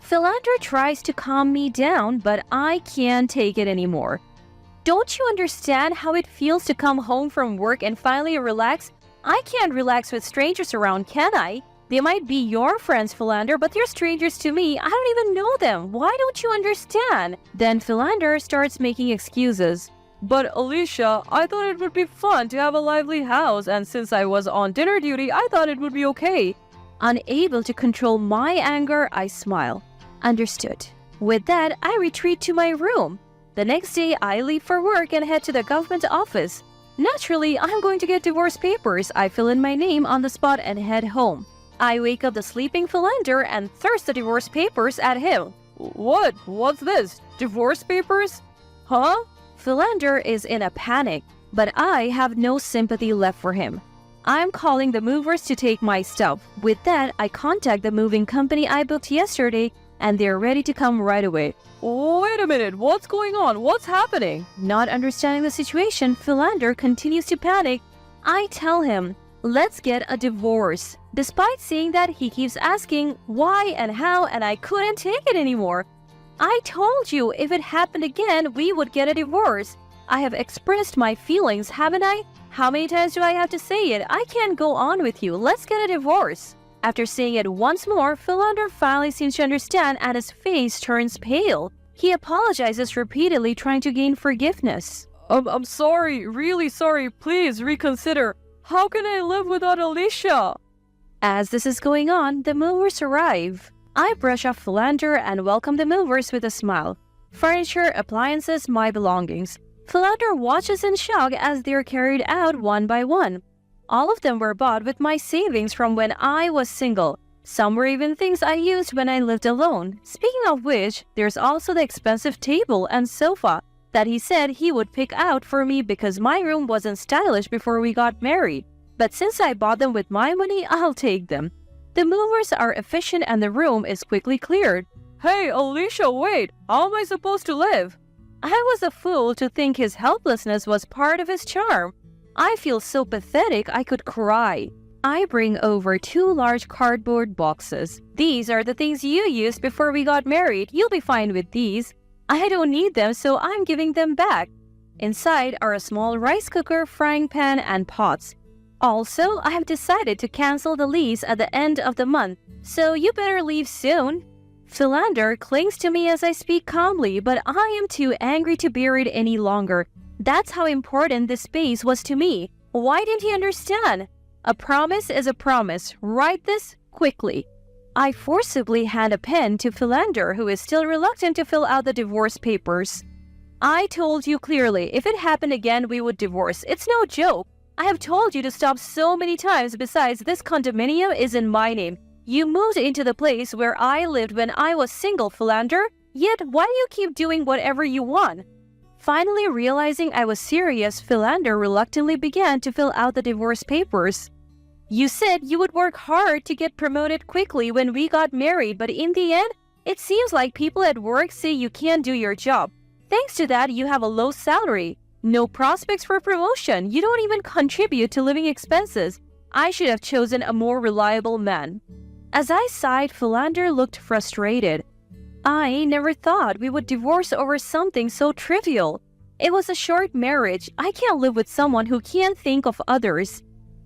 Philander tries to calm me down, but I can't take it anymore. Don't you understand how it feels to come home from work and finally relax? I can't relax with strangers around, can I? They might be your friends, Philander, but they're strangers to me. I don't even know them. Why don't you understand? Then Philander starts making excuses. But Alicia, I thought it would be fun to have a lively house, and since I was on dinner duty, I thought it would be okay. Unable to control my anger, I smile. Understood. With that, I retreat to my room. The next day, I leave for work and head to the government office. Naturally, I'm going to get divorce papers. I fill in my name on the spot and head home. I wake up the sleeping Philander and thrust the divorce papers at him. What? What's this? Divorce papers? Huh? Philander is in a panic, but I have no sympathy left for him. I'm calling the movers to take my stuff. With that, I contact the moving company I booked yesterday, and they're ready to come right away. Wait a minute, what's going on? What's happening? Not understanding the situation, Philander continues to panic. I tell him, let's get a divorce. Despite saying that, he keeps asking why and how, and I couldn't take it anymore. I told you if it happened again, we would get a divorce. I have expressed my feelings, haven't I? How many times do I have to say it? I can't go on with you. Let's get a divorce. After saying it once more, Philander finally seems to understand and his face turns pale. He apologizes repeatedly, trying to gain forgiveness. I'm sorry, really sorry. Please reconsider. How can I live without Alicia? As this is going on, the movers arrive. I brush off Philander and welcome the movers with a smile. Furniture, appliances, my belongings. Philander watches in shock as they're carried out one by one. All of them were bought with my savings from when I was single. Some were even things I used when I lived alone. Speaking of which, there's also the expensive table and sofa that he said he would pick out for me because my room wasn't stylish before we got married. But since I bought them with my money, I'll take them. The movers are efficient and the room is quickly cleared. Hey, Alicia, wait! How am I supposed to live? I was a fool to think his helplessness was part of his charm. I feel so pathetic I could cry. I bring over 2 large cardboard boxes. These are the things you used before we got married. You'll be fine with these. I don't need them, so I'm giving them back. Inside are a small rice cooker, frying pan, and pots. Also, I have decided to cancel the lease at the end of the month, so you better leave soon. Philander clings to me as I speak calmly, but I am too angry to bear it any longer. That's how important this space was to me. Why didn't he understand? A promise is a promise. Write this quickly. I forcibly hand a pen to Philander, who is still reluctant to fill out the divorce papers. I told you clearly, if it happened again, we would divorce. It's no joke. I have told you to stop so many times. Besides, this condominium is in my name. You moved into the place where I lived when I was single, Philander. Yet, why do you keep doing whatever you want? Finally realizing I was serious, Philander reluctantly began to fill out the divorce papers. You said you would work hard to get promoted quickly when we got married, but in the end, it seems like people at work say you can't do your job. Thanks to that, you have a low salary. No prospects for promotion. You don't even contribute to living expenses. I should have chosen a more reliable man." As I sighed, Philander looked frustrated. I never thought we would divorce over something so trivial. It was a short marriage. I can't live with someone who can't think of others.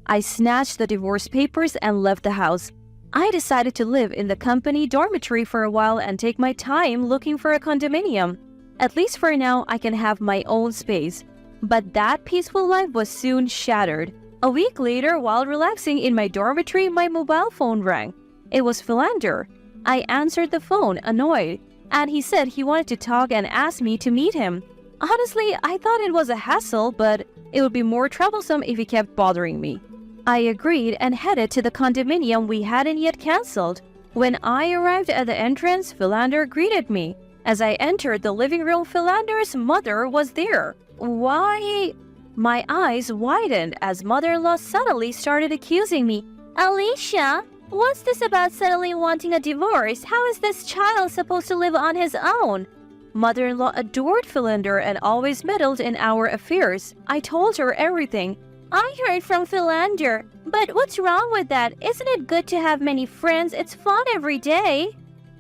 I snatched the divorce papers and left the house. I decided to live in the company dormitory for a while and take my time looking for a condominium. At least for now, I can have my own space. But that peaceful life was soon shattered. A week later, while relaxing in my dormitory, my mobile phone rang. It was Philander. I answered the phone, annoyed, and he said he wanted to talk and asked me to meet him. Honestly, I thought it was a hassle, but it would be more troublesome if he kept bothering me. I agreed and headed to the condominium we hadn't yet cancelled. When I arrived at the entrance, Philander greeted me. As I entered the living room, Philander's mother was there. Why? My eyes widened as mother-in-law suddenly started accusing me. Alicia, what's this about suddenly wanting a divorce? How is this child supposed to live on his own? Mother-in-law adored Philander and always meddled in our affairs. I told her everything. I heard from Philander, but what's wrong with that? Isn't it good to have many friends? It's fun every day.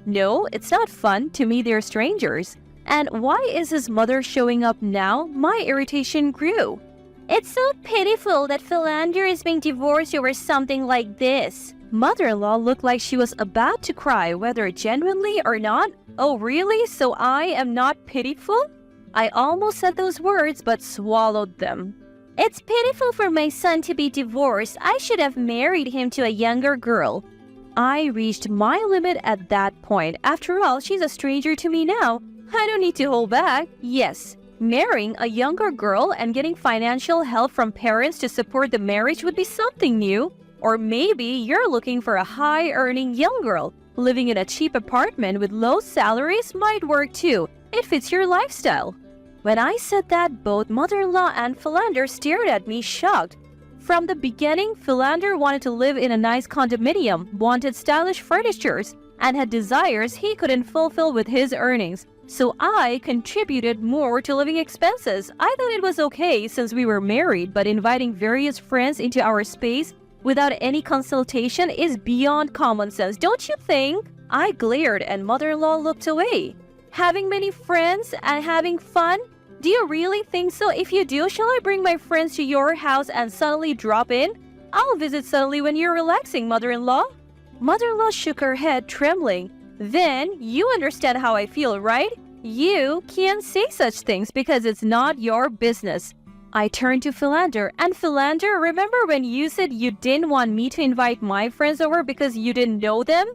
No, it's not fun. To me, they're strangers. And why is his mother showing up now? My irritation grew. It's so pitiful that Philander is being divorced over something like this. Mother-in-law looked like she was about to cry, whether genuinely or not. Oh, really? So I am not pitiful? I almost said those words, but swallowed them. It's pitiful for my son to be divorced. I should have married him to a younger girl. I reached my limit at that point. After all, she's a stranger to me now. I don't need to hold back. Yes, marrying a younger girl and getting financial help from parents to support the marriage would be something new. Or maybe you're looking for a high-earning young girl. Living in a cheap apartment with low salaries might work too. It fits your lifestyle. When I said that, both mother-in-law and Philander stared at me shocked. From the beginning, Philander wanted to live in a nice condominium, wanted stylish furnitures, and had desires he couldn't fulfill with his earnings. So I contributed more to living expenses. I thought it was okay since we were married, but inviting various friends into our space without any consultation is beyond common sense, don't you think? I glared and mother-in-law looked away. Having many friends and having fun? Do you really think so? If you do, shall I bring my friends to your house and suddenly drop in? I'll visit suddenly when you're relaxing, mother-in-law. Mother-in-law shook her head, trembling. Then you understand how I feel, right? You can't say such things because it's not your business. I turned to Philander. And Philander, remember when you said you didn't want me to invite my friends over because you didn't know them?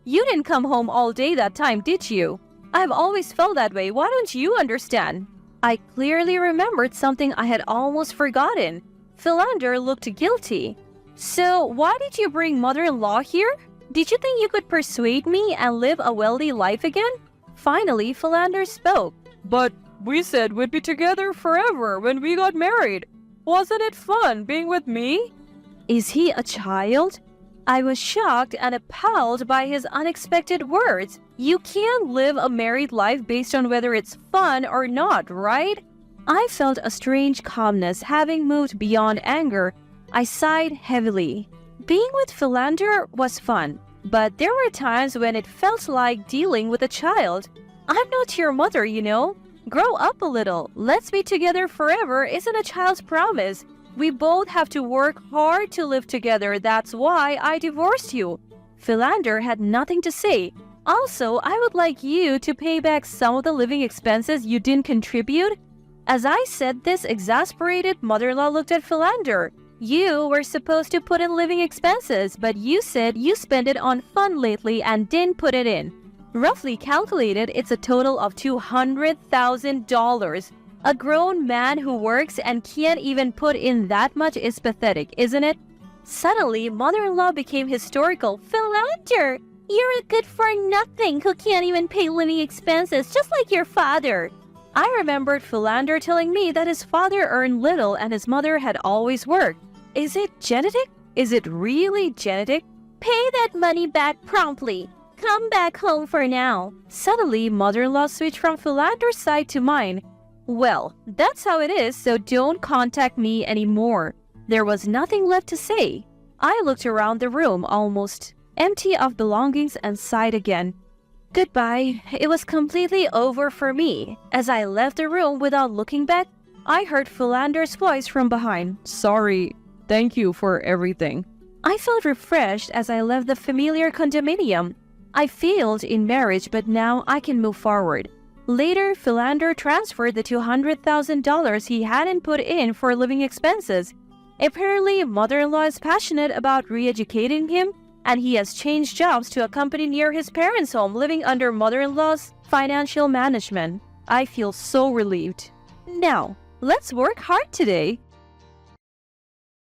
You didn't come home all day that time, did you? I've always felt that way. Why don't you understand? I clearly remembered something I had almost forgotten. Philander looked guilty. So why did you bring mother-in-law here? Did you think you could persuade me and live a wealthy life again? Finally, Philander spoke. But we said we'd be together forever when we got married. Wasn't it fun being with me? Is he a child? I was shocked and appalled by his unexpected words. You can't live a married life based on whether it's fun or not, right? I felt a strange calmness, having moved beyond anger. I sighed heavily. Being with Philander was fun, but there were times when it felt like dealing with a child. I'm not your mother, you know. Grow up a little. Let's be together forever isn't a child's promise. We both have to work hard to live together. That's why I divorced you. Philander had nothing to say. Also, I would like you to pay back some of the living expenses you didn't contribute. As I said this, exasperated mother-in-law looked at Philander. You were supposed to put in living expenses, but you said you spent it on fun lately and didn't put it in. Roughly calculated, it's a total of $200,000. A grown man who works and can't even put in that much is pathetic, isn't it? Suddenly, mother-in-law became hysterical. Philander, you're a good-for-nothing who can't even pay living expenses, just like your father. I remembered Philander telling me that his father earned little and his mother had always worked. Is it genetic? Is it really genetic? Pay that money back promptly. Come back home for now. Suddenly, mother-in-law switched from Philander's side to mine. Well, that's how it is, so don't contact me anymore. There was nothing left to say. I looked around the room, almost empty of belongings, and sighed again. Goodbye. It was completely over for me. As I left the room without looking back, I heard Philander's voice from behind. Sorry. Thank you for everything. I felt refreshed as I left the familiar condominium. I failed in marriage, but now I can move forward. Later, Philander transferred the $200,000 he hadn't put in for living expenses. Apparently, mother-in-law is passionate about re-educating him, and he has changed jobs to a company near his parents' home, living under mother-in-law's financial management. I feel so relieved. Now, let's work hard today.